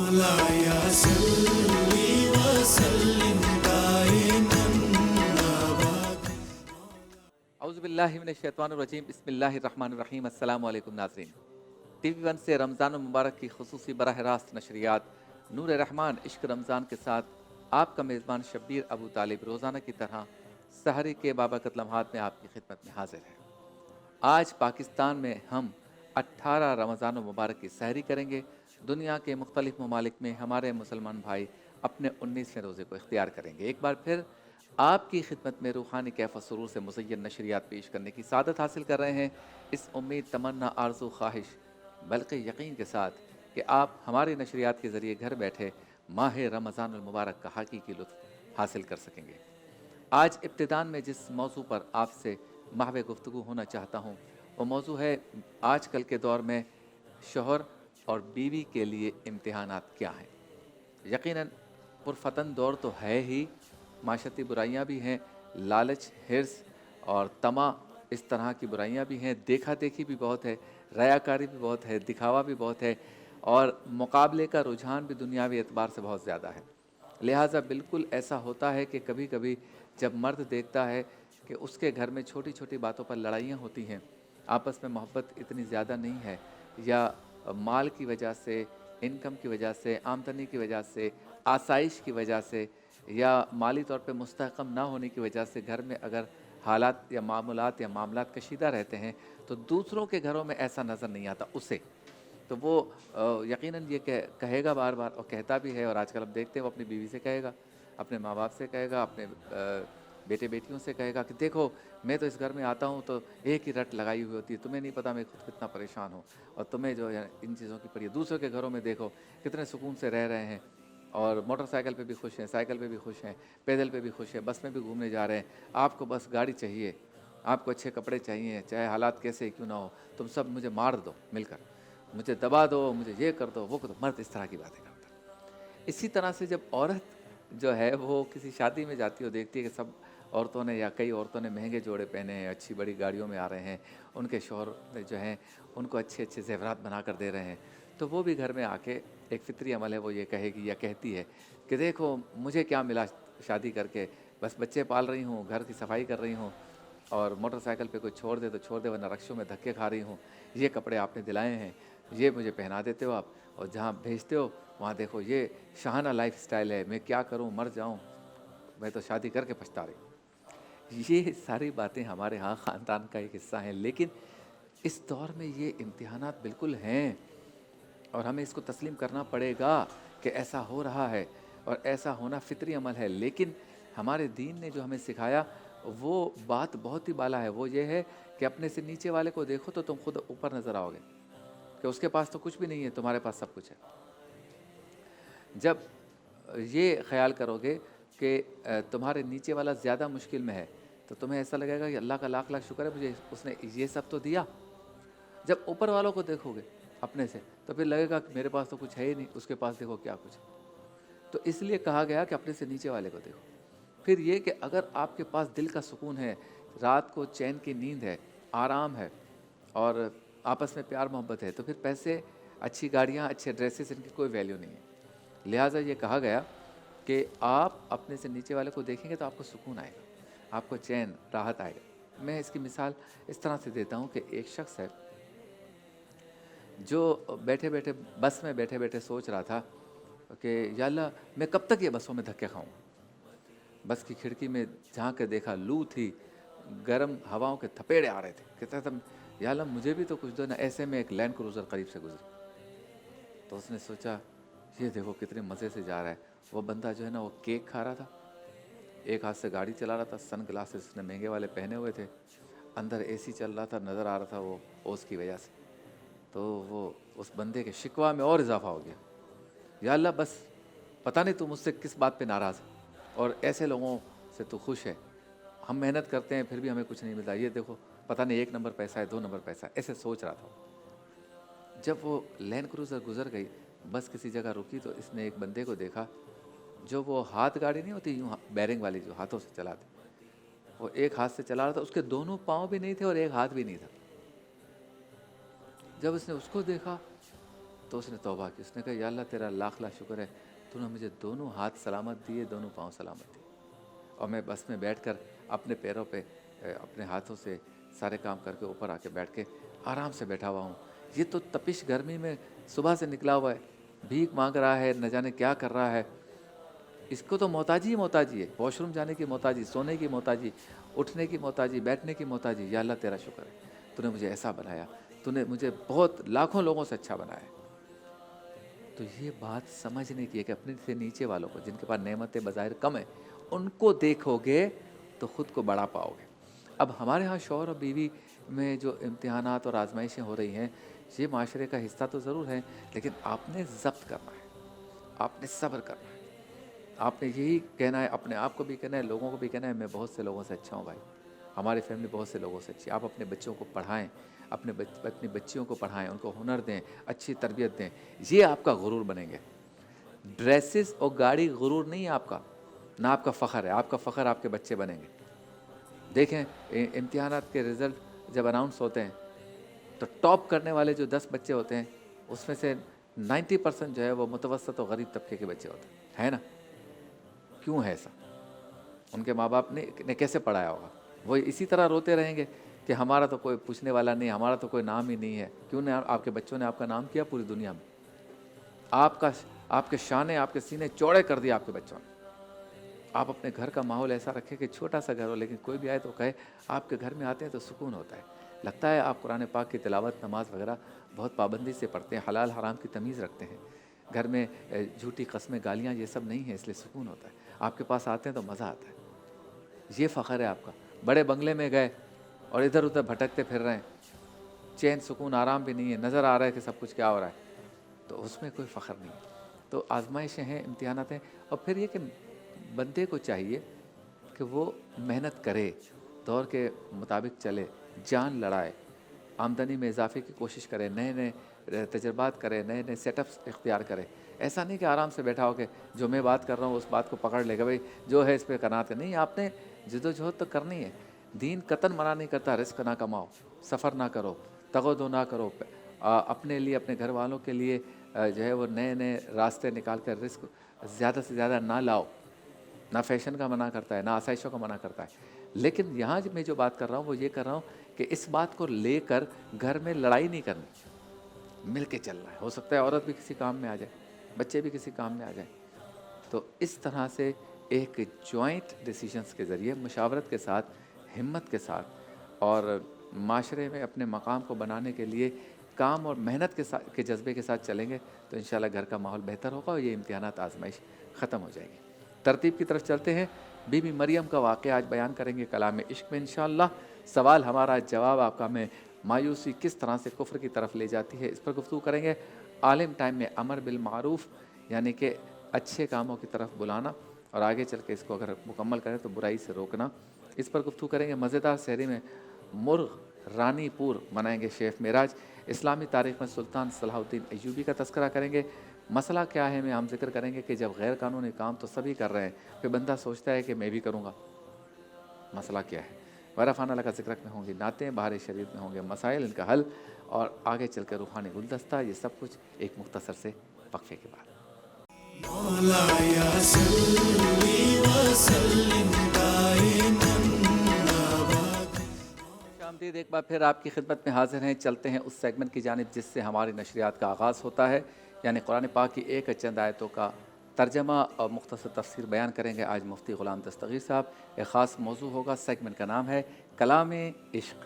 مولاي صل وسلم دائما ابدا. اعوذ باللہ من الشیطان الرجیم. بسم اللہ الرحمن الرحیم. السلام علیکم ناظرین. ٹی وی ون سے رمضان المبارک کی خصوصی براہ راست نشریات نور رحمان عشق رمضان کے ساتھ آپ کا میزبان شبیر ابو طالب روزانہ کی طرح سحری کے بابرکت لمحات میں آپ کی خدمت میں حاضر ہے. آج پاکستان میں ہم 18 رمضان المبارک کی سحری کریں گے. دنیا کے مختلف ممالک میں ہمارے مسلمان بھائی اپنے 19ویں روزے کو اختیار کریں گے. ایک بار پھر آپ کی خدمت میں روحانی کیف و سرور سے مزین نشریات پیش کرنے کی سعادت حاصل کر رہے ہیں، اس امید، تمنا، آرزو، خواہش بلکہ یقین کے ساتھ کہ آپ ہماری نشریات کے ذریعے گھر بیٹھے ماہ رمضان المبارک کا حقیقی لطف حاصل کر سکیں گے. آج ابتدان میں جس موضوع پر آپ سے محو گفتگو ہونا چاہتا ہوں وہ موضوع ہے آج کل کے دور میں شوہر اور بیوی کے لیے امتحانات کیا ہیں. یقیناً پرفتن دور تو ہے ہی، معاشرتی برائیاں بھی ہیں، لالچ، حرص اور طمع اس طرح کی برائیاں بھی ہیں، دیکھا دیکھی بھی بہت ہے، ریاکاری بھی بہت ہے، دکھاوا بھی بہت ہے اور مقابلے کا رجحان بھی دنیاوی اعتبار سے بہت زیادہ ہے. لہٰذا بالکل ایسا ہوتا ہے کہ کبھی کبھی جب مرد دیکھتا ہے کہ اس کے گھر میں چھوٹی چھوٹی باتوں پر لڑائیاں ہوتی ہیں، آپس میں محبت اتنی زیادہ نہیں ہے، یا مال کی وجہ سے، انکم کی وجہ سے، آمدنی کی وجہ سے، آسائش کی وجہ سے یا مالی طور پہ مستحکم نہ ہونے کی وجہ سے گھر میں اگر حالات یا معاملات کشیدہ رہتے ہیں تو دوسروں کے گھروں میں ایسا نظر نہیں آتا اسے. تو وہ یقیناً یہ کہے گا بار بار، اور کہتا بھی ہے، اور آج کل ہم دیکھتے ہیں وہ اپنی بیوی سے کہے گا، اپنے ماں باپ سے کہے گا، اپنے بیٹے بیٹیوں سے کہے گا کہ دیکھو میں تو اس گھر میں آتا ہوں تو ایک ہی رٹ لگائی ہوئی ہوتی ہے، تمہیں نہیں پتہ میں خود کتنا پریشان ہوں، اور تمہیں جو ہے ان چیزوں کی پڑی ہے. دوسروں کے گھروں میں دیکھو کتنے سکون سے رہ رہے ہیں، اور موٹر سائیکل پہ بھی خوش ہیں، سائیکل پہ بھی خوش ہیں، پیدل پہ بھی خوش ہیں، بس میں بھی گھومنے جا رہے ہیں. آپ کو بس گاڑی چاہیے، آپ کو اچھے کپڑے چاہیے، چاہے حالات کیسے کیوں نہ ہو، تم سب مجھے مار دو مل کر، مجھے دبا دو، مجھے یہ کر دو وہ کر دو. مرد اس طرح کی باتیں کرتا ہے. اسی طرح سے جب عورت جو ہے وہ کسی شادی میں جاتی ہے، دیکھتی ہے کہ سب عورتوں نے یا کئی عورتوں نے مہنگے جوڑے پہنے ہیں، اچھی بڑی گاڑیوں میں آ رہے ہیں، ان کے شوہر جو ہیں ان کو اچھے اچھے زیورات بنا کر دے رہے ہیں، تو وہ بھی گھر میں آ کے ایک فطری عمل ہے وہ یہ کہے گی یا کہتی ہے کہ دیکھو مجھے کیا ملا شادی کر کے، بس بچے پال رہی ہوں، گھر کی صفائی کر رہی ہوں، اور موٹر سائیکل پہ کوئی چھوڑ دے تو چھوڑ دے ورنہ رکشوں میں دھکے کھا رہی ہوں، یہ کپڑے آپ نے دلائے ہیں، یہ مجھے پہنا دیتے ہو آپ، اور جہاں بھیجتے ہو وہاں دیکھو یہ شاہانہ لائف سٹائل ہے، میں کیا کروں، مر جاؤں، میں تو شادی کر کے پچھتا رہی ہوں. یہ ساری باتیں ہمارے ہاں خاندان کا ایک حصہ ہیں، لیکن اس دور میں یہ امتحانات بالکل ہیں اور ہمیں اس کو تسلیم کرنا پڑے گا کہ ایسا ہو رہا ہے اور ایسا ہونا فطری عمل ہے. لیکن ہمارے دین نے جو ہمیں سکھایا وہ بات بہت ہی بالا ہے. وہ یہ ہے کہ اپنے سے نیچے والے کو دیکھو تو تم خود اوپر نظر آؤ گے کہ اس کے پاس تو کچھ بھی نہیں ہے، تمہارے پاس سب کچھ ہے. جب یہ خیال کرو گے کہ تمہارے نیچے والا زیادہ مشکل میں ہے تو تمہیں ایسا لگے گا کہ اللہ کا لاکھ لاکھ شکر ہے مجھے اس نے یہ سب تو دیا. جب اوپر والوں کو دیکھو گے اپنے سے تو پھر لگے گا کہ میرے پاس تو کچھ ہے ہی نہیں، اس کے پاس دیکھو کیا کچھ ہے. تو اس لیے کہا گیا کہ اپنے سے نیچے والے کو دیکھو. پھر یہ کہ اگر آپ کے پاس دل کا سکون ہے، رات کو چین کی نیند ہے، آرام ہے اور آپس میں پیار محبت ہے، تو پھر پیسے، اچھی گاڑیاں، اچھے ڈریسز، ان کی کوئی ویلیو نہیں ہے. لہٰذا یہ کہا گیا کہ آپ اپنے سے نیچے والے کو دیکھیں گے تو آپ کو سکون آئے گا، آپ کو چین، راحت آئے گا. میں اس کی مثال اس طرح سے دیتا ہوں کہ ایک شخص ہے جو بیٹھے بیٹھے بس میں بیٹھے بیٹھے سوچ رہا تھا کہ یا اللہ میں کب تک یہ بسوں میں دھکے کھاؤں. بس کی کھڑکی میں جھانک کے دیکھا، لو تھی، گرم ہواؤں کے تھپیڑے آ رہے تھے. کہتا تھا یا اللہ مجھے بھی تو کچھ دو نا. ایسے میں ایک لینڈ کروزر قریب سے گزری تو اس نے سوچا یہ دیکھو کتنے مزے سے جا رہا ہے. وہ بندہ جو ہے نا وہ کیک کھا رہا تھا، ایک ہاتھ سے گاڑی چلا رہا تھا، سن گلاسز اس نے مہنگے والے پہنے ہوئے تھے، اندر اے سی چل رہا تھا، نظر آ رہا تھا وہ اوس کی وجہ سے. تو وہ اس بندے کے شکوہ میں اور اضافہ ہو گیا. یا اللہ بس پتہ نہیں تو مجھ سے کس بات پہ ناراض ہے اور ایسے لوگوں سے تو خوش ہے. ہم محنت کرتے ہیں پھر بھی ہمیں کچھ نہیں ملتا، یہ دیکھو پتہ نہیں 1 نمبر پیسہ ہے، 2 نمبر پیسہ ہے. ایسے سوچ رہا تھا. جب وہ لینڈ کروزر گزر گئی، بس کسی جگہ رکی تو اس نے ایک بندے کو دیکھا جو وہ ہاتھ گاڑی نہیں ہوتی یوں بیرنگ والی جو ہاتھوں سے چلاتے، وہ ایک ہاتھ سے چلا رہا تھا. اس کے دونوں پاؤں بھی نہیں تھے اور ایک ہاتھ بھی نہیں تھا. جب اس نے اس کو دیکھا تو اس نے توبہ کی، اس نے کہا یا اللہ تیرا لاکھ لاکھ شکر ہے، تو نے مجھے دونوں ہاتھ سلامت دیے، دونوں پاؤں سلامت دیے، اور میں بس میں بیٹھ کر اپنے پیروں پہ اپنے ہاتھوں سے سارے کام کر کے اوپر آ کے بیٹھ کے آرام سے بیٹھا ہوا ہوں۔ یہ تو تپش گرمی میں صبح سے نکلا ہوا ہے، بھیک مانگ رہا ہے، نہ جانے کیا کر رہا ہے، اس کو تو محتاجی ہی محتاجی ہے، واش روم جانے کی محتاجی، سونے کی محتاجی، اٹھنے کی محتاجی، بیٹھنے کی محتاجی۔ یا اللہ تیرا شکر ہے، تو نے مجھے ایسا بنایا، تو نے مجھے بہت لاکھوں لوگوں سے اچھا بنایا۔ تو یہ بات سمجھنے کی ہے کہ اپنے سے نیچے والوں کو، جن کے پاس نعمتیں بظاہر کم ہیں، ان کو دیکھو گے تو خود کو بڑا پاؤ گے۔ اب ہمارے ہاں شوہر اور بیوی میں جو امتحانات اور آزمائشیں ہو رہی ہیں، یہ معاشرے کا حصہ تو ضرور ہے، لیکن آپ نے ضبط کرنا ہے، آپ نے صبر کرنا ہے، آپ نے یہی کہنا ہے، اپنے آپ کو بھی کہنا ہے، لوگوں کو بھی کہنا ہے میں بہت سے لوگوں سے اچھا ہوں بھائی، ہماری فیملی بہت سے لوگوں سے اچھی ہے۔ آپ اپنے بچوں کو پڑھائیں، اپنی بچیوں کو پڑھائیں، ان کو ہنر دیں، اچھی تربیت دیں، یہ آپ کا غرور بنیں گے۔ ڈریسز اور گاڑی غرور نہیں ہے آپ کا، نہ آپ کا فخر ہے، آپ کا فخر آپ کے بچے بنیں گے۔ دیکھیں امتحانات کے رزلٹ جب اناؤنس ہوتے ہیں تو ٹاپ کرنے والے جو 10 بچے ہوتے ہیں، اس میں سے 90% جو ہے وہ متوسط اور غریب طبقے کے بچے ہوتے ہیں، ہے نا؟ کیوں ہے ایسا؟ ان کے ماں باپ نے کیسے پڑھایا ہوگا؟ وہ اسی طرح روتے رہیں گے کہ ہمارا تو کوئی پوچھنے والا نہیں، ہمارا تو کوئی نام ہی نہیں ہے۔ کیوں نے آپ کے بچوں نے آپ کا نام کیا پوری دنیا میں؟ آپ کے شانے، آپ کے سینے چوڑے کر دیا آپ کے بچوں نے۔ آپ اپنے گھر کا ماحول ایسا رکھیں کہ چھوٹا سا گھر ہو، لیکن کوئی بھی آئے تو کہے آپ کے گھر میں آتے ہیں تو سکون ہوتا ہے، لگتا ہے آپ قرآن پاک کی تلاوت، نماز وغیرہ بہت پابندی سے پڑھتے ہیں، حلال حرام کی تمیز رکھتے ہیں، گھر میں جھوٹی قسمیں، گالیاں یہ سب نہیں ہیں، اس لیے سکون ہوتا ہے۔ آپ کے پاس آتے ہیں تو مزہ آتا ہے، یہ فخر ہے آپ کا۔ بڑے بنگلے میں گئے اور ادھر ادھر بھٹکتے پھر رہے ہیں، چین سکون آرام بھی نہیں ہے، نظر آ رہا ہے کہ سب کچھ کیا ہو رہا ہے، تو اس میں کوئی فخر نہیں ہے۔ تو آزمائشیں ہیں، امتحانات ہیں، اور پھر یہ کہ بندے کو چاہیے کہ وہ محنت کرے، دور کے مطابق چلے، جان لڑائے، آمدنی میں اضافے کی کوشش کرے، نئے نئے تجربات کرے، نئے نئے سیٹ اپس اختیار کرے۔ ایسا نہیں کہ آرام سے بیٹھا ہو کہ جو میں بات کر رہا ہوں اس بات کو پکڑ لے گا، بھائی جو ہے اس پہ قناعت ہے۔ نہیں، آپ نے جدوجہد تو کرنی ہے۔ دین قطعاً منع نہیں کرتا رزق نہ کماؤ، سفر نہ کرو، تگ و دو نہ کرو، اپنے لیے، اپنے گھر والوں کے لیے جو ہے وہ نئے نئے راستے نکال کر رزق زیادہ سے زیادہ نہ لاؤ۔ نہ فیشن کا منع کرتا ہے، نہ آسائشوں کا منع کرتا ہے، لیکن یہاں میں جو بات کر رہا ہوں وہ یہ کر رہا ہوں کہ اس بات کو لے کر گھر میں لڑائی نہیں کرنی، مل کے چلنا ہے۔ ہو سکتا ہے عورت بھی کسی کام میں آ جائے، بچے بھی کسی کام میں آ جائیں، تو اس طرح سے ایک جوائنٹ ڈیسیجنز کے ذریعے، مشاورت کے ساتھ، ہمت کے ساتھ، اور معاشرے میں اپنے مقام کو بنانے کے لیے کام اور محنت کے جذبے کے ساتھ چلیں گے تو انشاءاللہ گھر کا ماحول بہتر ہوگا اور یہ امتحانات، آزمائش ختم ہو جائے گی۔ ترتیب کی طرف چلتے ہیں۔ بی بی مریم کا واقعہ آج بیان کریں گے کلام عشق میں انشاءاللہ۔ سوال ہمارا، جواب آپ کا میں، مایوسی کس طرح سے کفر کی طرف لے جاتی ہے، اس پر گفتگو کریں گے۔ عالم ٹائم میں امر بالمعروف یعنی کہ اچھے کاموں کی طرف بلانا، اور آگے چل کے اس کو اگر مکمل کریں تو برائی سے روکنا، اس پر گفتگو کریں گے۔ مزیدار سحری میں مرغ رانی پور منائیں گے شیف معراج۔ اسلامی تاریخ میں سلطان صلاح الدین ایوبی کا تذکرہ کریں گے۔ مسئلہ کیا ہے میں ہم ذکر کریں گے کہ جب غیر قانونی کام تو سبھی کر رہے ہیں، پھر بندہ سوچتا ہے کہ میں بھی کروں گا، مسئلہ کیا ہے۔ وارفان اللہ کا ذکر میں ہوں گی نعتیں، بہار شریعت میں ہوں گے مسائل، ان کا حل، اور آگے چل کر روحانی گلدستہ، یہ سب کچھ ایک مختصر سے وقفے کے بعد۔ مولاي صل وسلم دائما ابدا۔ آمدید، ایک بار پھر آپ کی خدمت میں حاضر ہیں۔ چلتے ہیں اس سیگمنٹ کی جانب جس سے ہماری نشریات کا آغاز ہوتا ہے، یعنی قرآن پاک کی ایک چند آیتوں کا ترجمہ اور مختصر تفسیر بیان کریں گے آج مفتی غلام دستگیر صاحب۔ ایک خاص موضوع ہوگا، سیگمنٹ کا نام ہے کلام عشق۔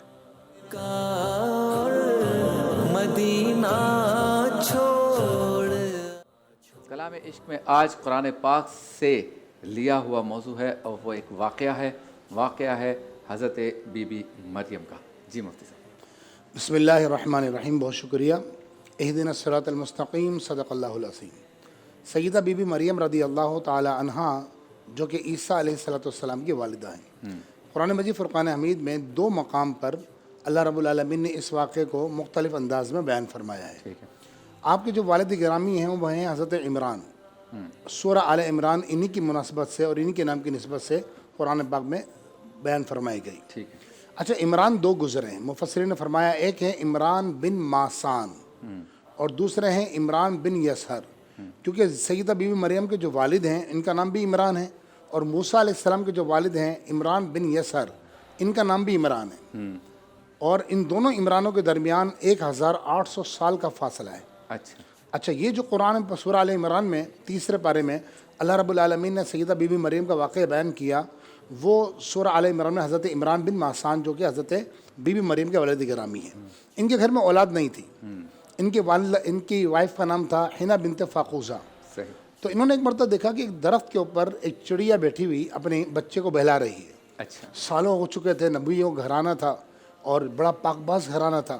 مدینہ چھوڑ کلام عشق میں آج قرآن پاک سے لیا ہوا موضوع ہے، اور وہ ایک واقعہ ہے حضرت بی بی مریم کا۔ جی مفتی صاحب۔ بسم اللہ الرحمن الرحیم، بہت شکریہ۔ اہدنا الصراط المستقیم، صدق اللہ العظیم۔ سیدہ بی بی مریم رضی اللہ تعالی عنہا، جو کہ عیسیٰ علیہ السلام کی والدہ ہیں، قرآن مجید فرقان حمید میں 2 مقام پر اللہ رب العالمین نے اس واقعے کو مختلف انداز میں بیان فرمایا ہے۔ آپ کے جو والد گرامی ہیں وہ ہیں حضرت عمران۔ سورہ آل عمران انہی کی مناسبت سے اور انہی کے نام کی نسبت سے قرآن پاک میں بیان فرمائی گئی۔ ٹھیک ہے۔ اچھا، عمران 2 گزرے ہیں، مفسرین نے فرمایا ایک ہے عمران بن ماسان اور دوسرے ہیں عمران بن یسہر، کیونکہ سیدہ بی بی مریم کے جو والد ہیں ان کا نام بھی عمران ہے، اور موسیٰ علیہ السلام کے جو والد ہیں عمران بن یسہر ان کا نام بھی عمران ہے، اور ان دونوں عمرانوں کے درمیان 1800 سال کا فاصلہ ہے۔ اچھا اچھا، یہ جو قرآن سورہ آل عمران میں تیسرے پارے میں اللہ رب العالمین نے سیدہ بی بی مریم کا واقعہ بیان کیا، وہ سورہ آل عمران میں حضرت عمران بن مہسان جو کہ حضرت بی بی مریم کے والد گرامی ہیں، ان کے گھر میں اولاد نہیں تھی، ان کی وائف کا نام تھا حنا بنت فاقوزہ۔ صحیح۔ تو انہوں نے ایک مرتبہ دیکھا کہ ایک درخت کے اوپر ایک چڑیا بیٹھی ہوئی اپنے بچے کو بہلا رہی ہے۔ اچھا سالوں ہو چکے تھے، نبیوں کا گھرانہ تھا اور بڑا پاک باز گھرانہ تھا،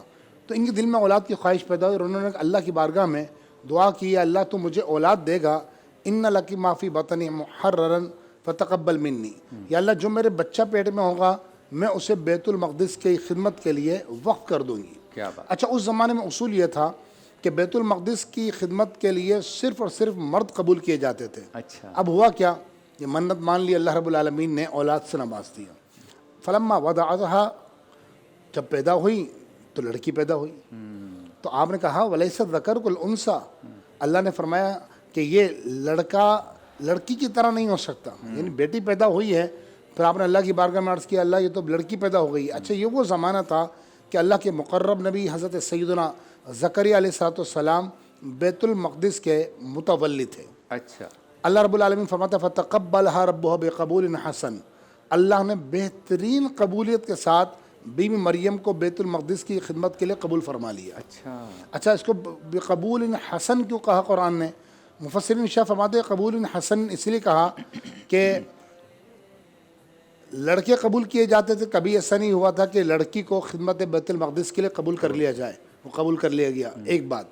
تو ان کے دل میں اولاد کی خواہش پیدا ہوئی، اور انہوں نے اللہ کی بارگاہ میں دعا کی، یا اللہ تو مجھے اولاد دے گا، ان لکی ما فی بطنی محررا فتقبل منی، یا اللہ جو میرے بچہ پیٹ میں ہوگا میں اسے بیت المقدس کی خدمت کے لیے وقف کر دوں گی۔ کیا بات۔ اچھا، اس زمانے میں اصول یہ تھا کہ بیت المقدس کی خدمت کے لیے صرف اور صرف مرد قبول کیے جاتے تھے۔ اچھا اب ہوا کیا، یہ منت مان لی، اللہ رب العالمین نے اولاد سے نواز دیا۔ فلما وضعتها، جب پیدا ہوئی تو لڑکی پیدا ہوئی، تو آپ نے کہا ولیس الذکر کالانثی، اللہ نے فرمایا کہ یہ لڑکا لڑکی کی طرح نہیں ہو سکتا، یعنی بیٹی پیدا ہوئی ہے، پھر آپ نے اللہ کی بارگاہ میں عرض کیا اللہ یہ تو لڑکی پیدا ہو گئی۔ اچھا، یہ وہ زمانہ تھا کہ اللہ کے مقرب نبی حضرت سیدنا زکریا علیہ السلام بیت المقدس کے متولی تھے۔ اچھا اللہ رب العالمین فرماتا ہے فتقبلها ربها بقبول حسن، اللہ نے بہترین قبولیت کے ساتھ بی بی مریم کو بیت المقدس کی خدمت کے لیے قبول فرما لیا۔ اچھا، اس کو بقبول حسن کیوں کہا قرآن نے؟ مفسرین شاہ فرماتے ہیں قبول حسن اس لیے کہا کہ لڑکے قبول کیے جاتے تھے، کبھی ایسا نہیں ہوا تھا کہ لڑکی کو خدمت بیت المقدس کے لیے قبول کر لیا جائے، وہ قبول کر لیا گیا، ایک بات۔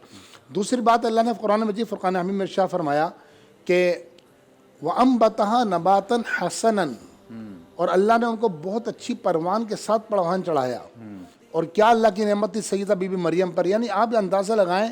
دوسری بات، اللہ نے قرآن مجید فرقان حمید میں شاہ فرمایا کہ وَأَنبَتَهَا نَبَاتًا حَسَنًا، اور اللہ نے ان کو بہت اچھی پروان کے ساتھ پروان چڑھایا۔ اور کیا اللہ کی نعمت تھی سیدہ بی بی مریم پر، یعنی آپ اندازہ لگائیں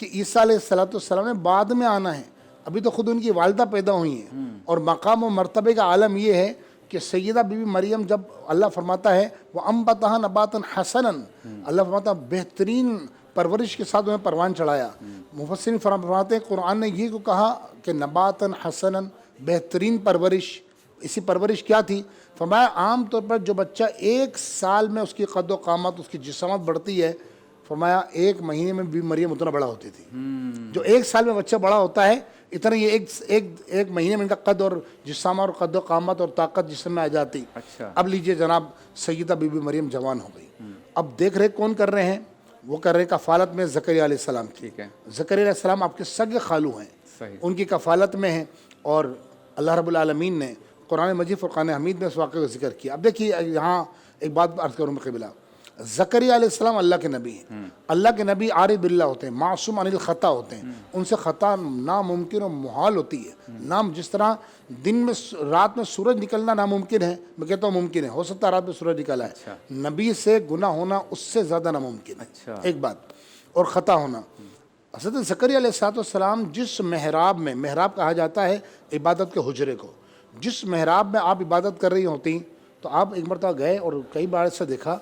کہ عیسیٰ علیہ السلام نے بعد میں آنا ہے، ابھی تو خود ان کی والدہ پیدا ہوئی ہیں، اور مقام و مرتبے کا عالم یہ ہے کہ سیدہ بی بی مریم جب اللہ فرماتا ہے وَأَنبَتَهَا نَبَاتًا حَسَنًا، اللہ فرماتا ہے بہترین پرورش کے ساتھ انہیں پروان چڑھایا۔ مفسرین فرماتے ہیں قرآن نے یہ کو کہا کہ نباتاً حسناً، بہترین پرورش۔ اسی پرورش کیا تھی؟ فرمایا عام طور پر جو بچہ 1 سال میں اس کی قد و قامت، اس کی جسامت بڑھتی ہے، فرمایا 1 مہینے میں بی بی مریم اتنا بڑا ہوتی تھی۔ جو 1 سال میں بچہ بڑا ہوتا ہے اتنا یہ ایک مہینے میں ان کا قد اور جسامت اور قد و قامت اور طاقت جسم میں آ جاتی۔ اب لیجئے جناب سیدہ بی بی مریم جوان ہو گئی، اب دیکھ رہے کون کر رہے ہیں؟ وہ کر رہے کفالت میں زکریا علیہ السلام کی۔ زکریا علیہ السلام آپ کے سگے خالو ہیں، ان کی کفالت میں ہیں، اور اللہ رب العالمین نے قرآن مجید فرقان حمید میں اس واقعے کا ذکر کیا۔ اب دیکھیے یہاں ایک بات عرض کروں میں قبلہ، زکریا علیہ السلام اللہ کے نبی ہیں، اللہ کے نبی عارف باللہ ہوتے ہیں، معصوم عن الخطا ہوتے ہیں، ان سے خطا ناممکن و محال ہوتی ہے۔ نام جس طرح دن میں رات میں سورج نکلنا ناممکن ہے، میں کہتا ہوں ممکن ہے، ہو سکتا ہے رات میں سورج نکلا ہے، نبی سے گناہ ہونا اس سے زیادہ ناممکن ہے، ایک بات، اور خطا ہونا۔ حضرت زکریا علیہ السلام جس محراب میں، محراب کہا جاتا ہے عبادت کے حجرے کو، جس محراب میں آپ عبادت کر رہی ہوتی تو آپ ایک مرتبہ گئے اور کئی بار سے دیکھا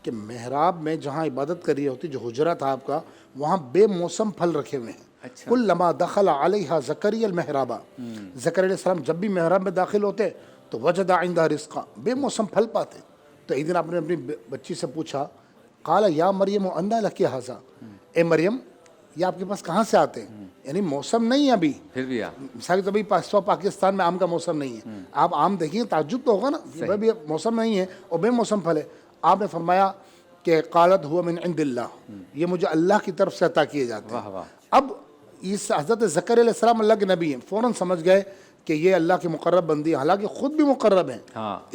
کہ محراب میں جہاں عبادت کر رہی ہوتی، جو حجرہ تھا آپ کا، وہاں بے موسم پھل رکھے ہوئے ہیں۔ کلما دخل علیہا زکریا المحرابہ، زکریا علیہ السلام جب بھی محراب میں داخل ہوتے تو وجد عندها رزقا، بے موسم پھل پاتے۔ تو ایک دن آپ نے اپنی بچی سے پوچھا، قال یا مریم انا لکی ھذا، اے مریم یہ آپ کے پاس کہاں سے آتے ہیں؟ یعنی موسم نہیں ہے ابھی، پھر بھی مثال کے طور پاکستان میں آم کا موسم نہیں ہے، آپ آم دیکھیں تعجب تو ہوگا نا، ابھی موسم نہیں ہے اور بے موسم پھل ہے۔ آپ نے فرمایا کہ قالت ہوا من عند اللہ، یہ مجھے اللہ کی طرف سے عطا کیے جاتے ہیں۔ اب اس حضرت زکریا علیہ السلام اللہ کے نبی ہیں، فوراً سمجھ گئے کہ یہ اللہ کی مقرب بندی ہے، حالانکہ خود بھی مقرب ہیں۔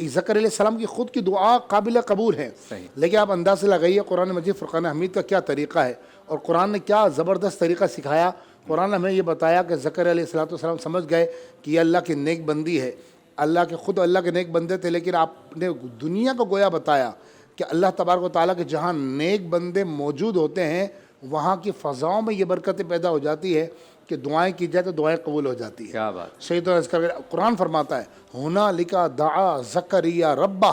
زکریا علیہ السلام کی خود کی دعا قابل قبول ہے، لیکن آپ اندازہ لگائیے قرآن مجید فرقان حمید کا کیا طریقہ ہے، اور قرآن نے کیا زبردست طریقہ سکھایا۔ قرآن نے ہمیں یہ بتایا کہ زکریا علیہ السلام سمجھ گئے کہ یہ اللہ کی نیک بندی ہے، اللہ کے خود اللہ کے نیک بندے تھے، لیکن آپ نے دنیا کو گویا بتایا کہ اللہ تبارک و تعالیٰ کے جہاں نیک بندے موجود ہوتے ہیں وہاں کی فضاؤں میں یہ برکتیں پیدا ہو جاتی ہے کہ دعائیں کی جائے تو دعائیں قبول ہو جاتی ہے۔ کیا بات، صحیح تو قرآن فرماتا ہے ہنالک دعا زکریا ربہ،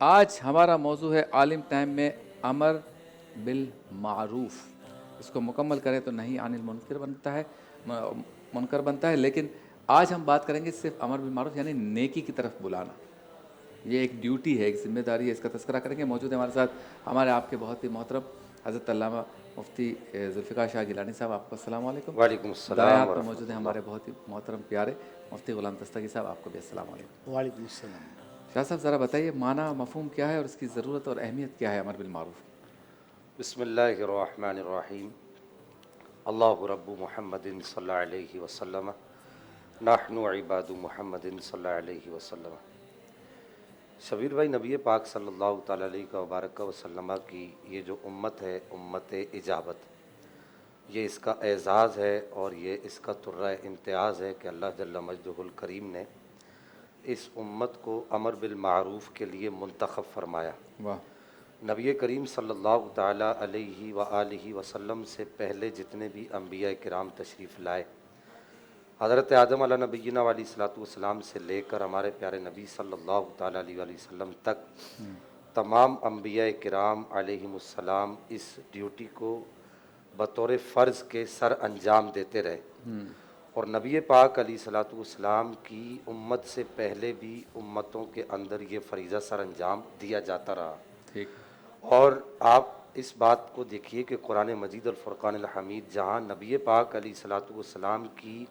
آج ہمارا موضوع ہے عالم ٹائم میں امر بالمعروف. اس کو مکمل کریں تو نہیں عن المنکر بنتا ہے، منکر بنتا ہے. لیکن آج ہم بات کریں گے صرف امر بالمعروف یعنی نیکی کی طرف بلانا. یہ ایک ڈیوٹی ہے، ایک ذمہ داری ہے، اس کا تذکرہ کریں گے. موجود ہے ہمارے ساتھ ہمارے آپ کے بہت ہی محترم حضرت علامہ مفتی ذوالفقار شاہ گیلانی صاحب. آپ کو السلام علیکم. وعلیکم السلام دائیں ہاتھ ورحمۃ پہ موجود ہیں ہمارے بہت ہی محترم پیارے مفتی غلام دستگیر صاحب. آپ کو بھی السلام علیکم. وعلیکم السلام. شاہ صاحب ذرا بتائیے معنی مفہوم کیا ہے اور اس کی ضرورت اور اہمیت کیا ہے امر بالمعروف؟ بسم اللہ الرحمن الرحیم. اللہ رب محمد صلی اللہ علیہ وسلم، نحن عباد محمد صلی اللہ علیہ وسلم. شبیر بھائی، نبی پاک صلی اللہ تعالیٰ علیہ وبارک وسلم کی یہ جو امت ہے، امت اجابت، یہ اس کا اعزاز ہے اور یہ اس کا ترہ امتیاز ہے کہ اللہ جل مجدہ الکریم نے اس امت کو امر بالمعروف کے لیے منتخب فرمایا. واہ. نبی کریم صلی اللہ تعالیٰ علیہ وآلہ وسلم سے پہلے جتنے بھی انبیاء کرام تشریف لائے، حضرت آدم علیہ نبینا علیہ الصلوۃ والسلام سے لے کر ہمارے پیارے نبی صلی اللہ تعالیٰ علیہ وآلہ وسلم تک تمام انبیاء کرام علیہم السلام اس ڈیوٹی کو بطور فرض کے سر انجام دیتے رہے. اور نبی پاک علیہ الصلوۃ والسلام کی امت سے پہلے بھی امتوں کے اندر یہ فریضہ سر انجام دیا جاتا رہا. ٹھیک. اور آپ اس بات کو دیکھیے کہ قرآن مجید الفرقان الحمید جہاں نبی پاک علیہ الصلوۃ والسلام کی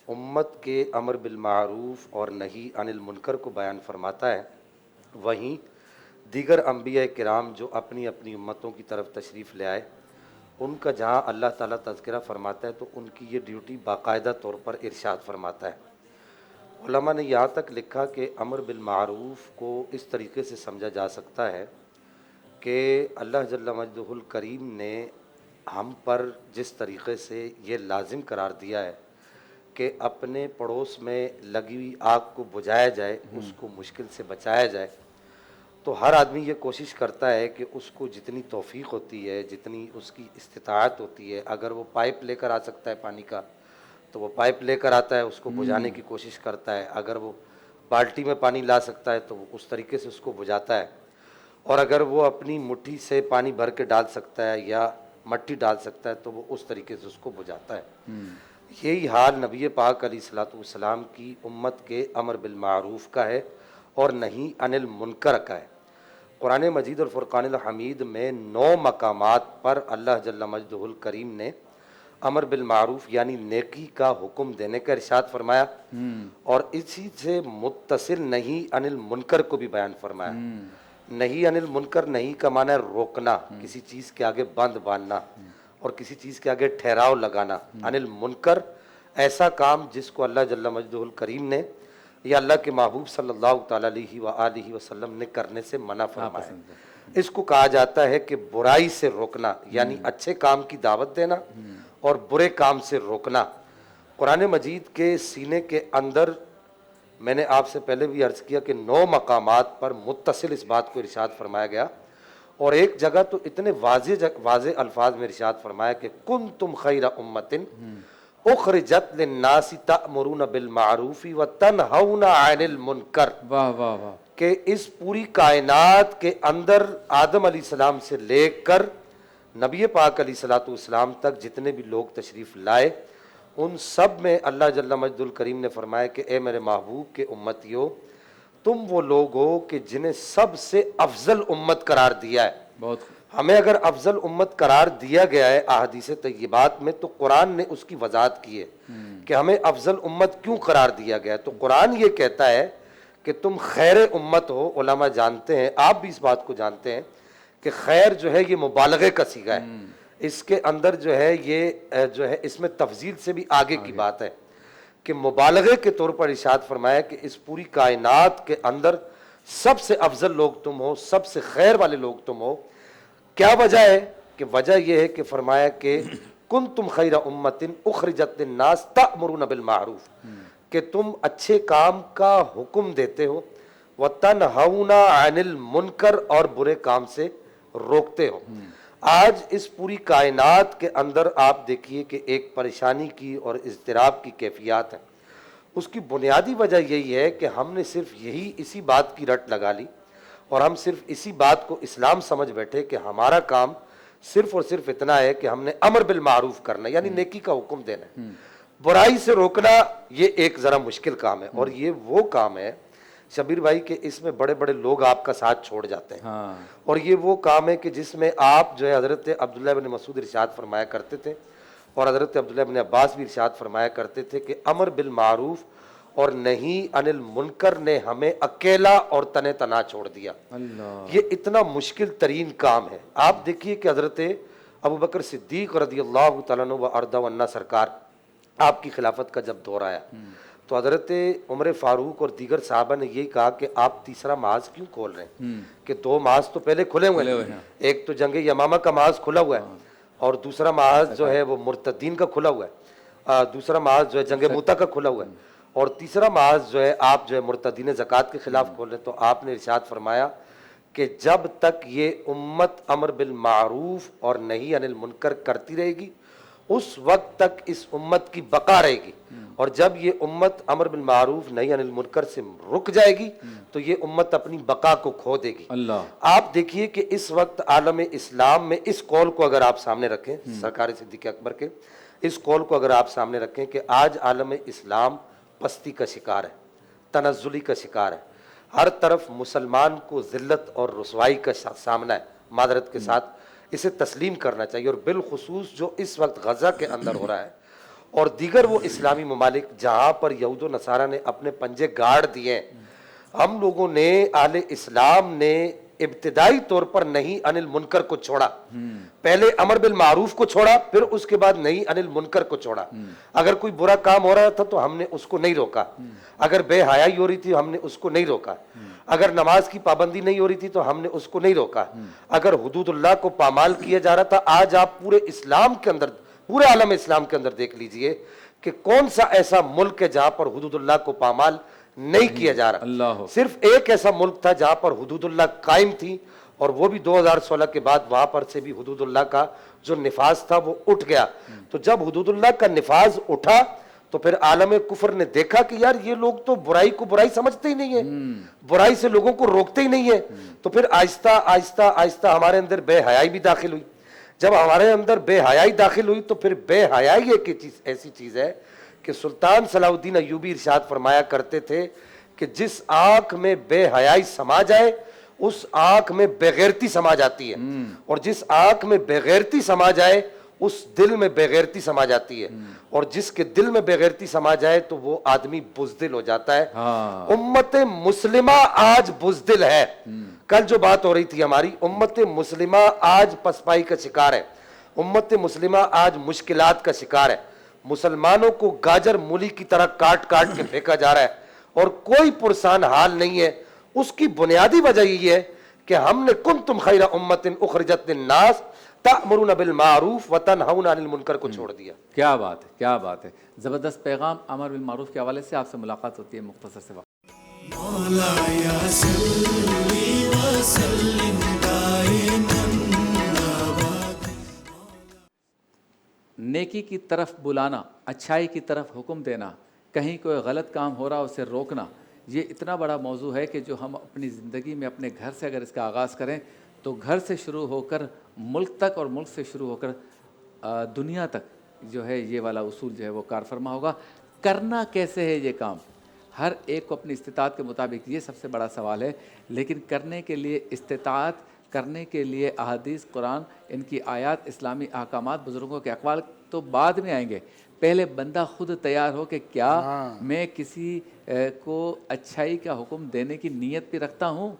امت کے امر بالمعروف اور نہی عن المنکر کو بیان فرماتا ہے، وہیں دیگر انبیاء کرام جو اپنی اپنی امتوں کی طرف تشریف لے آئے، ان کا جہاں اللہ تعالیٰ تذکرہ فرماتا ہے تو ان کی یہ ڈیوٹی باقاعدہ طور پر ارشاد فرماتا ہے. علماء نے یہاں تک لکھا کہ امر بالمعروف کو اس طریقے سے سمجھا جا سکتا ہے کہ اللہ جل مجدہ الکریم نے ہم پر جس طریقے سے یہ لازم قرار دیا ہے کہ اپنے پڑوس میں لگی ہوئی آگ کو بجھایا جائے، اس کو مشکل سے بچایا جائے، تو ہر آدمی یہ کوشش کرتا ہے کہ اس کو جتنی توفیق ہوتی ہے، جتنی اس کی استطاعت ہوتی ہے، اگر وہ پائپ لے کر آ سکتا ہے پانی کا تو وہ پائپ لے کر آتا ہے، اس کو بجھانے کی کوشش کرتا ہے. اگر وہ بالٹی میں پانی لا سکتا ہے تو وہ اس طریقے سے اس کو بجھاتا ہے. اور اگر وہ اپنی مٹھی سے پانی بھر کے ڈال سکتا ہے یا مٹی ڈال سکتا ہے تو وہ اس طریقے سے اس کو بجھاتا ہے. یہی حال نبی پاک علیہ الصلوۃ والسلام کی امت کے امر بالمعروف کا ہے اور نہیں عن المنکر کا ہے. قرآن مجید اور فرقان الحمید میں 9 مقامات پر اللہ جل مجدہ الکریم نے امر بالمعروف یعنی نیکی کا حکم دینے کا ارشاد فرمایا اور اسی سے متصل نہیں عن المنکر کو بھی بیان فرمایا. نہیں عن المنکر، نہیں کا معنی ہے روکنا، کسی چیز کے آگے بند باندھنا اور کسی چیز کے آگے ٹھہراؤ لگانا. عن المنکر ایسا کام جس کو اللہ جل مجدہ الکریم نے یا اللہ کے محبوب صلی اللہ تعالیٰ علیہ وآلہ وسلم نے کرنے سے منع فرمایا. اس کو کہا جاتا ہے کہ برائی سے روکنا، یعنی اچھے کام کی دعوت دینا اور برے کام سے روکنا. قرآن مجید کے سینے کے اندر میں نے آپ سے پہلے بھی عرض کیا کہ 9 مقامات پر متصل اس بات کو ارشاد فرمایا گیا اور ایک جگہ تو اتنے واضح الفاظ میں ارشاد فرمایا کہ کنتم خیر امۃ اخرجت للناس تأمرون بالمعروف وتنہون عن المنکر. واہ واہ واہ. کہ اس پوری کائنات کے اندر آدم علیہ السلام سے لے کر نبی پاک علیہ الصلوۃ والسلام تک جتنے بھی لوگ تشریف لائے، ان سب میں اللہ جل مجدہ الکریم نے فرمایا کہ اے میرے محبوب کے امتیو، تم وہ لوگ ہو کہ جنہیں سب سے افضل امت قرار دیا ہے. بہت. ہمیں اگر افضل امت قرار دیا گیا ہے احادیث طیبات میں تو قرآن نے اس کی وضاحت کی ہے کہ ہمیں افضل امت کیوں قرار دیا گیا ہے. تو قرآن یہ کہتا ہے کہ تم خیر امت ہو. علماء جانتے ہیں، آپ بھی اس بات کو جانتے ہیں کہ خیر جو ہے یہ مبالغے کا صیغہ ہے. اس کے اندر جو ہے اس میں تفضیل سے بھی آگے کی بات ہے کہ مبالغے کے طور پر ارشاد فرمایا کہ اس پوری کائنات کے اندر سب سے افضل لوگ تم ہو، سب سے خیر والے لوگ تم ہو. کیا وجہ ہے؟ کہ وجہ یہ ہے کہ فرمایا کہ کنتم خیر امۃ اخرجت للناس تأمرون بالمعروف، کہ تم اچھے کام کا حکم دیتے ہو، وتنہون عن المنکر اور برے کام سے روکتے ہو. آج اس پوری کائنات کے اندر آپ دیکھیے کہ ایک پریشانی کی اور اضطراب کی کیفیات ہے. اس کی بنیادی وجہ یہی ہے کہ ہم نے صرف اسی بات کی رٹ لگا لی اور ہم صرف اسی بات کو اسلام سمجھ بیٹھے کہ ہمارا کام صرف اور صرف اتنا ہے کہ ہم نے امر بالمعروف کرنا یعنی نیکی کا حکم دینا ہے، برائی سے روکنا یہ ایک ذرا مشکل کام ہے، اور یہ وہ کام ہے شبیر بھائی کہ اس میں بڑے بڑے لوگ آپ کا ساتھ چھوڑ جاتے ہیں، اور یہ وہ کام ہے کہ جس میں آپ جو ہے حضرت عبداللہ بن مسعود ارشاد فرمایا کرتے تھے اور حضرت عبداللہ بن عباس بھی ارشاد فرمایا کرتے تھے کہ امر بالمعروف اور نہیں عن المنکر نے ہمیں اکیلا اور تنے تنا چھوڑ دیا۔ یہ اتنا مشکل ترین کام ہے۔ آپ دیکھیے کہ حضرت ابوبکر صدیق رضی اللہ تعالیٰ عنہ و ارضا عنہ سرکار آپ کی خلافت کا جب دور آیا تو حضرت عمر فاروق اور دیگر صحابہ نے یہی کہا کہ آپ تیسرا محاذ کیوں کھول رہے ہیں، کہ 2 محاذ تو پہلے کھلے ہوئے ہیں، ایک تو جنگ یمامہ کا محاذ کھلا ہوا ہے اور دوسرا محاذ جو ہے وہ مرتدین کا کھلا ہوا ہے، دوسرا محاذ جو ہے جنگ موتا کا کھلا ہوا ہے، اور تیسرا محاذ جو ہے آپ جو ہے مرتدین زکوٰۃ کے خلاف کھول رہے ہیں۔ تو آپ نے ارشاد فرمایا کہ جب تک یہ امت امر بالمعروف اور نہی عن المنکر کرتی رہے گی اس وقت تک اس امت کی بقا رہے گی، اور جب یہ امت امر بالمعروف نہی عن المنکر سے رک جائے گی تو یہ امت اپنی بقا کو کھو دے گی۔ آپ دیکھیے کہ اس وقت عالم اسلام میں اس قول کو اگر آپ سامنے رکھیں، سرکار صدیق اکبر کے اس قول کو اگر آپ سامنے رکھیں کہ آج عالم اسلام پستی کا شکار ہے، تنزلی کا شکار ہے، ہر طرف مسلمان کو ذلت اور رسوائی کا سامنا ہے، معذرت کے ساتھ اسے تسلیم کرنا چاہیے، اور بالخصوص جو اس وقت غزہ کے اندر ہو رہا ہے اور دیگر وہ اسلامی ممالک جہاں پر یہود و نصارہ نے اپنے پنجے گاڑ دیے ہیں، ہم لوگوں نے اہل اسلام نے ابتدائی طور پر نہیں عن المنکر کو چھوڑا، پہلے امر بالمعروف کو چھوڑا، پھر اس کے بعد نہیں عن المنکر کو چھوڑا۔ اگر کوئی برا کام ہو رہا تھا تو ہم نے اس کو نہیں روکا، اگر بے حیائی ہو رہی تھی ہم نے اس کو نہیں روکا، اگر نماز کی پابندی نہیں ہو رہی تھی تو ہم نے اس کو نہیں روکا، اگر حدود اللہ کو پامال کیا جا رہا تھا۔ آج آپ پورے اسلام کے اندر، پورے عالم اسلام کے اندر دیکھ لیجئے کہ کون سا ایسا ملک ہے جہاں پر حدود اللہ کو پامال نہیں کیا جا رہا۔ صرف ایک ایسا ملک تھا جہاں پر حدود اللہ قائم تھی، اور وہ بھی 2016 کے بعد وہاں پر سے بھی حدود اللہ کا جو نفاذ تھا وہ اٹھ گیا۔ تو جب حدود اللہ کا نفاذ اٹھا تو پھر عالم کفر نے دیکھا کہ یار یہ لوگ تو برائی کو برائی سمجھتے ہی نہیں ہیں، برائی سے لوگوں کو روکتے ہی نہیں ہیں، تو پھر آہستہ آہستہ آہستہ ہمارے اندر بے حیائی بھی داخل ہوئی۔ جب ہمارے اندر بے حیائی داخل ہوئی تو پھر بے حیائی ایک ایسی چیز ہے کہ سلطان صلاح الدین ایوبی ارشاد فرمایا کرتے تھے کہ جس آنکھ میں بے حیائی سما جائے اس آنکھ میں بےغیرتی سما جاتی ہے، اور جس آنکھ میں بےغیرتی سما جائے اس دل میں بےغیرتی سما جاتی ہے، اور جس کے دل میں بےغیرتی سما جائے تو وہ آدمی بزدل ہو جاتا ہے۔ امت مسلمہ آج بزدل ہے۔ کل جو بات ہو رہی تھی ہماری، امت مسلمہ آج پسپائی کا شکار ہے، امت مسلمہ آج مشکلات کا شکار ہے، مسلمانوں کو گاجر مولی کی طرح کاٹ کاٹ کے پھینکا جا رہا ہے اور کوئی پرسان حال نہیں ہے۔ اس کی بنیادی وجہ یہ ہے کہ ہم نے کنتم خیر امت اخرجت للناس تأمرون بالمعروف وتنہون عن المنکر کو چھوڑ دیا۔ کیا بات ہے، کیا بات ہے، زبردست پیغام امر بالمعروف کے حوالے سے آپ سے ملاقات ہوتی ہے مختصر سے وقت۔ مولایا صلی وسلم دائما ابدا۔ نیکی کی طرف بلانا، اچھائی کی طرف حکم دینا، کہیں کوئی غلط کام ہو رہا اسے روکنا، یہ اتنا بڑا موضوع ہے کہ جو ہم اپنی زندگی میں اپنے گھر سے اگر اس کا آغاز کریں تو گھر سے شروع ہو کر ملک تک اور ملک سے شروع ہو کر دنیا تک جو ہے یہ والا اصول جو ہے وہ کار فرما ہوگا۔ کرنا کیسے ہے یہ کام، ہر ایک کو اپنی استطاعت کے مطابق، یہ سب سے بڑا سوال ہے، لیکن کرنے کے لیے استطاعت، کرنے کے لیے احادیث قرآن، ان کی آیات، اسلامی احکامات، بزرگوں کے اقوال تو بعد میں آئیں گے۔ پہلے بندہ خود تیار ہو کہ کیا میں کسی کو اچھائی کا حکم دینے کی نیت بھی رکھتا ہوں،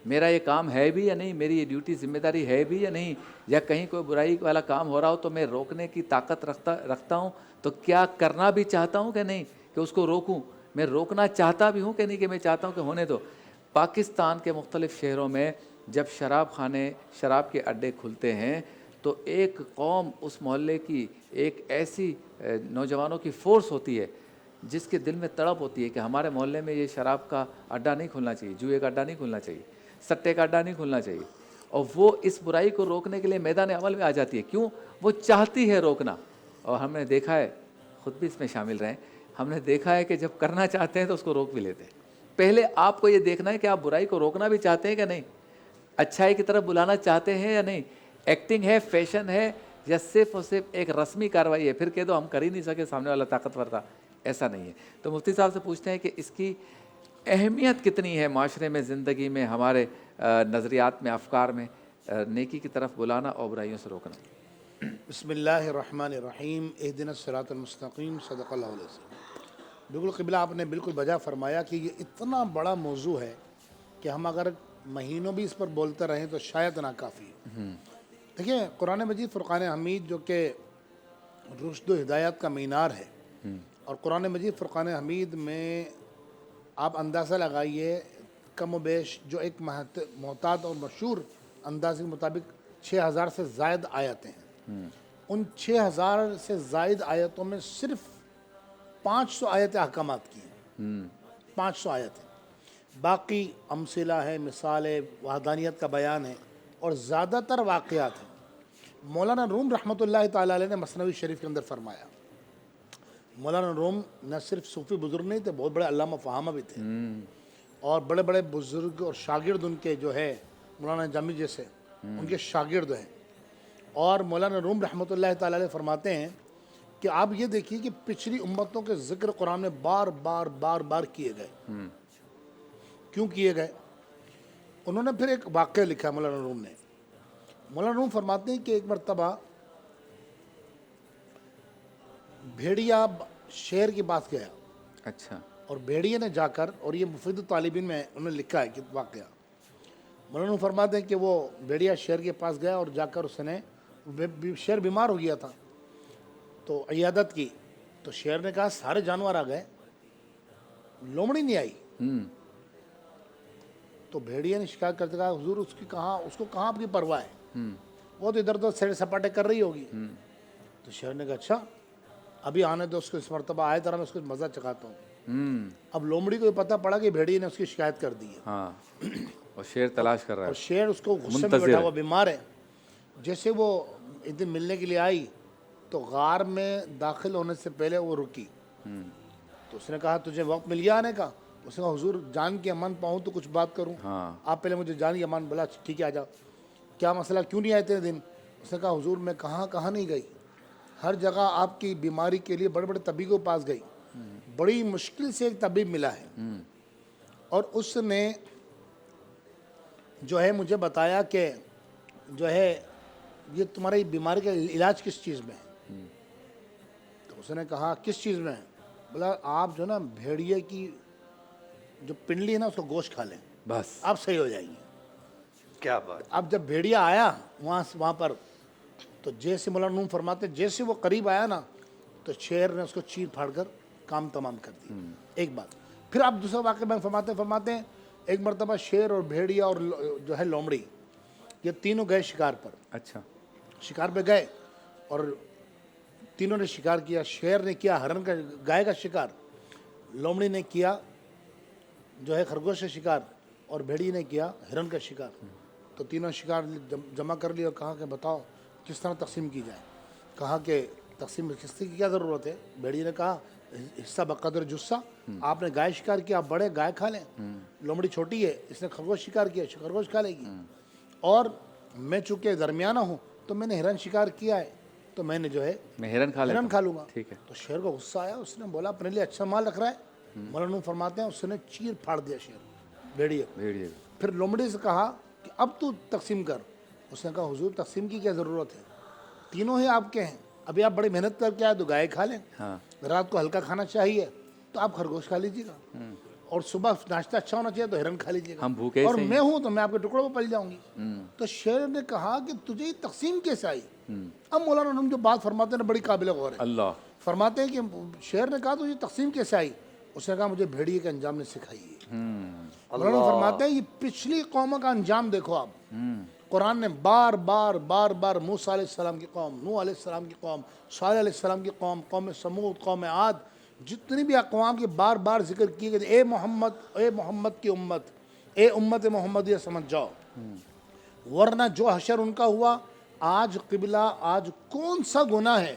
میرا یہ کام ہے بھی یا نہیں، میری یہ ڈیوٹی ذمہ داری ہے بھی یا نہیں، یا کہیں کوئی برائی والا کام ہو رہا ہو تو میں روکنے کی طاقت رکھتا ہوں، تو کیا کرنا بھی چاہتا ہوں کہ نہیں کہ اس کو روکوں، میں روکنا چاہتا بھی ہوں کہ نہیں کہ میں چاہتا ہوں کہ ہونے دو۔ پاکستان کے مختلف شہروں میں جب شراب خانے، شراب کے اڈے کھلتے ہیں تو ایک قوم، اس محلے کی ایک ایسی نوجوانوں کی فورس ہوتی ہے جس کے دل میں تڑپ ہوتی ہے کہ ہمارے محلے میں یہ شراب کا اڈا نہیں کھلنا چاہیے، جوئے کا اڈا نہیں کھلنا چاہیے، سٹے کا اڈا نہیں کھلنا چاہیے، اور وہ اس برائی کو روکنے کے لیے میدان عمل میں آ جاتی ہے۔ کیوں؟ وہ چاہتی ہے روکنا، اور ہم نے دیکھا ہے، خود بھی اس میں شامل رہیں، ہم نے دیکھا ہے کہ جب کرنا چاہتے ہیں تو اس کو روک بھی لیتے ہیں۔ پہلے آپ کو یہ دیکھنا ہے کہ آپ برائی کو روکنا بھی چاہتے ہیں کہ نہیں, اچھائی کی طرف بلانا چاہتے ہیں یا نہیں, ایکٹنگ ہے, فیشن ہے, یا صرف اور صرف ایک رسمی کارروائی ہے, پھر کہہ دو ہم کر ہی نہیں سکے, سامنے والا طاقتور تھا, ایسا نہیں ہے. تو مفتی صاحب سے پوچھتے ہیں کہ اس کی اہمیت کتنی ہے معاشرے میں, زندگی میں, ہمارے نظریات میں, افکار میں, نیکی کی طرف بلانا اور برائیوں سے روکنا. بسم اللہ الرحمن الرحیم. اہدنا الصراط المستقیم. صدق اللہ العظیم. بالکل قبلہ آپ نے بالکل بجا فرمایا کہ یہ اتنا بڑا موضوع ہے کہ ہم اگر مہینوں بھی اس پر بولتے رہیں تو شاید ناکافی. دیکھیں قرآن مجید فرقان حمید جو کہ رشد و ہدایت کا مینار ہے, اور قرآن مجید فرقان حمید میں آپ اندازہ لگائیے کم و بیش جو ایک محتاط اور مشہور انداز کے مطابق 6000 سے زائد آیتیں ہیں. ان 6000 سے زائد آیتوں میں صرف 500 آیتیں احکامات کی ہیں, 500 آیتیں. باقی امثلہ ہے, مثال ہے, وحدانیت کا بیان ہے, اور زیادہ تر واقعات ہیں. مولانا روم رحمۃ اللہ تعالیٰ علیہ نے مثنوی شریف کے اندر فرمایا, مولانا روم نہ صرف صوفی بزرگ نہیں تھے, بہت بڑے علامہ فہامہ بھی تھے, اور بڑے بڑے بزرگ اور شاگرد ان کے جو ہے مولانا جامی جیسے ان کے شاگرد ہیں. اور مولانا روم رحمۃ اللہ تعالیٰ علیہ فرماتے ہیں کہ آپ یہ دیکھیے کہ پچھلی امتوں کے ذکر قرآن میں بار بار بار بار کیے گئے. کیوں کیے گئے؟ انہوں نے پھر ایک واقعہ لکھا مولانا روم نے. مولانا روم فرماتے ہیں کہ ایک مرتبہ بھیڑیا شیر کے پاس گیا, اچھا, اور بھیڑیے نے جا کر, اور یہ مفید الطالبین میں انہوں نے لکھا ہے کہ واقعہ, مولانا روم فرماتے ہیں کہ وہ بھیڑیا شیر کے پاس گیا اور جا کر اس نے, شیر بیمار ہو گیا تھا تو عیادت کی. تو شیر نے کہا سارے جانور آ گئے, لومڑی نہیں آئی. تو بھیڑیا نے شکایت کرتے کہا حضور اس کو کہاں آپ کی پرواہ ہے, وہ تو ادھر ادھر سیر سپاٹے کر رہی ہوگی. تو شیر نے کہا اچھا ابھی آنے دو اس کو, اس مرتبہ آئے طرح میں اس کو مزہ چکھاتا ہوں. اب لومڑی کو یہ پتہ پڑا کہ بھیڑیے نے اس کی شکایت کر دی ہے, ہاں, اور شیر تلاش کر رہا اور ہے. شیر اس کو غصے میں بیٹھا ہوا بیمار ہے. جیسے وہ ایک دن ملنے کے لیے آئی تو غار میں داخل ہونے سے پہلے وہ رکی. تو اس نے کہا تجھے وقت مل گیا آنے کا؟ اس نے کہا حضور جان کی امان پاؤں تو کچھ بات کروں. آپ پہلے مجھے جان کی امان. بولا ٹھیک ہے آ جاؤ. کیا مسئلہ, کیوں نہیں آئے اتنے دن؟ اس نے کہا حضور میں کہاں نہیں گئی, ہر جگہ آپ کی بیماری کے لیے بڑے بڑے طبیب کے پاس گئی, بڑی مشکل سے ایک طبیب ملا ہے, اور اس نے جو ہے مجھے بتایا کہ جو ہے یہ تمہاری بیماری کا علاج کس چیز میں ہے. تو اس نے کہا کس چیز میں ہے؟ بولا آپ جو نا بھیڑیے کی جو پنڈلی ہے نا اس کو گوشت کھا لیں, بس آپ صحیح ہو جائیں گے. کیا بات. اب جب بھیڑیا آیا وہاں پر, تو جیسے مولانا روم فرماتے جیسے وہ قریب آیا نا تو شیر نے اس کو چیر پھاڑ کر کام تمام کر دیا. ایک بات. پھر آپ دوسرا واقعہ میں فرماتے ہیں ایک مرتبہ شیر اور بھیڑیا اور جو ہے لومڑی یہ تینوں گئے شکار پر. اچھا, شکار پہ گئے اور تینوں نے شکار کیا. شیر نے کیا گائے کا شکار, لومڑی نے کیا جو ہے خرگوش کا شکار, اور بھیڑی نے کیا ہرن کا شکار. تو تینوں شکار جمع کر لیا اور کہا کہ بتاؤ کس طرح تقسیم کی جائے. کہا کہ تقسیم قسط کی کیا ضرورت ہے؟ بھیڑی نے کہا حصہ بقدر جسہ. آپ نے گائے شکار کیا, آپ بڑے گائے کھا لیں. لومڑی چھوٹی ہے, اس نے خرگوش شکار کیا, خرگوش کھا لے گی. اور میں چونکہ درمیانہ ہوں تو میں نے ہرن شکار کیا ہے تو میں نے جو ہے میں ہرن کھا لوں گا. ٹھیک ہے. تو شیر کو غصہ آیا, اس نے بولا اپنے لیے اچھا مال رکھ رہا ہے. مولانا فرماتے ہیں اس نے چیر پھاڑ دیا شیر بھیڑیے. پھر لومڑی سے کہا کہ اب تو تقسیم کر. اس نے کہا حضور تقسیم کی کیا ضرورت ہے, تینوں ہی آپ کے ہیں, ابھی آپ بڑی محنت کر کے آئے تو گائے کھا لیں, رات کو ہلکا کھانا چاہیے تو آپ خرگوش کھا لیجیے گا, اور صبح ناشتہ اچھا ہونا چاہیے تو ہرن کھا لیجیے گا, اور میں ہوں تو میں آپ کے ٹکڑوں پہ پل جاؤں گی. تو شیر نے کہا کہ تجھے یہ تقسیم کیسے آئی؟ اب مولانا روم جو بات فرماتے ہیں بڑی قابل غور ہے. اللہ فرماتے ہیں کہ شیر نے کہا تجھے تقسیم کیسے آئی؟ اس نے کہا مجھے بھیڑیے کے انجام نے سکھائی ہے. مولانا فرماتے ہیں یہ پچھلی قوموں کا انجام دیکھو آپ. قرآن نے بار بار بار بار موسیٰ علیہ السلام کی قوم, نوح علیہ السلام کی قوم, صالح علیہ السلام کی قوم, قوم سمود, قوم عاد, جتنی بھی اقوام کی بار بار ذکر کیے گئے, اے محمد کی امت, اے امت محمدیہ سمجھ جاؤ, ورنہ جو حشر ان کا ہوا. آج قبلہ, آج کون سا گناہ ہے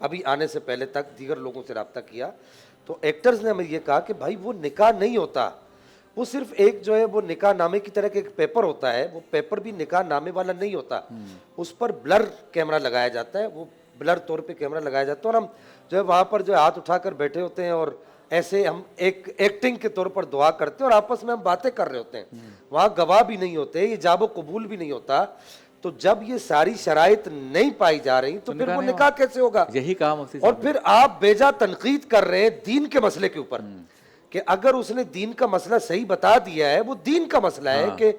ابھی آنے سے پہلے تک دیگر لوگوں سے رابطہ کیا تو ایکٹرز نے ہمیں یہ کہا کہ بھائی وہ نکاح نہیں ہوتا, وہ صرف ایک جو ہے وہ نکاح نامے کی طرح کے ایک پیپر ہوتا ہے, وہ پیپر بھی نکاح نامے والا نہیں ہوتا, اس پر بلر کیمرہ لگایا جاتا ہے, وہ بلر طور پہ کیمرہ لگایا جاتا ہے اور ہم جو ہے وہاں پر جو ہے ہاتھ اٹھا کر بیٹھے ہوتے ہیں اور ایسے ہم ایک ایکٹنگ کے طور پر دعا کرتے ہیں اور آپس میں ہم باتیں کر رہے ہوتے ہیں, وہاں گواہ بھی نہیں ہوتے, ایجاب و قبول بھی نہیں ہوتا. تو جب یہ ساری شرائط نہیں پائی جا رہی تو پھر وہ نکاح کیسے ہوگا؟ یہی کام مفتی اور صاحب پھر آپ بیجا تنقید کر رہے ہیں دین کے مسئلے کے اوپر کہ اگر اس نے دین کا مسئلہ صحیح بتا دیا ہے, وہ دین کا مسئلہ ہے کہ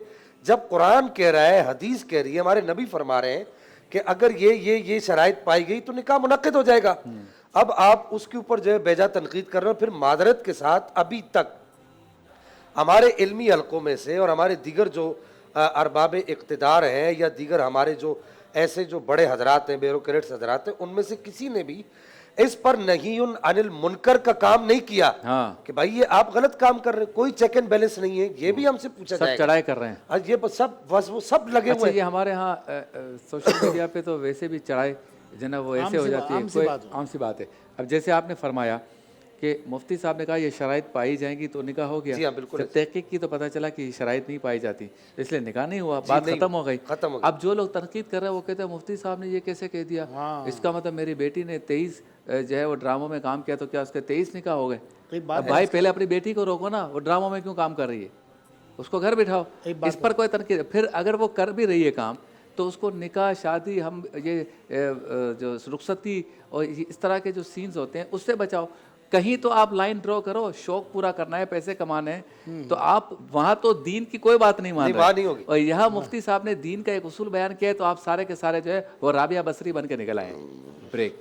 جب قرآن کہہ رہا ہے, حدیث کہہ رہی ہے, ہمارے نبی فرما رہے ہیں کہ اگر یہ شرائط پائی گئی تو نکاح منعقد ہو جائے گا. اب آپ اس کے اوپر جو ہے بیجا تنقید کر رہے ہیں. پھر معذرت کے ساتھ ابھی تک ہمارے علمی حلقوں میں سے اور ہمارے دیگر جو ارباب اقتدار ہیں یا دیگر ہمارے جو ایسے جو بڑے حضرات ہیں, بیوروکریٹس حضرات ہیں, ان میں سے کسی نے بھی اس پر نہیں عن المنکر کا کام نہیں کیا کہ بھائی یہ آپ غلط کام کر رہے ہیں, کوئی چیک اینڈ بیلنس نہیں ہے. یہ بھی ہم سے پوچھا جائے سب چڑھائی کر رہے ہیں, یہ سب بس وہ سب لگے ہوئے ہیں. یہ ہمارے ہاں سوشل میڈیا پہ تو ویسے بھی چڑھائی جناب وہ ایسے ہو جاتی ہے, کوئی عام سی بات ہے. اب جیسے آپ نے فرمایا کہ مفتی صاحب نے کہا یہ شرائط پائی جائیں گی تو نکاح ہو گیا. جی ہاں بالکل. تحقیق کی تو پتہ چلا کہ شرائط نہیں پائی جاتی, اس لیے نکاح نہیں ہوا, بات ختم ہو گئی. اب جو لوگ تنقید کر رہے ہیں وہ کہتے ہیں مفتی صاحب نے یہ کیسے کہہ دیا, اس کا مطلب میری بیٹی نے 23 جو ہے وہ ڈراموں میں کام کیا تو کیا اس کے 23 نکاح ہو گئے؟ بھائی پہلے اپنی بیٹی کو روکو نا, وہ ڈراموں میں کیوں کام کر رہی ہے, اس کو گھر بٹھاؤ. اس پر کوئی تنقید, پھر اگر وہ کر بھی رہی ہے کام تو اس کو نکاح شادی ہم یہ جو رخصتی اور اس طرح کے جو سینز ہوتے ہیں اس سے بچاؤ. کہیں تو آپ لائن ڈرا کرو, شوق پورا کرنا ہے, پیسے کمانے ہیں, تو آپ وہاں تو دین کی کوئی بات نہیں مان رہے. اور یہاں مفتی صاحب نے دین کا ایک اصول بیان کیا ہے تو آپ سارے کے سارے جو ہے وہ رابعہ بصری بن کے نکل آئے. بریک.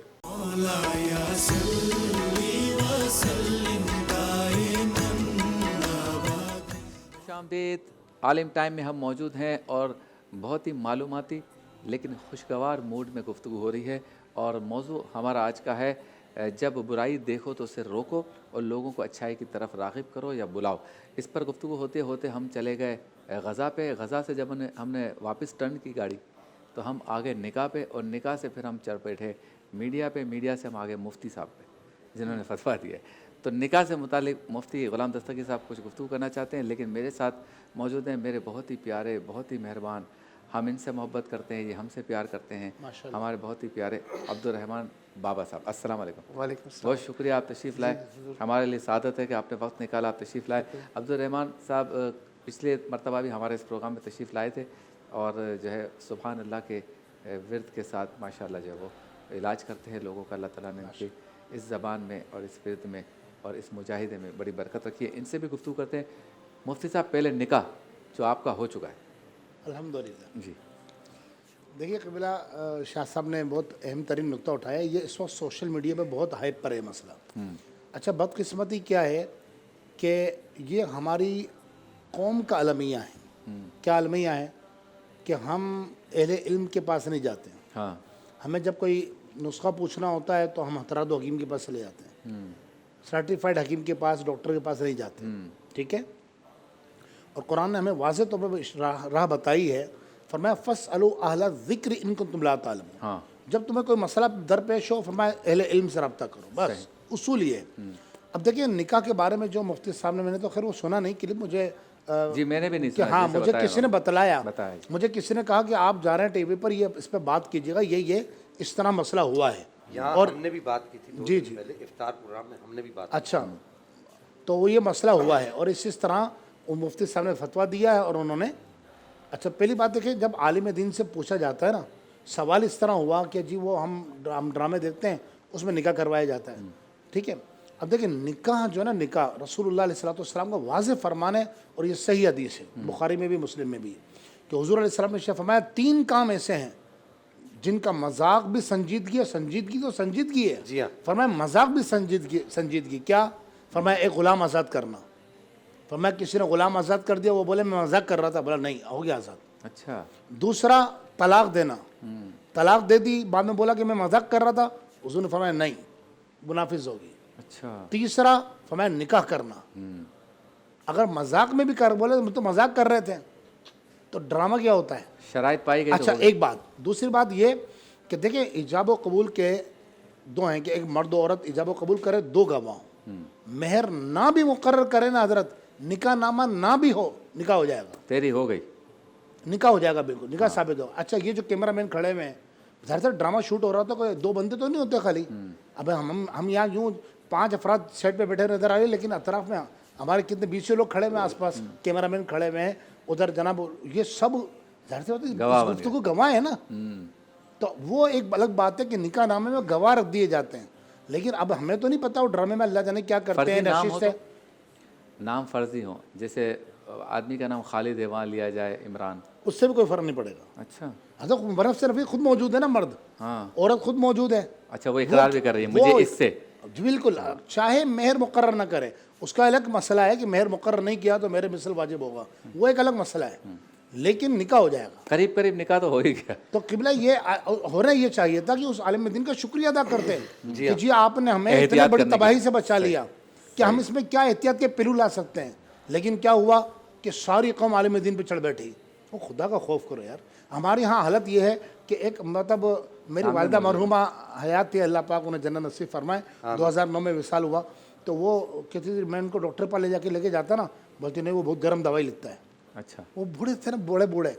شامدید عالم ٹائم میں ہم موجود ہیں اور بہت ہی معلوماتی لیکن خوشگوار موڈ میں گفتگو ہو رہی ہے. اور موضوع ہمارا آج کا ہے جب برائی دیکھو تو اسے روکو اور لوگوں کو اچھائی کی طرف راغب کرو یا بلاؤ. اس پر گفتگو ہوتے ہوتے ہم چلے گئے غزہ پہ. غزہ سے جب ہم نے واپس ٹرن کی گاڑی تو ہم آگے نکاح پہ, اور نکاح سے پھر ہم چڑھ بیٹھے میڈیا پہ, میڈیا سے ہم آگے مفتی صاحب پہ جنہوں نے فتویٰ دیا ہے. تو نکاح سے متعلق مفتی غلام دستگیر صاحب کچھ گفتگو کرنا چاہتے ہیں, لیکن میرے ساتھ موجود ہیں میرے بہت ہی پیارے, بہت ہی مہربان, ہم ان سے محبت کرتے ہیں, یہ ہم سے پیار کرتے ہیں, ہمارے بہت ہی پیارے عبدالرحمان بابا صاحب. السلام علیکم. وعلیکم السلام. بہت شکریہ آپ تشریف لائے, ہمارے لیے سعادت ہے کہ آپ نے وقت نکالا, آپ تشریف لائے. عبدالرحمان صاحب پچھلے مرتبہ بھی ہمارے اس پروگرام میں تشریف لائے تھے اور جو ہے سبحان اللہ کے ورد کے ساتھ ماشاءاللہ جو ہے وہ علاج کرتے ہیں لوگوں کا. اللہ تعالیٰ نے ان کی اس زبان میں اور اس ورد میں اور اس مجاہدے میں بڑی برکت رکھی ہے. ان سے بھی گفتگو کرتے ہیں. مفتی صاحب پہلے نکاح جو آپ کا ہو چکا ہے. الحمدللہ. جی دیکھیے قبلہ شاہ صاحب نے بہت اہم ترین نقطہ اٹھایا. یہ اس وقت سوشل میڈیا پہ بہت ہائپ پر ہے مسئلہ. اچھا بدقسمتی کیا ہے کہ یہ ہماری قوم کا المیہ ہے. کیا المیہ ہے کہ ہم اہل علم کے پاس نہیں جاتے ہیں. ہاں, ہمیں جب کوئی نسخہ پوچھنا ہوتا ہے تو ہم حضرات حکیم کے پاس چلے جاتے ہیں. سرٹیفائڈ حکیم کے پاس, ڈاکٹر کے پاس نہیں جاتے. ٹھیک ہے. اور قرآن نے ہمیں واضح طور پر راہ بتائی ہے. فرمایا فاسألوا اہل الذکر ان کنتم لا تعلمون. جب تمہیں کوئی مسئلہ درپیش ہو فرمایا اہل علم سے رابطہ کرو, بس اصول یہ ہے. اب دیکھیں نکاح کے بارے میں جو مفتی صاحب نے, میں نے تو خیر وہ سنا نہیں کلپ, مجھے جی میں نے بھی نہیں کہ سنا. ہاں مجھے کسی نے بتلایا, مجھے کسی نے کہا کہ آپ جا رہے ہیں ٹی وی پر, یہ اس پہ بات کیجیے گا, یہ اس طرح مسئلہ ہوا ہے. اور ہم نے بھی بات کی تھی جی پہلے افطار پروگرام میں ہم نے بھی بات. اچھا, تو وہ یہ مسئلہ ہوا ہے اور اس طرح وہ مفتی صاحب نے فتویٰ دیا ہے اور انہوں نے. اچھا پہلی بات دیکھیں جب عالم دین سے پوچھا جاتا ہے نا, سوال اس طرح ہوا کہ جی وہ ہم ڈرامے دیکھتے ہیں اس میں نکاح کروایا جاتا ہے. ٹھیک ہے. اب دیکھیں نکاح جو ہے نا, نکاح رسول اللہ علیہ السلام کا واضح فرمان ہے اور یہ صحیح حدیث ہے, بخاری میں بھی مسلم میں بھی, کہ حضور علیہ السلام نے فرمایا 3 کام ایسے ہیں جن کا مذاق بھی سنجیدگی ہے. سنجیدگی تو سنجیدگی ہے. جی ہاں. فرمایا مذاق بھی سنجیدگی. کیا فرمایا؟ ایک غلام آزاد کرنا. فرمایا کسی نے غلام آزاد کر دیا, وہ بولے میں مذاق کر رہا تھا, بولا نہیں ہو گیا آزاد. اچھا. دوسرا طلاق دینا, طلاق دے دی, بعد میں بولا کہ میں مذاق کر رہا تھا, حضور نے فرمایا نہیں منافذ ہوگی. اچھا. تیسرا فرمایا نکاح کرنا. اگر مذاق میں بھی کر بولے تو مذاق کر رہے تھے تو ڈرامہ کیا ہوتا ہے؟ شرائط پائی گئی. اچھا ایک بات. دوسری بات یہ کہ دیکھیں ایجاب و قبول کے دو ہیں کہ ایک مرد و عورت ایجاب و قبول کرے دو گواہ، مہر نہ بھی مقرر کرے نا حضرت، نکاح نامہ نہ بھی ہو، نکاح ہو جائے گا، تیری ہو گئی. نکاح ہو جائے گا، بالکل نکاح ثابت ہو. اچھا یہ جو کیمرہ مین کھڑے ہوئے ہیں، ظاہر سے ڈرامہ شوٹ ہو رہا تھا، کوئی دو بندے تو نہیں ہوتے خالی. اب ہم یہاں یوں 5 افراد سیٹ پہ بیٹھے نظر آ رہے ہیں، لیکن اطراف میں ہمارے کتنے 20 لوگ کھڑے ہوئے ہیں آس پاس، کیمرہ مین کھڑے ہوئے ہیں ادھر جناب، یہ سب ظاہر سے گفتگو گواہ ہے نا. تو وہ ایک الگ بات ہے کہ نکاح نامے میں گواہ رکھ دیے جاتے ہیں، لیکن اب ہمیں تو نہیں پتا وہ ڈرامے میں اللہ جانے کیا کرتے ہیں. فرضی نام نشست ہو سے تو نام فرضی ہوں، جیسے آدمی کا نام خالد ہے وہاں لیا جائے عمران. اس سے بھی کوئی فرق نہیں پڑے گا. اچھا حضرت مرف سے رفیق خود موجود ہے نا، مرد ہاں عورت خود موجود ہے. اچھا وہ اقرار بھی کر رہی ہے مجھے اس سے. جی بالکل، چاہے مہر مقرر نہ کرے، اس کا الگ مسئلہ ہے کہ مہر مقرر نہیں کیا تو میرے مثل واجب ہوگا، وہ ایک الگ مسئلہ ہے، لیکن نکاح ہو جائے گا. قریب قریب نکاح تو ہو ہی گیا. تو قبلہ یہ ہونا یہ چاہیے تھا کہ اس عالم دین کا شکریہ ادا کرتے ہیں کہ جی آپ نے ہمیں اتنے احتیاط بڑی کرنے کی. تباہی سے بچا لیا کہ ہم اس میں کیا احتیاط کے پہلو لا سکتے ہیں. لیکن کیا ہوا کہ ساری قوم عالم دین پہ چڑھ بیٹھی. وہ خدا کا خوف کرو یار. ہمارے ہاں حالت یہ ہے کہ ایک مطلب میری والدہ مرحومہ حیات تھی، اللہ پاک انہیں جنت نصیب فرمائے، 2009 میں وصال ہوا. تو وہ کہتی تھی میں ان کو ڈاکٹر پاس لے کے جاتا نا، بولتی نہیں وہ بہت گرم دوائی لکھتا ہے. اچھا وہ بوڑھے تھے نا، بوڑھے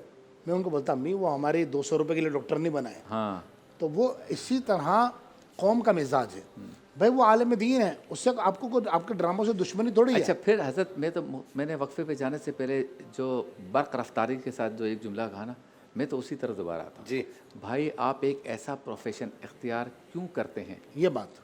میں ان کو بولتا امی وہ ہماری 200 روپے کے لیے ڈاکٹر نہیں بنائے. ہاں تو وہ اسی طرح قوم کا مزاج ہے بھائی، وہ عالم دین ہے، اس سے آپ کو آپ کے ڈراموں سے دشمنی تھوڑی ہے. اچھا پھر حضرت میں نے وقفے پہ جانے سے پہلے جو برق رفتاری کے ساتھ جو ایک جملہ کہا نا، میں تو اسی طرف دوبارہ آتا ہوں. جی بھائی آپ ایک ایسا پروفیشن اختیار کیوں کرتے ہیں، یہ بات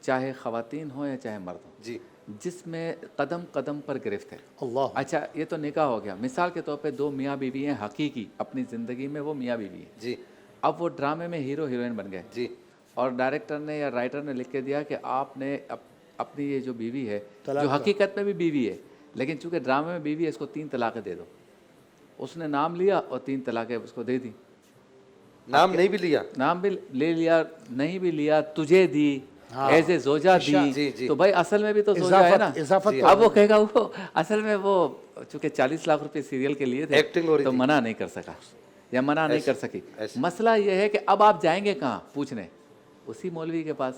چاہے خواتین ہوں یا چاہے مرد ہوں، جی جس میں قدم قدم پر گرفت ہے. اللہ اچھا یہ تو نکاح ہو گیا، مثال کے طور پہ 2 میاں بیوی ہیں حقیقی، اپنی زندگی میں وہ میاں بیوی ہیں. جی اب وہ ڈرامے میں ہیرو ہیروئن بن گئے جی اور ڈائریکٹر نے یا رائٹر نے لکھ کے دیا کہ آپ نے اپنی یہ جو بیوی ہے جو حقیقت میں بھی بیوی ہے لیکن چونکہ ڈرامے میں بیوی ہے، اس کو 3 طلاقیں دے دو. اس نے نام لیا اور 3 طلاقیں اس کو دے دی. نام نہیں بھی لیا، نام بھی لے لیا، نہیں بھی لیا، تجھے دی ایز اے زوجہ دی. تو بھائی اصل میں بھی تو زوجہ ہے نا. اب وہ کہے گا وہ اصل میں وہ چونکہ 40 لاکھ روپے سیریل کے لیے تھے تو منع نہیں کر سکا یا منع نہیں کر سکی. مسئلہ یہ ہے کہ اب آپ جائیں گے کہاں پوچھنے؟ اسی مولوی کے پاس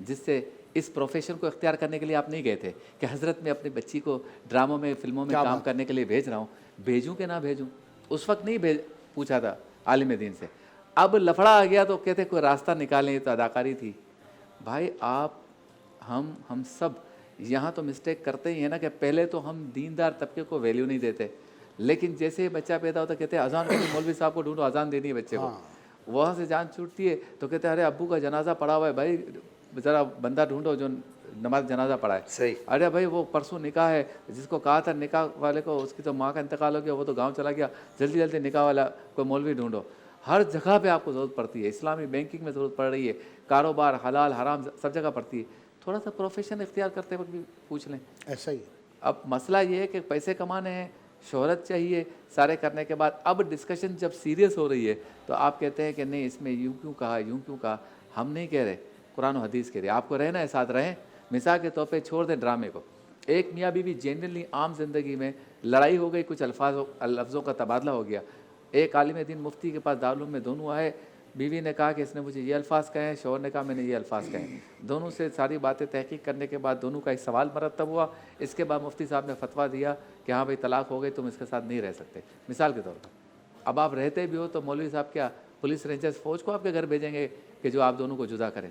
جس سے اس پروفیشن کو اختیار کرنے کے لیے آپ نہیں گئے تھے کہ حضرت میں اپنی بچی کو ڈراموں میں فلموں میں کام کرنے کے لیے بھیج رہا ہوں، بھیجوں کہ نہ بھیجوں. اس وقت نہیں پوچھا تھا عالم دین سے. اب لفڑا آ گیا تو کہتے کوئی راستہ نکالیں، تو اداکاری تھی. بھائی آپ ہم سب یہاں تو مسٹیک کرتے ہی ہیں نا کہ پہلے تو ہم دیندار طبقے کو ویلیو نہیں دیتے، لیکن جیسے ہی بچہ پیدا ہوتا کہتے ہیں اذان کے مولوی صاحب کو ڈھونڈو، اذان دینی ہے بچے کو. وہاں سے جان چھوٹتی ہے تو کہتے ہیں ارے ابو کا جنازہ پڑا ہوا ہے، بھائی ذرا بندہ ڈھونڈو جو نماز جنازہ پڑھائے. صحیح. ارے بھائی وہ پرسوں نکاح ہے، جس کو کہا تھا نکاح والے کو اس کی تو ماں کا انتقال ہو گیا، وہ تو گاؤں چلا گیا، جلدی جلدی نکاح والا کوئی مولوی ڈھونڈو. ہر جگہ پہ آپ کو ضرورت پڑتی ہے، اسلامی بینکنگ میں ضرورت پڑ رہی ہے، کاروبار حلال حرام سب جگہ پڑتی ہے. تھوڑا سا پروفیشن اختیار کرتے وقت بھی پوچھ لیں. ایسا ہی. اب مسئلہ یہ ہے کہ پیسے کمانے ہیں، شہرت چاہیے، سارے کرنے کے بعد اب ڈسکشن جب سیریس ہو رہی ہے تو آپ کہتے ہیں کہ نہیں اس میں یوں کیوں کہا یوں کیوں کہا. ہم نہیں کہہ رہے، قرآن و حدیث کہہ رہے. آپ کو رہنا ہے ساتھ رہیں. مثال کے طور پہ چھوڑ دیں ڈرامے کو. ایک میاں بیوی جنرلی عام زندگی میں لڑائی ہو گئی، کچھ لفظوں کا تبادلہ ہو گیا. ایک عالم دین مفتی کے پاس دارالعلوم میں دونوں آئے، بیوی نے کہا کہ اس نے مجھے یہ الفاظ کہے ہیں، شوہر نے کہا میں نے یہ الفاظ کہے ہیں. دونوں سے ساری باتیں تحقیق کرنے کے بعد دونوں کا ایک سوال مرتب ہوا. اس کے بعد مفتی صاحب نے فتویٰ دیا کہ ہاں بھائی طلاق ہو گئی، تم اس کے ساتھ نہیں رہ سکتے. مثال کے طور پر اب آپ رہتے بھی ہو تو مولوی صاحب کیا پولیس رینجرز فوج کو آپ کے گھر بھیجیں گے کہ جو آپ دونوں کو جدا کریں؟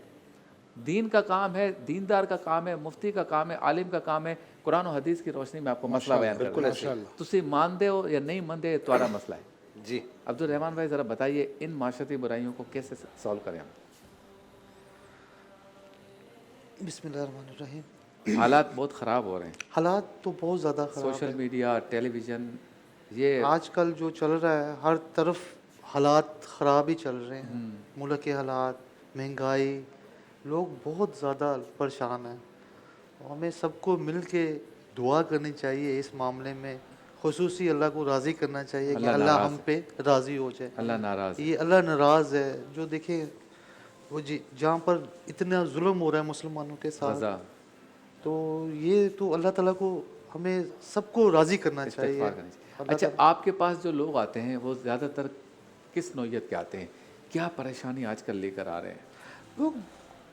دین کا کام ہے، دیندار کا کام ہے، مفتی کا کام ہے، عالم کا کام ہے قرآن و حدیث کی روشنی میں آپ کو مسئلہ بیان کرنا ہے. تسی مانتے ہو یا نہیں مانتے تمہارا مسئلہ ہے. جی عبدالرحمان بھائی ذرا بتائیے ان معاشرتی برائیوں کو کیسے سالو کریں ہم؟ بسم اللہ الرحمن الرحیم. حالات بہت خراب ہو رہے ہیں، حالات تو بہت زیادہ خراب سوشل میڈیا، ٹیلی ویژن، یہ آج کل جو چل رہا ہے ہر طرف حالات خراب ہی چل رہے ہیں. ملک کے حالات، مہنگائی، لوگ بہت زیادہ پریشان ہیں. ہمیں سب کو مل کے دعا کرنی چاہیے اس معاملے میں. خصوصی اللہ کو راضی کرنا چاہیے کہ اللہ ہم پہ راضی ہو جائے. اللہ ناراض ہے. یہ اللہ ناراض ہے. جو دیکھیں وہ جہاں پر اتنا ظلم ہو رہا ہے مسلمانوں کے ساتھ، غزہ تو یہ تو اللہ تعالیٰ کو ہمیں سب کو راضی کرنا چاہیے. استغفار کرنی چاہیے. اچھا آپ کے پاس جو لوگ آتے ہیں وہ زیادہ تر کس نوعیت کے آتے ہیں؟ کیا پریشانی آج کل لے کر آ رہے ہیں؟ لوگ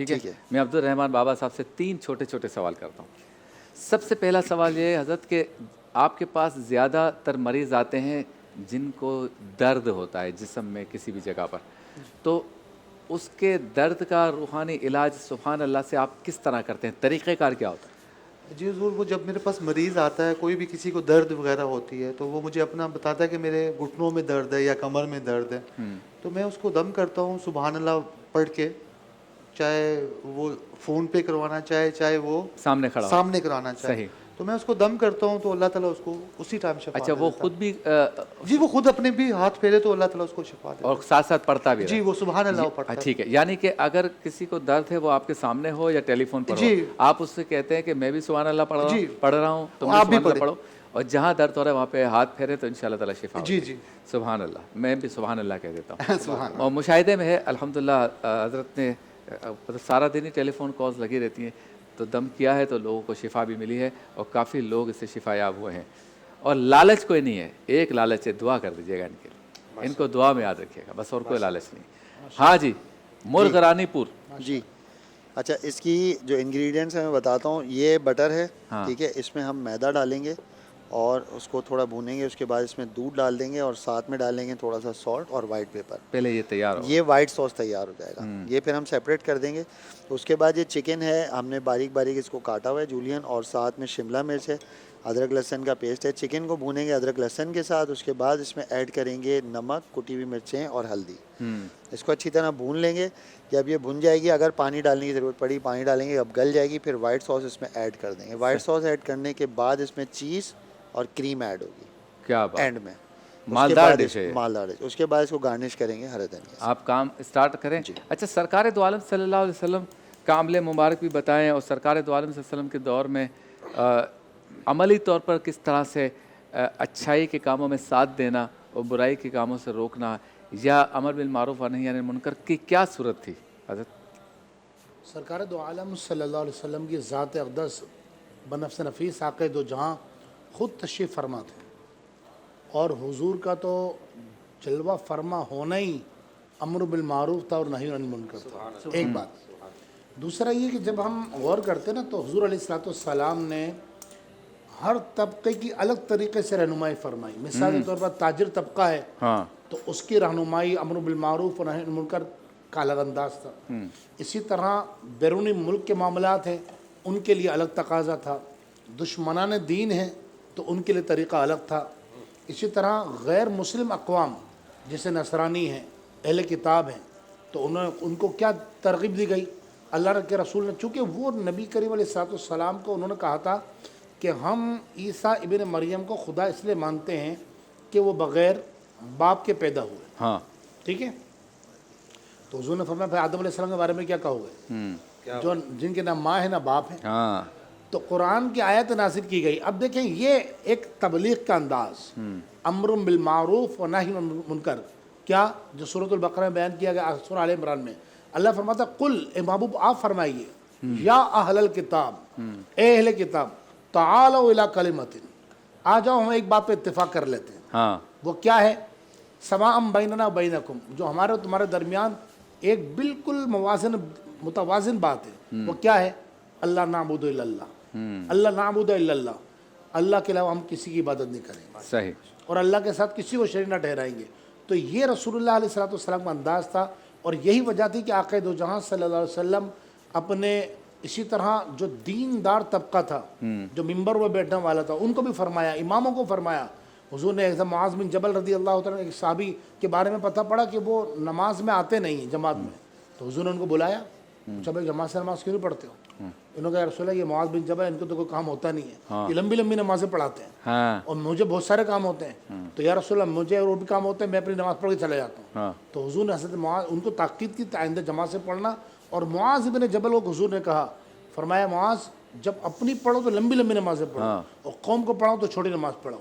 ٹھیک ہے ٹھیک ہے۔ میں عبد الرحمان بابا صاحب سے 3 چھوٹے چھوٹے سوال کرتا ہوں. سب سے پہلا سوال یہ ہے حضرت کہ آپ کے پاس زیادہ تر مریض آتے ہیں جن کو درد ہوتا ہے جسم میں کسی بھی جگہ پر, تو اس کے درد کا روحانی علاج سبحان اللہ سے آپ کس طرح کرتے ہیں, طریقہ کار کیا ہوتا ہے؟ جی حضور, وہ جب میرے پاس مریض آتا ہے, کوئی بھی کسی کو درد وغیرہ ہوتی ہے, تو وہ مجھے اپنا بتاتا ہے کہ میرے گھٹنوں میں درد ہے یا کمر میں درد ہے, تو میں اس کو دم کرتا ہوں سبحان اللہ پڑھ کے, چاہے وہ فون پہ کروانا چاہے وہ سامنے کھڑا ہو. سامنے کرانا چاہے, صحیح. تو میں اس کو دم کرتا ہوں تو اللہ تعالیٰ اس کو اسی ٹائم شفا اچھا, دے وہ دیتا خود بھی ہے. جی وہ خود اپنے بھی ہاتھ پھیرے تو اللہ تعالیٰ اس کو شفا دے اور ساتھ ساتھ پڑھتا بھی دیتا ہے. جی رہے. وہ سبحان اللہ پڑھتا ہے. ٹھیک ہے, یعنی کہ اگر کسی کو درد ہے وہ آپ کے سامنے ہو یا ٹیلی فون پر ہو, جی. آپ اس سے کہتے ہیں کہ میں بھی سبحان اللہ پڑھ رہا ہوں, تم بھی آپ بھی سبحان اللہ پڑھو, اور جہاں درد ہو رہا ہے وہاں پہ ہاتھ پھیرے تو انشاءاللہ تعالیٰ شفا ہوگی. جی. سبحان اللہ, میں بھی سبحان اللہ کہہ دیتا ہوں. سبحان اور مشاہدے میں ہے الحمدللہ, حضرت نے سارا دن ہی ٹیلی فون کالز لگی رہتی ہیں, تو دم کیا ہے تو لوگوں کو شفا بھی ملی ہے اور کافی لوگ اس سے شفا یاب ہوئے ہیں. اور لالچ کوئی نہیں ہے, ایک لالچ ہے, دعا کر دیجیے گا ان کے لیے, ان کو دعا میں یاد رکھیے گا, بس اور کوئی لالچ نہیں. ہاں جی, مرغ رانی پور. جی اچھا, اس کی جو انگریڈینٹس ہیں میں بتاتا ہوں. یہ بٹر ہے, ٹھیک ہے, اس میں ہم میدا ڈالیں گے اور اس کو تھوڑا بھونیں گے, اس کے بعد اس میں دودھ ڈال دیں گے اور ساتھ میں ڈالیں گے تھوڑا سا سالٹ اور وائٹ پیپر. پہلے یہ تیار ہو, یہ وائٹ سوس تیار ہو جائے گا. یہ پھر ہم سیپریٹ کر دیں گے. اس کے بعد یہ چکن ہے, ہم نے باریک باریک اس کو کاٹا ہوا ہے جولین, اور ساتھ میں شملہ مرچ ہے, ادرک لہسن کا پیسٹ ہے. چکن کو بھونیں گے ادرک لہسن کے ساتھ, اس کے بعد اس میں ایڈ کریں گے نمک, کٹی ہوئی مرچیں اور ہلدی. اس کو اچھی طرح بھون لیں گے. جب یہ بھن جائے گی, اگر پانی ڈالنے کی ضرورت پڑی پانی ڈالیں گے, اب گل جائے گی پھر وائٹ سوس اس میں ایڈ کر دیں گے. وائٹ سوس ایڈ کرنے کے بعد اس میں چیز اور کریم ایڈ ہوگی کیا بات, اینڈ میں. مالدار ڈش ہے, مالدار ڈش. اس کے بعد اس کو گارنش کریں گے ہرے دھنیا سے. آپ کام اسٹارٹ کریں. اچھا, سرکار دو عالم صلی اللہ علیہ وسلم کا عمل مبارک بھی بتائیں, اور سرکار دو عالم صلی اللہ علیہ وسلم کے دور میں عملی طور پر کس طرح سے اچھائی کے کاموں میں ساتھ دینا اور برائی کے کاموں سے روکنا, یا امر بالمعروف و نہی عن المنکر کی کیا صورت تھی حضرت؟ سرکار دو عالم صلی اللہ علیہ وسلم کی ذات اقدس بنفس نفیس آقا دو جہاں خود تشریف فرما تھے, اور حضور کا تو جلوہ فرما ہونا ہی امر بالمعروف تھا اور نہی عن المنکر تھا. ایک بات. دوسرا یہ کہ جب ہم غور کرتے نا تو حضور علیہ الصلوۃ والسلام نے ہر طبقے کی الگ طریقے سے رہنمائی فرمائی. مثال کے طور پر تاجر طبقہ ہے تو اس کی رہنمائی امر بالمعروف اور نہی عن المنکر کا الگ انداز تھا. اسی طرح بیرونی ملک کے معاملات ہیں, ان کے لیے الگ تقاضا تھا. دشمنان دین ہیں تو ان کے لیے طریقہ الگ تھا. اسی طرح غیر مسلم اقوام جیسے نصرانی ہیں, اہل کتاب ہیں, تو ان کو کیا ترغیب دی گئی؟ اللہ کے رسول نے, چونکہ وہ نبی کریم علیہ السلام کو انہوں نے کہا تھا کہ ہم عیسیٰ ابن مریم کو خدا اس لیے مانتے ہیں کہ وہ بغیر باپ کے پیدا ہوئے. ہاں ٹھیک ہے, تو حضور نے فرمایا پھر آدم علیہ السلام کے بارے میں کیا کہو گے, جو جن کے نہ ماں ہے نہ باپ ہے. ہاں, تو قرآن کی آیت نازل کی گئی. اب دیکھیں یہ ایک تبلیغ کا انداز, امر بالمعروف و نہی عن المنکر, کیا جو سورۃ البقرہ میں بیان کیا گیا, سورہ آل عمران میں اللہ فرماتا قل, اے محبوب آپ فرمائیے, یا اہل الکتاب, اے اہل کتاب, تعالوا الی کلمۃ, آ جاؤ ہم ایک بات پہ اتفاق کر لیتے ہیں. ہاں, وہ کیا ہے؟ سواء بیننا و بینکم, جو ہمارے اور تمہارے درمیان ایک بالکل متوازن بات ہے. وہ کیا ہے؟ اللہ نعبد الا اللہ, اللہ نعبد الا اللہ, اللہ کے علاوہ ہم کسی کی عبادت نہیں کریں گے, صحیح, اور اللہ کے ساتھ کسی کو شریک نہ ٹھہرائیں گے. تو یہ رسول اللہ علیہ الصلوۃ والسلام کا انداز تھا, اور یہی وجہ تھی کہ آقا دو جہاں صلی اللہ علیہ وسلم اپنے اسی طرح جو دیندار طبقہ تھا, جو ممبر میں بیٹھنے والا تھا, ان کو بھی فرمایا, اماموں کو فرمایا. حضور نے ایسا معاذ بن جبل رضی اللہ تعالیٰ ایک صحابی کے بارے میں پتہ پڑا کہ وہ نماز میں آتے نہیں ہیں جماعت میں, تو حضور نے ان کو بلایا, پوچھا بھائی جماعت سے نماز کیوں نہیں پڑھتے ہو؟ انہوں نے کہا رسول اللہ یہ معاذ بن جبل, ان کو تو کوئی کام ہوتا نہیں ہے, یہ لمبی لمبی نمازیں پڑھاتے ہیں, اور مجھے بہت سارے کام ہوتے ہیں, تو یا رسول اللہ مجھے اور بھی کام ہوتے ہیں, میں اپنی نماز پڑھ کے چلا جاتا ہوں. تو حضور نے حضرت معاذ ان کو تاکید کی آئندہ جماعت سے پڑھنا. اور معاذ بن جبل کو حضور نے کہا, فرمایا معاذ جب اپنی پڑھو تو لمبی لمبی نمازیں پڑھو, اور قوم کو پڑھو تو چھوٹی نماز پڑھو.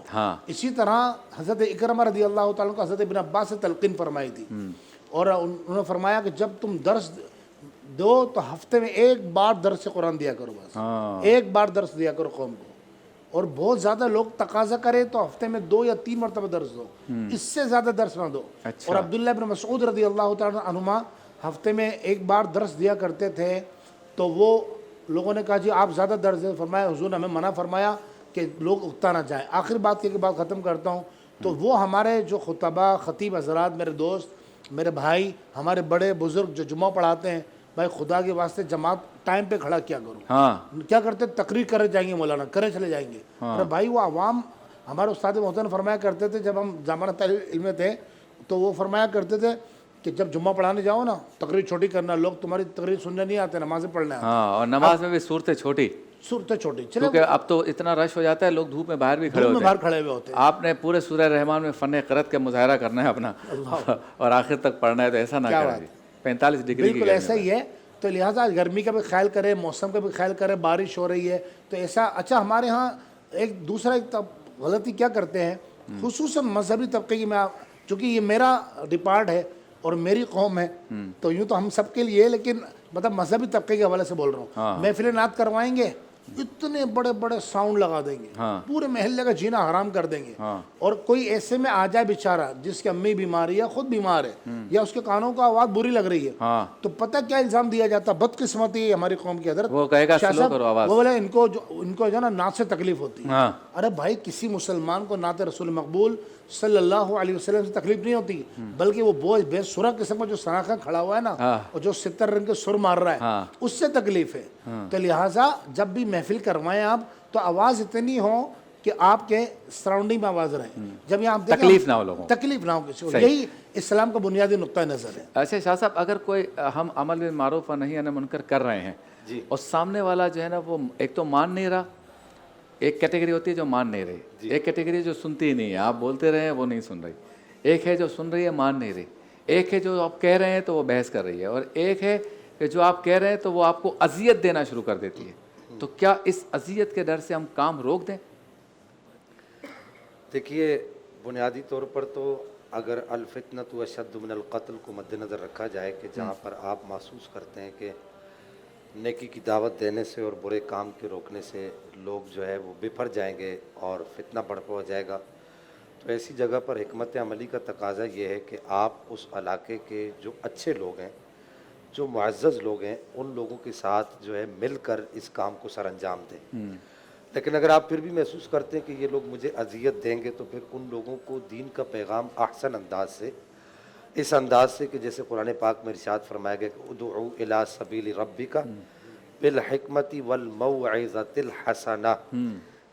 اسی طرح حضرت اکرمہ رضی اللہ تعالیٰ کو حضرت ابن عباس سے تلقین فرمائی تھی, اور انہوں نے فرمایا کہ جب تم درس دو تو ہفتے میں ایک بار درس قرآن دیا کرو, بس ایک بار درس دیا کرو قوم کو, اور بہت زیادہ لوگ تقاضا کرے تو ہفتے میں 2 یا 3 مرتبہ درس دو, اس سے زیادہ درس نہ دو. اور عبداللہ بن مسعود رضی اللہ تعالیٰ عنہما ہفتے میں ایک بار درس دیا کرتے تھے، تو وہ لوگوں نے کہا جی آپ زیادہ درس دیں، فرمایا حضور نے ہمیں منع فرمایا کہ لوگ اکتا نہ جائیں۔ آخر بات یہ کہ بات ختم کرتا ہوں، تو وہ ہمارے جو خطبہ خطیب حضرات، میرے دوست، میرے بھائی، ہمارے بڑے بزرگ جو جمعہ پڑھاتے ہیں، بھائی خدا کے واسطے جماعت ٹائم پہ کھڑا کیا کرو۔ ہاں کیا کرتے تقریر کرے جائیں گے مولانا، کرے چلے جائیں گے۔ ارے بھائی وہ عوام، ہمارے استاد محترم نے فرمایا کرتے تھے جب ہم جامعہ طالب علم میں تھے، تو وہ فرمایا کرتے تھے کہ جب جمعہ پڑھانے جاؤ نا تقریر چھوٹی کرنا، لوگ تمہاری تقریر سننے نہیں آتے، نمازیں پڑھنے آتے۔ ہاں، اور نماز میں بھی صورتیں چھوٹی، صورتیں چھوٹی، چلے کیونکہ اب تو اتنا رش ہو جاتا ہے، لوگ دھوپ میں باہر بھی کھڑے دھوپ میں ہوتے باہر ہیں۔ کھڑے ہوئے ہوتے ہیں۔ آپ نے پورے سورہ رحمان میں فن قرأت کا مظاہرہ کرنا ہے اپنا اور آخر تک پڑھنا ہے، تو ایسا نہ کریں۔ 45 ڈگری کی بالکل ایسا ہی ہے، تو لہٰذا گرمی کا بھی خیال کرے، موسم کا بھی خیال کرے، بارش ہو رہی ہے تو ایسا۔ اچھا ہمارے ہاں ایک دوسرا غلطی کیا کرتے ہیں، خصوصاً مذہبی طبقے کی، میں چونکہ یہ میرا ڈپارٹ ہے اور میری قوم ہے تو یوں تو ہم سب کے لیے، لیکن مطلب مذہبی طبقے کے حوالے سے بول رہا ہوں، محفل نعت کروائیں گے، اتنے بڑے بڑے ساؤنڈ لگا دیں گے، پورے محلے کا جینا حرام کر دیں گے، اور کوئی ایسے میں آ جائے بیچارہ جس کی امی بیمار ہے یا خود بیمار ہے یا اس کے کانوں کو آواز بری لگ رہی ہے، تو پتہ کیا الزام دیا جاتا، بدقسمتی ہماری قوم کی حضرت، وہ کہے گا سلو کرو آواز، وہ بولے ان کو جو ہے نا نعت سے تکلیف ہوتی ہے۔ ارے بھائی کسی مسلمان کو نعت رسول مقبول صلی اللہ علیہ وسلم سے تکلیف نہیں ہوتی، بلکہ وہ بوجھ بے سرا قسم کا جو سناخہ کھڑا ہوا ہے نا، اور جو 70 رنگ کے سر مار رہا ہے، اس سے تکلیف ہے۔ تو لہٰذا جب بھی محفل کروائیں آپ تو آواز اتنی ہو کہ آپ کے سراؤنڈنگ میں آواز رہے، جب یہاں آپ دیکھیں تکلیف نہ ہو لوگوں کو، تکلیف نہ ہو کسی کو، یہی اسلام کا بنیادی نقطہ نظر ہے۔ اچھا شاہ صاحب، اگر کوئی ہم عمل بالمعروف اور نہی عن المنکر کر رہے ہیں اور سامنے والا جو ہے نا وہ ایک تو مان نہیں رہا، ایک کیٹیگری ہوتی ہے جو مان نہیں رہی، ایک کیٹیگری جو سنتی ہی نہیں ہے، آپ بولتے رہے ہیں وہ نہیں سن رہی، ایک ہے جو سن رہی ہے مان نہیں رہی، ایک ہے جو آپ کہہ رہے ہیں تو وہ بحث کر رہی ہے، اور ایک ہے کہ جو آپ کہہ رہے ہیں تو وہ آپ کو اذیت دینا شروع کر دیتی ہے۔ تو کیا اس اذیت کے ڈر سے ہم کام روک دیں؟ دیکھیے بنیادی طور پر تو اگر الفتنۃ اشد من القتل کو مد نظر رکھا جائے کہ جہاں پر آپ محسوس کرتے ہیں کہ نیکی کی دعوت دینے سے اور برے کام کے روکنے سے لوگ جو ہے وہ بپھر جائیں گے اور فتنہ برپا ہو جائے گا، تو ایسی جگہ پر حکمت عملی کا تقاضا یہ ہے کہ آپ اس علاقے کے جو اچھے لوگ ہیں، جو معزز لوگ ہیں، ان لوگوں کے ساتھ جو ہے مل کر اس کام کو سر انجام دیں۔ لیکن اگر آپ پھر بھی محسوس کرتے ہیں کہ یہ لوگ مجھے اذیت دیں گے، تو پھر ان لوگوں کو دین کا پیغام احسن انداز سے، اس انداز سے کہ جیسے قرآن پاک میں ارشاد فرمایا گیا کہ ادعو الی سبیل ربک بالحکمت والموعظۃ الحسنہ،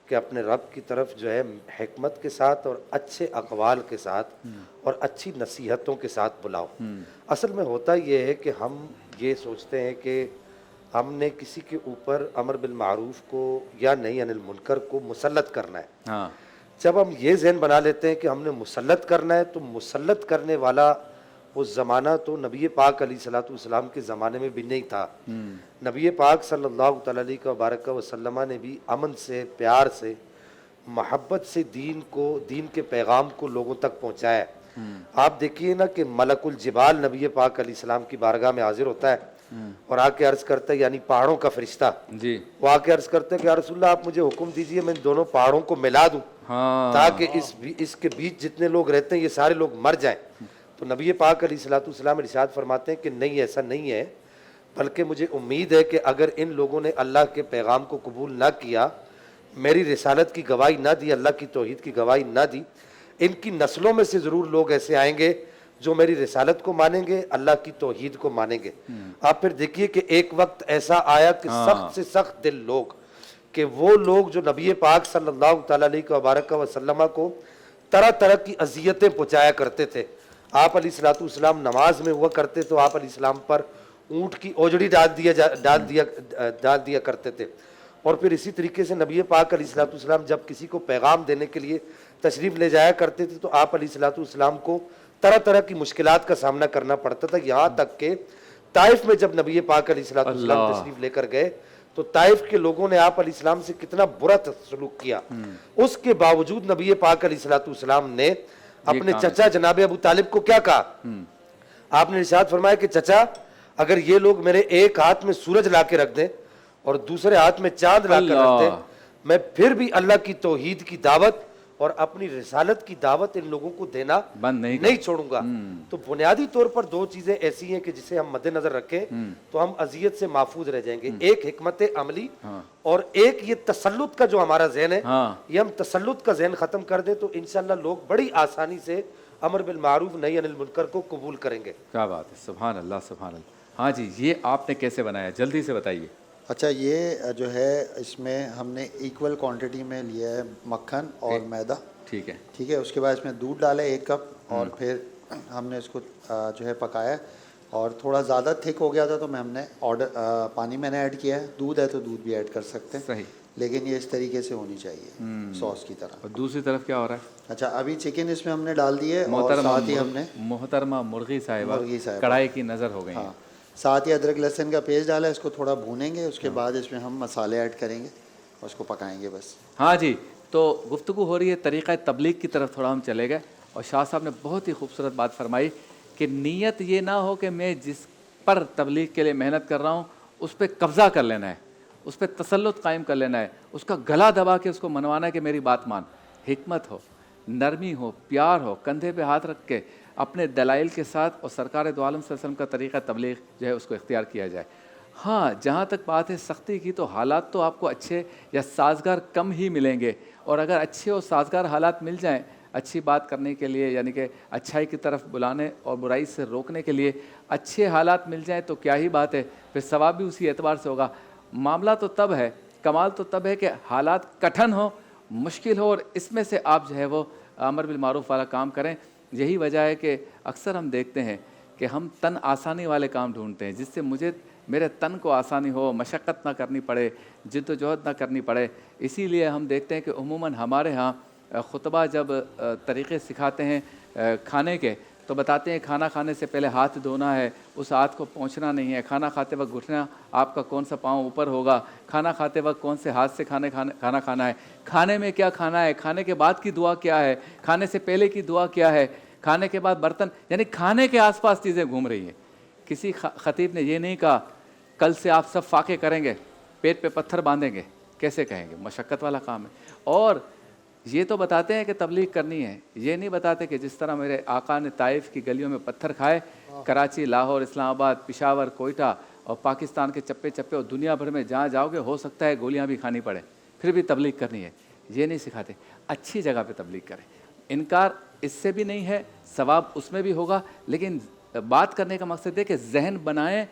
کہ اپنے رب کی طرف جو ہے حکمت کے ساتھ اور اچھے اقوال کے ساتھ اور اچھی نصیحتوں کے ساتھ بلاؤ۔ اصل میں ہوتا یہ ہے کہ ہم یہ سوچتے ہیں کہ ہم نے کسی کے اوپر امر بالمعروف کو یا نہی عن المنکر کو مسلط کرنا ہے۔ جب ہم یہ ذہن بنا لیتے ہیں کہ ہم نے مسلط کرنا ہے، تو مسلط کرنے والا وہ زمانہ تو نبی پاک علیہ الصلوۃ والسلام کے زمانے میں بھی نہیں تھا۔ نبی پاک صلی اللہ تعالیٰ علیہ وبارک وسلم نے بھی امن سے، پیار سے، محبت سے دین کے پیغام کو لوگوں تک پہنچایا ہے۔ آپ دیکھیے نا کہ ملک الجبال نبی پاک علیہ السلام کی بارگاہ میں حاضر ہوتا ہے اور آ کے عرض کرتا ہے، یعنی پہاڑوں کا فرشتہ، وہ آ کے عرض کرتا ہے کہ یا رسول اللہ آپ مجھے حکم دیجئے میں ان دونوں پہاڑوں کو ملا دوں تاکہ اس کے بیچ جتنے لوگ رہتے ہیں یہ سارے لوگ مر جائیں۔ تو نبی پاک علیہ الصلوۃ والسلام ارشاد فرماتے ہیں کہ نہیں، ایسا نہیں ہے، بلکہ مجھے امید ہے کہ اگر ان لوگوں نے اللہ کے پیغام کو قبول نہ کیا، میری رسالت کی گواہی نہ دی، اللہ کی توحید کی گواہی نہ دی، ان کی نسلوں میں سے ضرور لوگ ایسے آئیں گے جو میری رسالت کو مانیں گے، اللہ کی توحید کو مانیں گے۔ آپ پھر دیکھیے کہ ایک وقت ایسا آیا کہ سخت سے سخت دل لوگ، کہ وہ لوگ جو نبی پاک صلی اللہ تعالیٰ علیہ وبارک وسلم کو طرح طرح کی اذیتیں پہنچایا کرتے تھے۔ آپ علیہ الصلوۃ والسلام نماز میں ہوا کرتے تو آپ علیہ السلام پر اونٹ کی اوجڑی ڈال دیا کرتے تھے، اور پھر اسی طریقے سے نبی پاک علیہ الصلوۃ والسلام جب کسی کو پیغام دینے کے لیے تشریف لے جایا کرتے تھے تو آپ علیہ الصلوۃ والسلام کو طرح طرح کی مشکلات کا سامنا کرنا پڑتا تھا، یہاں تک کہ طائف میں جب نبی پاک علیہ الصلوۃ والسلام تشریف لے کر گئے تو طائف کے لوگوں نے آپ علیہ السلام سے کتنا برا سلوک کیا، اس کے باوجود نبی پاک علیہ الصلوۃ والسلام نے اپنے چچا جناب ابو طالب کو کیا کہا؟ آپ نے ارشاد فرمایا کہ چچا اگر یہ لوگ میرے ایک ہاتھ میں سورج لا کے رکھ دیں اور دوسرے ہاتھ میں چاند لا کر رکھ دیں، میں پھر بھی اللہ کی توحید کی دعوت اور اپنی رسالت کی دعوت ان لوگوں کو دینا بند نہیں چھوڑوں گا. تو بنیادی طور پر دو چیزیں ایسی ہیں کہ جسے ہم مد نظر رکھیں تو ہم اذیت سے محفوظ رہ جائیں گے. ایک حکمت عملی اور ایک یہ تسلط کا جو ہمارا ذہن ہے, یہ ہم تسلط کا ذہن ختم کر دیں تو انشاءاللہ لوگ بڑی آسانی سے امر بالمعروف نہی عن المنکر کو قبول کریں گے. کیا بات ہے, سبحان اللہ سبحان اللہ. ہاں جی, یہ آپ نے کیسے بنایا, جلدی سے بتائیے. اچھا, یہ جو ہے اس میں ہم نے ایکول کوانٹٹی میں لیا ہے مکھن اور میدا. ٹھیک ہے. ٹھیک ہے, اس کے بعد اس میں دودھ ڈالا 1 کپ اور پھر ہم نے اس کو جو ہے پکایا, اور تھوڑا زیادہ تھک ہو گیا تھا تو ہم نے پانی میں نے ایڈ کیا ہے. دودھ ہے تو دودھ بھی ایڈ کر سکتے ہیں, صحیح, لیکن یہ اس طریقے سے ہونی چاہیے سوس کی طرح. اور دوسری طرف کیا ہو رہا ہے؟ اچھا, ابھی چکن اس میں ہم نے ڈال دیے اور ساتھ ہی ہم نے محترمہ مرغی صاحبہ کڑھائی کی نظر ہو گئی. ہاں, ساتھ ہی ادرک لہسن کا پیسٹ ڈالا ہے, اس کو تھوڑا بھونیں گے, اس کے بعد اس میں ہم مسالے ایڈ کریں گے اور اس کو پکائیں گے بس. ہاں جی, تو گفتگو ہو رہی ہے طریقہ تبلیغ کی طرف, تھوڑا ہم چلے گئے اور شاہ صاحب نے بہت ہی خوبصورت بات فرمائی کہ نیت یہ نہ ہو کہ میں جس پر تبلیغ کے لیے محنت کر رہا ہوں اس پہ قبضہ کر لینا ہے, اس پہ تسلط قائم کر لینا ہے, اس کا گلا دبا کے اس کو منوانا ہے کہ میری بات مان. حکمت ہو, نرمی ہو, پیار ہو, کندھے پہ ہاتھ رکھ کے اپنے دلائل کے ساتھ اور سرکار دو عالم صلی اللہ علیہ وسلم کا طریقہ تبلیغ جو ہے اس کو اختیار کیا جائے. ہاں, جہاں تک بات ہے سختی کی, تو حالات تو آپ کو اچھے یا سازگار کم ہی ملیں گے, اور اگر اچھے اور سازگار حالات مل جائیں اچھی بات کرنے کے لیے, یعنی کہ اچھائی کی طرف بلانے اور برائی سے روکنے کے لیے اچھے حالات مل جائیں تو کیا ہی بات ہے, پھر ثواب بھی اسی اعتبار سے ہوگا. معاملہ تو تب ہے, کمال تو تب ہے کہ حالات کٹھن ہو, مشکل ہو, اور اس میں سے آپ جو ہے وہ امر بالمعروف والا کام کریں. یہی وجہ ہے کہ اکثر ہم دیکھتے ہیں کہ ہم تن آسانی والے کام ڈھونڈتے ہیں, جس سے میرے تن کو آسانی ہو, مشقت نہ کرنی پڑے, جد و جہد نہ کرنی پڑے. اسی لیے ہم دیکھتے ہیں کہ عموماً ہمارے ہاں خطبہ جب طریقے سکھاتے ہیں کھانے کے, تو بتاتے ہیں کھانا کھانے سے پہلے ہاتھ دھونا ہے, اس ہاتھ کو پہنچنا نہیں ہے, کھانا کھاتے وقت گھٹنا آپ کا کون سا پاؤں اوپر ہوگا, کھانا کھاتے وقت کون سے ہاتھ سے کھانا کھانا ہے, کھانے میں کیا کھانا ہے, کھانے کے بعد کی دعا کیا ہے, کھانے سے پہلے کی دعا کیا ہے, کھانے کے بعد برتن, یعنی کھانے کے آس پاس چیزیں گھوم رہی ہیں. کسی خطیب نے یہ نہیں کہا کل سے آپ سب فاقے کریں گے, پیٹ پہ پتھر باندھیں گے, کیسے کہیں گے, مشقت والا کام ہے. اور یہ تو بتاتے ہیں کہ تبلیغ کرنی ہے, یہ نہیں بتاتے کہ جس طرح میرے آقا نے طائف کی گلیوں میں پتھر کھائے, کراچی, لاہور, اسلام آباد, پشاور, کوئٹہ اور پاکستان کے چپے چپے اور دنیا بھر میں جہاں جاؤ گے ہو سکتا ہے گولیاں بھی کھانی پڑے, پھر بھی تبلیغ کرنی ہے. یہ نہیں سکھاتے. اچھی جگہ پہ تبلیغ کریں, انکار اس سے بھی نہیں ہے, ثواب اس میں بھی ہوگا, لیکن بات کرنے کا مقصد ہے کہ ذہن بنائیں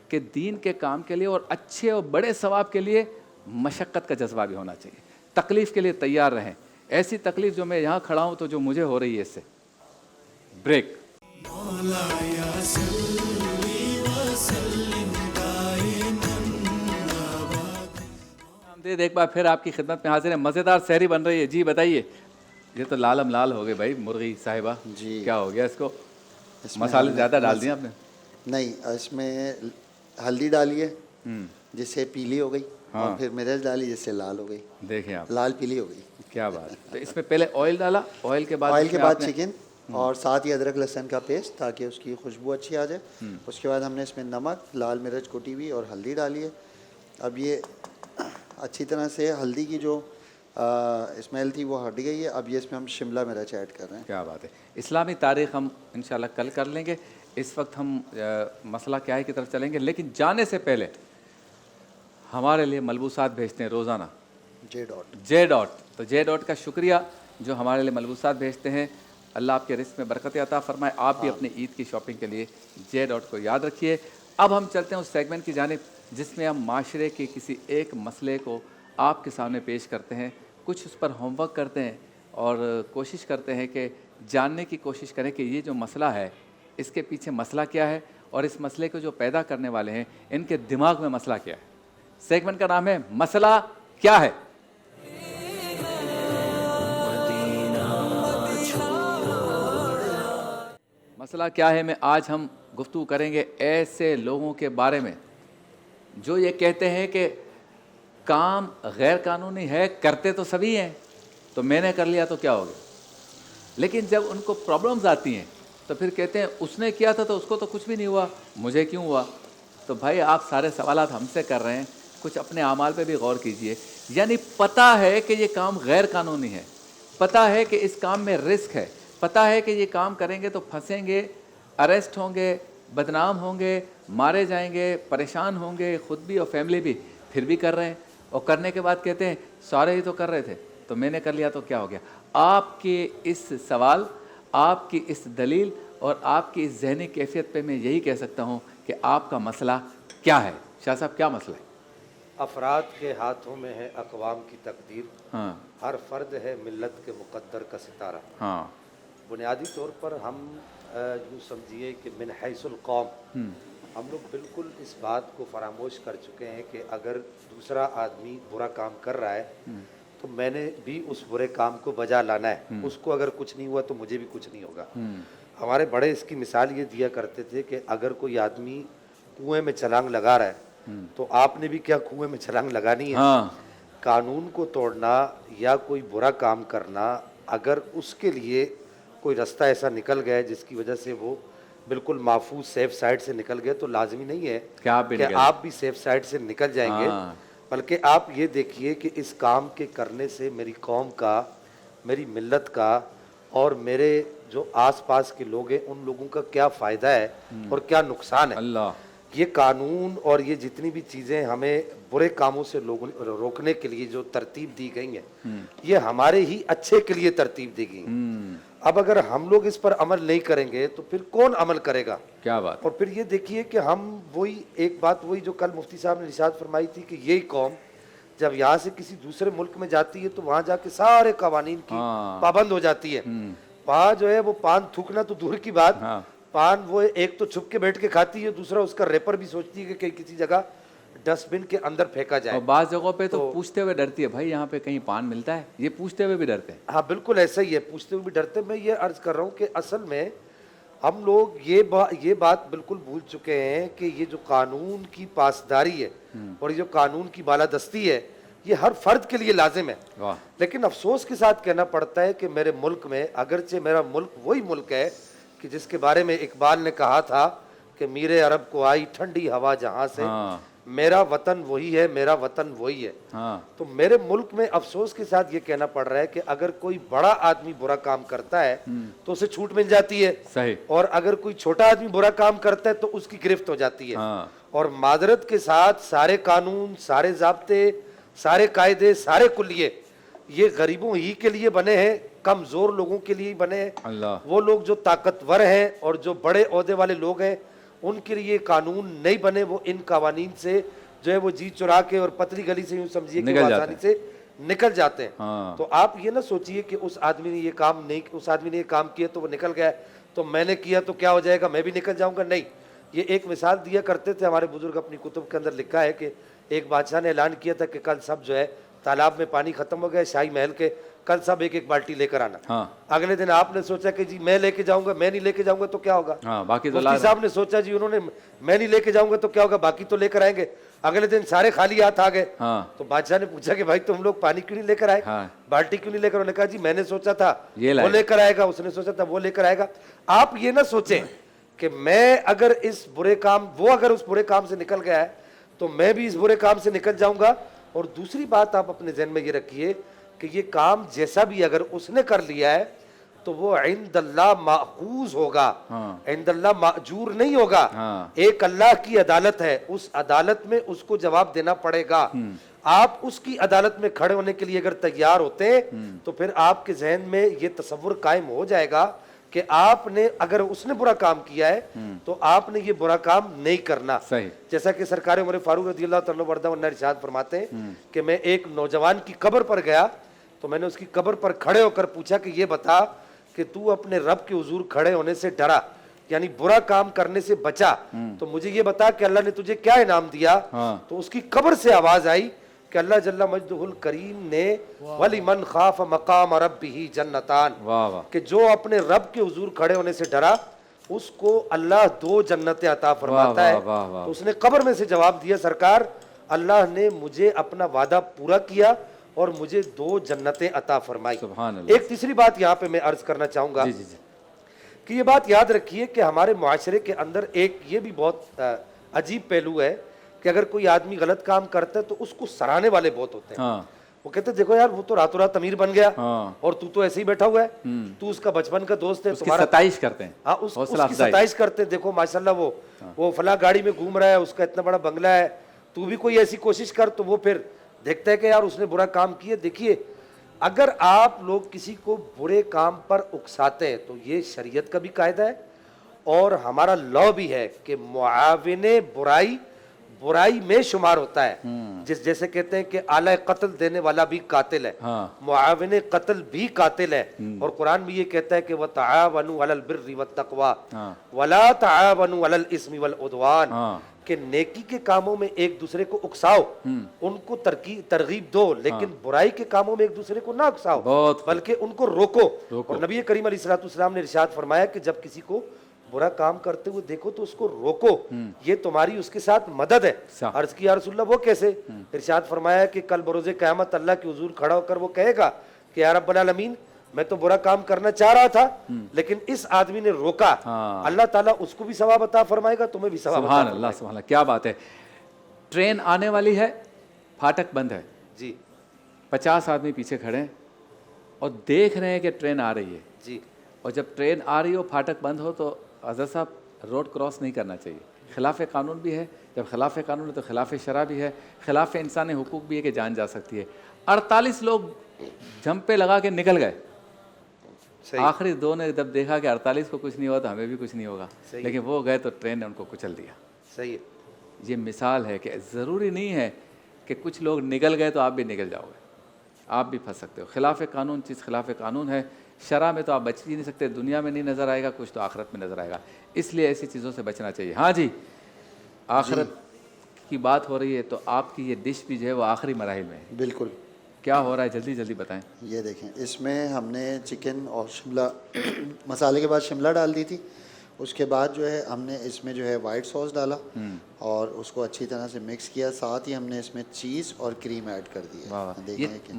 کہ دین کے کام کے لیے اور اچھے اور بڑے ثواب کے لیے مشقت کا جذبہ بھی ہونا چاہیے, تکلیف کے لیے تیار رہیں. ایسی تکلیف جو میں یہاں کھڑا ہوں تو جو مجھے ہو رہی ہے, اس سے بریک. مولایا صلی وسلم دائما آمدید ایک بار پھر آپ کی خدمت میں حاضر ہیں. مزیدار سحری بن رہی ہے. جی بتائیے. یہ تو لالم لال ہو گئے بھائی مرغی صاحبہ. جی, کیا ہو گیا اس کو, مسالے زیادہ ڈال دیے آپ نے؟ نہیں, اس میں ہلدی ڈالی ہے جس سے پیلی ہو گئی, اور پھر مرچ ڈالی جس سے لال ہو گئی. دیکھیں آپ, لال پیلی ہو گئی. کیا بات. تو اس میں پہلے آئل ڈالا, آئل کے بعد چکن, اور ساتھ ہی ادرک لہسن کا پیسٹ تاکہ اس کی خوشبو اچھی آ جائے. اس کے بعد ہم نے اس میں نمک, لال مرچ کوٹی ہوئی اور ہلدی ڈالی ہے. اب یہ اچھی طرح سے ہلدی کی جو اسمیل تھی وہ ہٹ گئی ہے. اب یہ اس میں ہم شملہ مرچ ایڈ کر رہے ہیں. کیا بات ہے. اسلامی تاریخ ہم انشاءاللہ کل کر لیں گے. اس وقت ہم مسئلہ کیا ہے کی طرف چلیں گے, لیکن جانے سے پہلے ہمارے لیے ملبوسات بھیجتے ہیں روزانہ جے ڈاٹ. تو جے ڈاٹ کا شکریہ جو ہمارے لیے ملبوسات بھیجتے ہیں. اللہ آپ کے رزق میں برکت عطا فرمائے. آپ بھی اپنی عید کی شاپنگ کے لیے جے ڈاٹ کو یاد رکھیے. اب ہم چلتے ہیں اس سیگمنٹ کی جانب جس میں ہم معاشرے کے کسی ایک مسئلے کو آپ کے سامنے پیش کرتے ہیں, کچھ اس پر ہوم ورک کرتے ہیں اور کوشش کرتے ہیں کہ جاننے کی کوشش کریں کہ یہ جو مسئلہ ہے اس کے پیچھے مسئلہ کیا ہے, اور اس مسئلے کو جو پیدا کرنے والے ہیں ان کے دماغ میں مسئلہ کیا ہے. سیگمنٹ کا نام ہے مسئلہ کیا ہے. مسئلہ کیا ہے میں آج ہم گفتگو کریں گے ایسے لوگوں کے بارے میں جو یہ کہتے ہیں کہ کام غیر قانونی ہے, کرتے تو سبھی ہیں, تو میں نے کر لیا تو کیا ہو گیا, لیکن جب ان کو پرابلمز آتی ہیں تو پھر کہتے ہیں اس نے کیا تھا تو اس کو تو کچھ بھی نہیں ہوا, مجھے کیوں ہوا. تو بھائی آپ سارے سوالات ہم سے کر رہے ہیں, کچھ اپنے اعمال پہ بھی غور کیجئے. یعنی پتہ ہے کہ یہ کام غیر قانونی ہے, پتہ ہے کہ اس کام میں رسک ہے, پتہ ہے کہ یہ کام کریں گے تو پھنسیں گے, اریسٹ ہوں گے, بدنام ہوں گے, مارے جائیں گے, پریشان ہوں گے خود بھی اور فیملی بھی, پھر بھی کر رہے ہیں, اور کرنے کے بعد کہتے ہیں سارے ہی تو کر رہے تھے تو میں نے کر لیا تو کیا ہو گیا. آپ کے اس سوال, آپ کی اس دلیل اور آپ کی اس ذہنی کیفیت پہ میں یہی کہہ سکتا ہوں کہ آپ کا مسئلہ کیا ہے. شاہ صاحب کیا مسئلہ ہے؟ افراد کے ہاتھوں میں ہے اقوام کی تقدیر, ہاں ہر فرد ہے ملت کے مقدر کا ستارہ. ہاں بنیادی طور پر ہم یوں سمجھیے کہ من حیث القوم ہم لوگ بالکل اس بات کو فراموش کر چکے ہیں کہ اگر دوسرا آدمی برا کام کر رہا ہے تو میں نے بھی اس برے کام کو بجا لانا ہے. اس کو اگر کچھ نہیں ہوا تو مجھے بھی کچھ نہیں ہوگا. ہمارے بڑے اس کی مثال یہ دیا کرتے تھے کہ اگر کوئی آدمی کنویں میں چھلانگ لگا رہا ہے تو آپ نے بھی کیا کنویں میں چھلانگ لگانی ہے. قانون کو توڑنا یا کوئی برا کام کرنا, اگر اس کے لیے کوئی رستہ ایسا نکل گیا جس کی وجہ سے وہ بالکل محفوظ سیف سائڈ سے نکل گئے تو لازمی نہیں ہے کہ آپ بھی سیف سائڈ سے نکل جائیں گے, بلکہ آپ یہ دیکھیے کہ اس کام کے کرنے سے میری قوم کا, میری ملت کا اور میرے جو آس پاس کے لوگ ہیں ان لوگوں کا کیا فائدہ ہے اور کیا نقصان ہے. یہ قانون اور یہ جتنی بھی چیزیں ہمیں برے کاموں سے روکنے کے لیے جو ترتیب دی گئی ہیں یہ ہمارے ہی اچھے کے لیے ترتیب دی گئی ہیں. اب اگر ہم لوگ اس پر عمل نہیں کریں گے تو پھر کون عمل کرے گا؟ کیا بات. اور پھر یہ دیکھیے کہ ہم وہی ایک بات وہی جو کل مفتی صاحب نے ارشاد فرمائی تھی کہ یہی قوم جب یہاں سے کسی دوسرے ملک میں جاتی ہے تو وہاں جا کے سارے قوانین کی پابند ہو جاتی ہے. وہاں جو ہے وہ پان تھوکنا تو دور کی بات, پان وہ ایک تو چھپ کے بیٹھ کے کھاتی ہے, دوسرا اس کا ریپر بھی سوچتی ہے کہ کہیں کسی جگہ ڈسٹ بن کے اندر پھینکا جائے. اور بعض جگہوں پہ تو پوچھتے ہوئے ڈرتی ہے, بھائی یہاں پہ کہیں پان ملتا ہے, یہ پوچھتے ہوئے بھی ڈرتے ہیں. ہاں بالکل ایسا ہی ہے, پوچھتے ہوئے بھی ڈرتے. میں یہ عرض کر رہا ہوں کہ اصل میں ہم لوگ یہ بات بالکل بھول چکے ہیں کہ یہ جو قانون کی پاسداری ہے اور یہ جو قانون کی بالادستی ہے یہ ہر فرد کے لیے لازم ہے. لیکن افسوس کے ساتھ کہنا پڑتا ہے کہ میرے ملک میں, اگرچہ میرا ملک وہی ملک ہے کہ جس کے بارے میں اقبال نے کہا تھا کہ میرے عرب کو آئی ٹھنڈی ہوا جہاں سے, میرا وطن وہی ہے, میرا وطن وہی ہے. تو میرے ملک میں افسوس کے ساتھ یہ کہنا پڑ رہا ہے کہ اگر کوئی بڑا آدمی برا کام کرتا ہے تو اسے چھوٹ مل جاتی ہے, اور اگر کوئی چھوٹا آدمی برا کام کرتا ہے تو اس کی گرفت ہو جاتی ہے. اور معذرت کے ساتھ سارے قانون, سارے ضابطے, سارے قاعدے, سارے کلیے یہ غریبوں ہی کے لیے بنے ہیں, کمزور لوگوں کے لیے بنے ہیں. وہ لوگ جو طاقتور ہیں اور جو بڑے عہدے والے لوگ ہیں ان کے لیے قانون نہیں بنے, وہ ان قوانین سے جو ہے وہ جی چرا کے اور پتلی گلی سے یوں سمجھیے کہ وہ آسانی سے نکل جاتے ہیں. تو آپ یہ نہ سوچئے کہ اس آدمی نے یہ کام نہیں, اس آدمی نے یہ کام کیا تو وہ نکل گیا تو میں نے کیا تو کیا ہو جائے گا, میں بھی نکل جاؤں گا. نہیں, یہ ایک مثال دیا کرتے تھے ہمارے بزرگ, اپنی کتب کے اندر لکھا ہے کہ ایک بادشاہ نے اعلان کیا تھا کہ کل سب جو ہے تالاب میں پانی ختم ہو گیا شاہی محل کے, کل سب ایک ایک بالٹی لے کر آنا. اگلے دن آپ نے سوچا کہ جی میں لے کے جاؤں گا, میں نہیں لے کے جاؤں گا تو کیا ہوگا. مفتی صاحب نے سوچا جی انہوں نے میں نہیں لے کے جاؤں گا تو کیا ہوگا, باقی تو لے کر آئیں گے. اگلے دن سارے خالی ہاتھ آ گئے. تو بادشاہ نے پوچھا کہ بھائی تم لوگ پانی کیوں نہیں لے کر آئے, بالٹی کیوں نہیں لے کر. انہوں نے کہا جی میں نے سوچا تھا وہ لے کر آئے گا, اس نے سوچا تھا وہ لے کر آئے گا. آپ یہ نہ سوچیں کہ میں اگر اس برے کام, وہ اگر اس برے کام سے نکل گیا ہے تو میں بھی اس برے کام سے نکل جاؤں گا. اور دوسری بات آپ اپنے ذہن میں یہ رکھیے کہ یہ کام جیسا بھی اگر اس نے کر لیا ہے تو وہ عند اللہ ماخوذ ہوگا, عند اللہ ماجور نہیں ہوگا. ایک اللہ کی عدالت ہے, اس عدالت میں اس کو جواب دینا پڑے گا. آپ اس کی عدالت میں کھڑے ہونے کے لیے اگر تیار ہوتے ہیں تو پھر آپ کے ذہن میں یہ تصور قائم ہو جائے گا کہ آپ نے, اگر اس نے برا کام کیا ہے تو آپ نے یہ برا کام نہیں کرنا. جیسا کہ سرکار عمر فاروق رضی اللہ تعالیٰ عنہ ارشاد فرماتے ہیں کہ میں ایک نوجوان کی قبر پر گیا تو میں نے اس کی قبر پر کھڑے ہو کر پوچھا کہ یہ بتا کہ تو اپنے رب کے حضور کھڑے ہونے سے ڈرا, یعنی برا کام کرنے سے بچا, تو مجھے یہ بتا کہ اللہ نے تجھے کیا انعام دیا. تو اس کی قبر سے آواز آئی کہ اللہ جل مجدہ الکریم نے وَلِمَنْ خَافَ مَقَامَ رَبِّهِ جَنَّتَانِ, کہ جو اپنے رب کے حضور کھڑے ہونے سے ڈرا اس کو اللہ 2 جنتیں عطا فرماتا ہے. تو اس نے قبر میں سے جواب دیا کہ اللہ نے مجھے اپنا وعدہ پورا کیا اور مجھے 2 جنتیں عطا فرمائی. ایک تیسری بات یہاں پہ میں عرض کرنا چاہوں گا کہ یہ بات یاد رکھیے کہ ہمارے معاشرے کے اندر ایک یہ بھی بہت عجیب پہلو ہے کہ اگر کوئی آدمی غلط کام کرتا ہے تو اس کو سراہنے والے بہت ہوتے ہیں. وہ کہتے دیکھو یار وہ تو راتوں رات امیر بن گیا ہاں۔ اور تو ایسے ہی بیٹھا ہوا ہے، تو اس کا بچپن کا دوست ہے، اس کی ستائش کرتے ہیں، ہاں اس حوصلہ کی افزائی۔ ستائش کرتے ہیں، دیکھو ماشاءاللہ وہ فلاں گاڑی میں گھوم رہا ہے، اس کا اتنا بڑا بنگلہ ہے، تو بھی کوئی ایسی کوشش کر، تو وہ پھر دیکھتا ہے کہ یار اس نے برا کام کیا۔ دیکھیے اگر آپ لوگ کسی کو برے کام پر اکساتے ہیں تو یہ شریعت کا بھی قاعدہ ہے اور ہمارا لا بھی ہے کہ معاون برائی میں شمار ہوتا ہے، جیسے کہتے ہیں کہ آلہ قتل دینے والا بھی قاتل ہے، ہاں۔ معاون قتل بھی قاتل ہے، اور قرآن بھی یہ کہتا ہے کہ وَتَعَاوَنُوا عَلَى الْبِرِّ وَالتَّقْوَى وَلَا تَعَاوَنُوا عَلَى الْإِثْمِ وَالْعُدْوَانِ، کہ نیکی کے کاموں میں ایک دوسرے کو اکساؤ، ان کو ترغیب دو، لیکن برائی کے کاموں میں ایک دوسرے کو نہ اکساؤ، بلکہ ان کو روکو۔ اور نبی کریم علیہ السلام نے ارشاد فرمایا کہ جب کسی کو برا کام کرتے ہوئے دیکھو تو اس کو روکو، یہ تمہاری اس کے ساتھ مدد ہے۔ عرض کی یا رسول اللہ وہ کیسے؟ ارشاد فرمایا کہ کل بروز قیامت اللہ کے حضور کھڑا ہو کر وہ کہے گا کہ یا رب العالمین میں تو برا کام کرنا چاہ رہا تھا لیکن اس آدمی نے روکا، اللہ تعالیٰ اس کو بھی ثواب عطا فرمائے گا، تمہیں بھی ثواب عطا سبحان فرمائے اللہ، سبحان اللہ، کیا بات ہے۔ ٹرین آنے والی ہے، پھاٹک بند ہے، جی 50 آدمی پیچھے کھڑے ہیں اور دیکھ رہے ہیں کہ ٹرین آ رہی ہے، جی اور جب ٹرین آ رہی ہو پھاٹک بند ہو تو حضرت صاحب روڈ کراس نہیں کرنا چاہیے، خلاف قانون بھی ہے، جب خلاف قانون ہے تو خلاف شرع بھی ہے، خلاف انسانی حقوق بھی ہے کہ جان جا سکتی ہے۔ 48 لوگ جھمپے لگا کے نکل گئے، آخری دو نے جب دیکھا کہ 48 کو کچھ نہیں ہوا تو ہمیں بھی کچھ نہیں ہوگا، لیکن وہ گئے تو ٹرین نے ان کو کچل دیا۔ صحیح ہے، یہ مثال ہے کہ ضروری نہیں ہے کہ کچھ لوگ نکل گئے تو آپ بھی نکل جاؤ گے، آپ بھی پھنس سکتے ہو۔ خلاف قانون چیز خلاف قانون ہے، شرع میں تو آپ بچ ہی نہیں سکتے، دنیا میں نہیں نظر آئے گا، کچھ تو آخرت میں نظر آئے گا، اس لیے ایسی چیزوں سے بچنا چاہیے۔ ہاں جی، آخرت کی بات ہو رہی ہے تو آپ کی یہ ڈش بھی جو ہے وہ آخری مراحل میں ہے، بالکل۔ کیا ہو رہا ہے جلدی جلدی بتائیں۔ یہ دیکھیں اس میں ہم نے چکن اور شملہ مسالے کے بعد شملہ ڈال دی تھی، اس کے بعد جو ہے ہم نے اس میں جو ہے وائٹ سوس ڈالا اور اس کو اچھی طرح سے مکس کیا، ساتھ ہی ہم نے اس میں چیز اور کریم ایڈ کر دیا۔ یہ دیکھیں کہ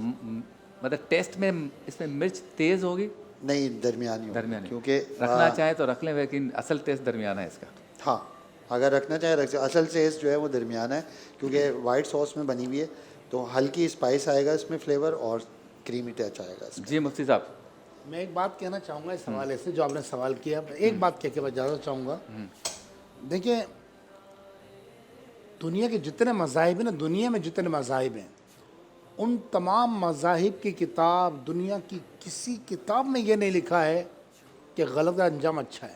مطلب ٹیسٹ میں اس میں مرچ تیز ہوگی؟ نہیں، درمیانی ہوگی، درمیانی، کیونکہ رکھنا چاہیں تو رکھ لیں، لیکن اصل ٹیسٹ درمیانہ ہے اس کا۔ ہاں اگر رکھنا چاہیں رکھ سکتے، اصل ٹیسٹ جو ہے وہ درمیانہ ہے کیونکہ وائٹ سوس میں بنی ہوئی ہے تو ہلکی اسپائس آئے گا اس میں فلیور اور کریمی ٹچ آئے گا اس کا۔ جی مفتی صاحب، میں ایک بات کہنا چاہوں گا اس حوالے سے جو آپ نے سوال کیا، ایک بات کہہ کے میں اجازت چاہوں گا۔ دیکھیں دنیا کے جتنے مذاہب ہیں نا، دنیا میں جتنے مذاہب ہیں ان تمام مذاہب کی کتاب، دنیا کی کسی کتاب میں یہ نہیں لکھا ہے کہ غلط کا انجام اچھا ہے،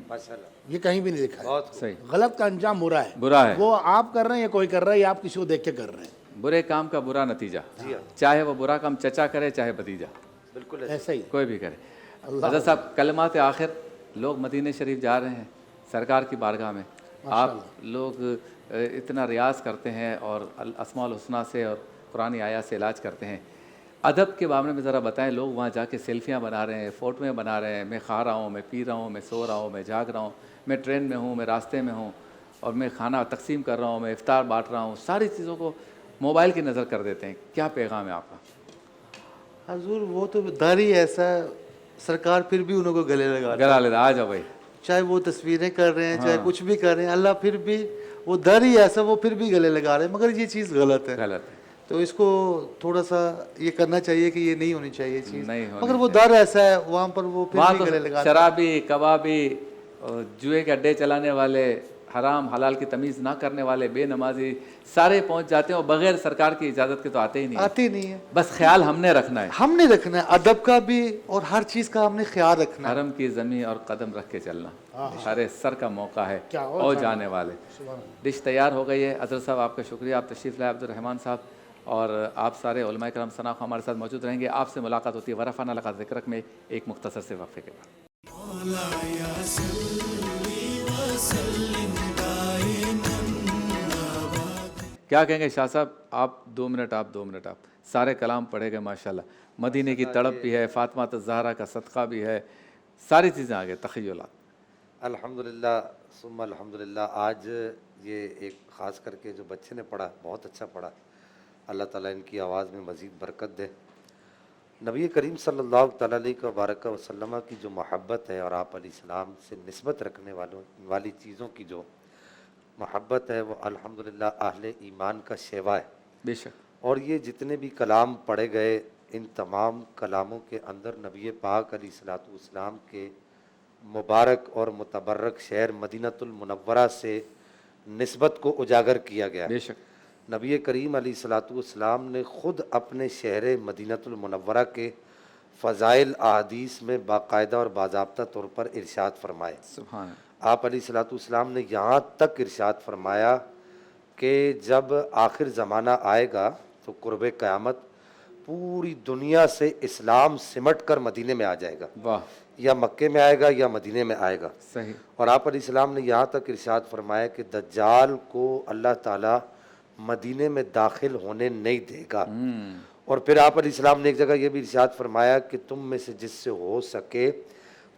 ماشاءاللہ یہ کہیں بھی نہیں لکھا ہے۔ بہت صحیح، غلط کا انجام برا ہے، برا ہے، وہ آپ کر رہے ہیں یا کوئی کر رہا ہے یا آپ کسی کو دیکھ کے کر رہے ہیں، برے کام کا برا نتیجہ، چاہے وہ برا کام چچا کرے چاہے بھتیجا، بالکل ایسا ہی۔ کوئی بھی کرے۔ حضرت صاحب کلمات آخر لوگ مدینہ شریف جا رہے ہیں سرکار کی بارگاہ میں، آپ لوگ اتنا ریاض کرتے ہیں اور اسماء الحسنہ سے اور قرآن آیات سے علاج کرتے ہیں، ادب کے معاملے میں ذرا بتائیں۔ لوگ وہاں جا کے سیلفیاں بنا رہے ہیں، فوٹویں بنا رہے ہیں، میں کھا رہا ہوں، میں پی رہا ہوں، میں سو رہا ہوں، میں جاگ رہا ہوں، میں ٹرین میں ہوں، میں راستے میں ہوں، اور میں کھانا تقسیم کر رہا ہوں، میں افطار بانٹ رہا ہوں، ساری چیزوں کو موبائل کی نظر کر دیتے ہیں، کیا پیغام ہے آپ کا؟ حضور وہ تو در ہی ایسا ہے، سرکار پھر بھی انہوں کو گلے لگا رہا ہے، گلا لیتا، آ جاؤ بھائی، چاہے وہ تصویریں کر رہے ہیں چاہے کچھ بھی کر رہے ہیں، اللہ پھر بھی وہ در ہی ایسا، وہ پھر بھی گلے لگا رہے ہیں، مگر یہ چیز غلط ہے۔ غلط ہے، تو اس کو تھوڑا سا یہ کرنا چاہیے کہ یہ نہیں ہونی چاہیے یہ چیز، نہیں ہونی مگر وہ در ایسا ہے وہاں پر وہ پھر وہاں بھی تو گلے لگا رہے ہیں۔ شرابی، کبابی، جوئے کے اڈے چلانے والے، حرام حلال کی تمیز نہ کرنے والے، بے نمازی، سارے پہنچ جاتے ہیں اور بغیر سرکار کی اجازت کے تو آتے ہی نہیں، آتی نہیں ہے، بس خیال ہم نے رکھنا ہے، ہم نے رکھنا ہے ادب کا بھی اور ہر چیز کا ہم نے خیال رکھنا ہے۔ حرم کی زمین اور قدم رکھ کے چلنا، اشارے سر کا موقع ہے کیا ہو اور جانے والے۔ ڈش تیار ہو گئی ہے، حضرت صاحب آپ کا شکریہ، آپ تشریف لائے، عبدالرحمن صاحب، اور آپ سارے علماء کرام ثنا ہمارے ساتھ موجود رہیں گے۔ آپ سے ملاقات ہوتی ہے ورفعنا لک ذکرک میں ایک مختصر سے وقفے کے بعد۔ مولایا صلی وسلم دائما کیا کہیں گے شاہ صاحب؟ آپ 2 منٹ، آپ 2 منٹ، آپ سارے کلام پڑھے گئے ماشاءاللہ، مدینے کی تڑپ بھی ہے، فاطمہ الزہرا کا صدقہ بھی ہے، ساری چیزیں آ گئے، تخیلات۔ الحمدللہ ثم الحمدللہ۔ آج یہ ایک خاص کر کے جو بچے نے پڑھا بہت اچھا پڑھا، اللہ تعالیٰ ان کی آواز میں مزید برکت دے۔ نبی کریم صلی اللہ تعالیٰ علیہ وبارک وسلم کی جو محبت ہے اور آپ علیہ السلام سے نسبت رکھنے والی چیزوں کی جو محبت ہے وہ الحمدللہ اہل ایمان کا شیوا ہے، بے شک، اور یہ جتنے بھی کلام پڑھے گئے ان تمام کلاموں کے اندر نبی پاک علیہ الصلوۃ والسلام کے مبارک اور متبرک شہر مدینۃ المنورہ سے نسبت کو اجاگر کیا گیا. بے شک. نبی کریم علیہ الصلوۃ والسلام نے خود اپنے شہر مدینۃ المنورہ کے فضائل احادیث میں باقاعدہ اور باضابطہ طور پر ارشاد فرمائے. سبحان اللہ. آپ علیہ الصلوۃ والسلام نے یہاں تک ارشاد فرمایا کہ جب آخر زمانہ آئے گا تو قرب قیامت پوری دنیا سے اسلام سمٹ کر مدینے میں آ جائے گا. واہ. یا مکے میں آئے گا یا مدینے میں آئے گا. صحیح. اور آپ علیہ السلام نے یہاں تک ارشاد فرمایا کہ دجال کو اللہ تعالیٰ مدینے میں داخل ہونے نہیں دے گا. اور پھر آپ علیہ السلام نے ایک جگہ یہ بھی ارشاد فرمایا کہ تم میں سے جس سے ہو سکے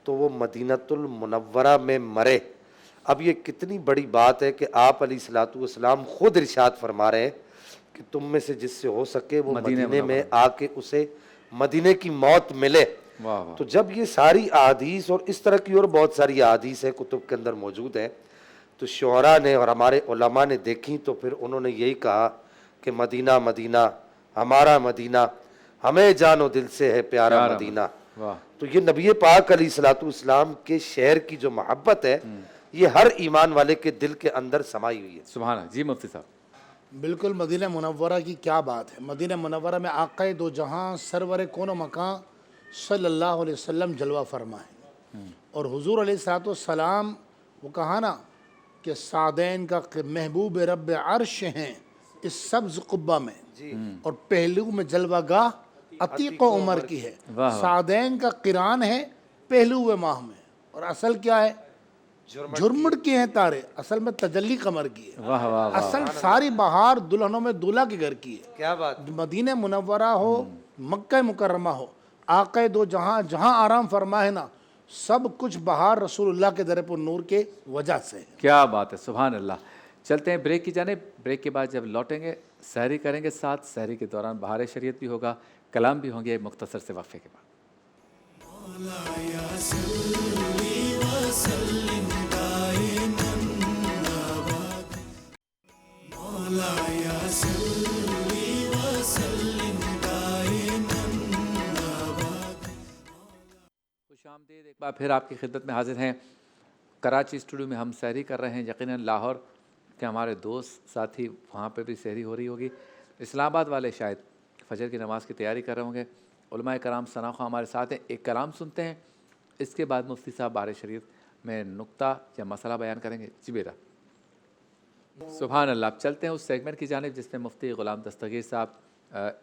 تو وہ مدینۃ المنورہ میں مرے. اب یہ کتنی بڑی بات ہے کہ آپ علیہ الصلوۃ والسلام خود ارشاد فرما رہے ہیں کہ تم میں سے جس سے ہو سکے وہ مدینے میں آ کے اسے مدینے کی موت ملے. واہ واہ. تو جب یہ ساری احادیث اور اس طرح کی اور بہت ساری احادیث ہیں کتب کے اندر موجود ہیں تو شعراء نے اور ہمارے علماء نے دیکھی تو پھر انہوں نے یہی کہا کہ مدینہ مدینہ ہمارا مدینہ ہمیں جان و دل سے ہے پیارا مدینہ. واہ. تو یہ نبی پاک علیہ الصلوۃ والسلام کے شہر کی جو محبت ہے یہ ہر ایمان والے کے دل کے اندر سمائی ہوئی ہے. سبحان اللہ. جی مفتی صاحب. بالکل مدینہ منورہ کی کیا بات ہے. مدینہ منورہ میں آقا دو جہاں سرور کون و مکان صلی اللہ علیہ وسلم جلوہ فرما ہے. اور حضور علیہ الصلوۃ والسلام وہ کہا نا کہ سعدین کا محبوب رب عرش ہیں اس سبز قبہ میں اور پہلو میں جلوہ گاہ عتیق و عمر کی ہے. سعدین کا قران ہے پہلو ماہ میں اور اصل کیا ہے جھرمٹ کے ہیں تارے. اصل میں تجلی قمر کی ہے. واہ واہ. اصل ساری بہار دلہنوں میں دولہا کے گھر کی ہے. کیا بات. مدینہ منورہ ہو مکہ مکرمہ ہو آقا دو جہاں جہاں آرام فرما ہے نا سب کچھ بہار رسول اللہ کے در پر نور کے وجہ سے ہے. کیا بات ہے. سبحان اللہ. چلتے ہیں بریک کی جانب. بریک کے بعد جب لوٹیں گے سحری کریں گے ساتھ. سحری کے دوران بہار شریعت بھی ہوگا کلام بھی ہوں گے مختصر سے وقفے کے بعد. خوش آمدید. ایک بار پھر آپ کی خدمت میں حاضر ہیں. کراچی اسٹوڈیو میں ہم سحری کر رہے ہیں. یقیناً لاہور کے ہمارے دوست ساتھی وہاں پہ بھی سحری ہو رہی ہوگی. اسلام آباد والے شاید فجر کی نماز کی تیاری کر رہے ہوں گے. علماء کرام ثناخواں ہمارے ساتھ ہیں. ایک کلام سنتے ہیں اس کے بعد مفتی صاحب بہار شریعت میں نقطہ یا مسئلہ بیان کریں گے. جی بیٹا. سبحان اللہ. اب چلتے ہیں اس سیگمنٹ کی جانب جس میں مفتی غلام دستگیر صاحب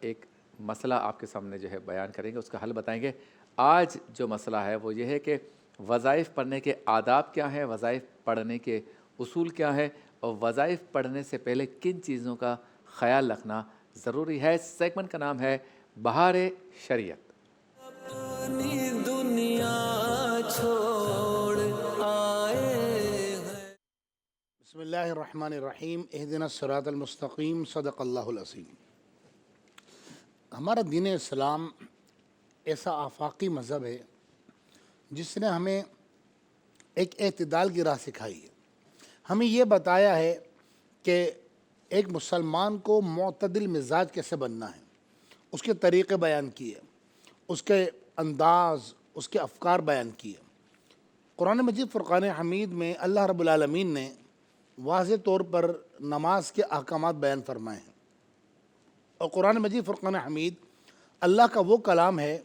ایک مسئلہ آپ کے سامنے جو ہے بیان کریں گے اس کا حل بتائیں گے. آج جو مسئلہ ہے وہ یہ ہے کہ وظائف پڑھنے کے آداب کیا ہیں, وظائف پڑھنے کے اصول کیا ہے اور وظائف پڑھنے سے پہلے کن چیزوں کا خیال رکھنا ضروری ہے. سیگمنٹ کا نام ہے بہار شریعت. اپنی دنیا چھوڑ آئے. بسم اللہ الرحمن الرحیم. اہدنا الصراط المستقیم. صدق اللہ العظیم. ہمارا دین اسلام ایسا آفاقی مذہب ہے جس نے ہمیں ایک اعتدال کی راہ سکھائی ہے. ہمیں یہ بتایا ہے کہ ایک مسلمان کو معتدل مزاج کیسے بننا ہے. اس کے طریقے بیان کیے, اس کے انداز, اس کے افکار بیان کیے. قرآن مجید فرقان حمید میں اللہ رب العالمین نے واضح طور پر نماز کے احکامات بیان فرمائے ہیں. اور قرآن مجید فرقان حمید اللہ کا وہ کلام ہے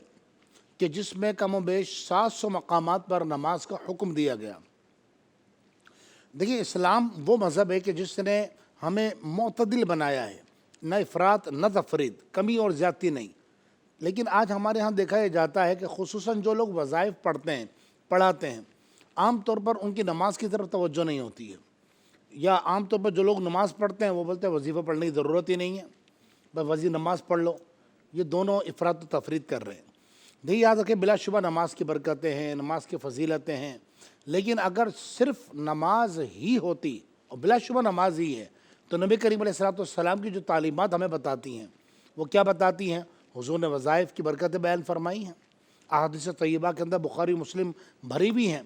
کہ جس میں کم و بیش 700 مقامات پر نماز کا حکم دیا گیا. دیکھیے اسلام وہ مذہب ہے کہ جس نے ہمیں معتدل بنایا ہے, نہ افراط نہ تفرید, کمی اور زیادتی نہیں. لیکن آج ہمارے ہاں دیکھا جاتا ہے کہ خصوصاً جو لوگ وظائف پڑھتے ہیں پڑھاتے ہیں عام طور پر ان کی نماز کی طرف توجہ نہیں ہوتی ہے. یا عام طور پر جو لوگ نماز پڑھتے ہیں وہ بولتے ہیں وظیفہ پڑھنے کی ضرورت ہی نہیں ہے, بس وظیفہ نماز پڑھ لو. یہ دونوں افراط و تفرید کر رہے ہیں. نہیں یاد رکھیں بلا شبہ نماز کی برکتیں ہیں, نماز کی فضیلتیں ہیں, لیکن اگر صرف نماز ہی ہوتی اور بلا شبہ نماز ہی ہے تو نبی کریم علیہ السلام کی جو تعلیمات ہمیں بتاتی ہیں وہ کیا بتاتی ہیں. حضور نے وظائف کی برکتیں بیان فرمائی ہیں. احادیث طیبہ کے اندر بخاری مسلم بھری بھی ہیں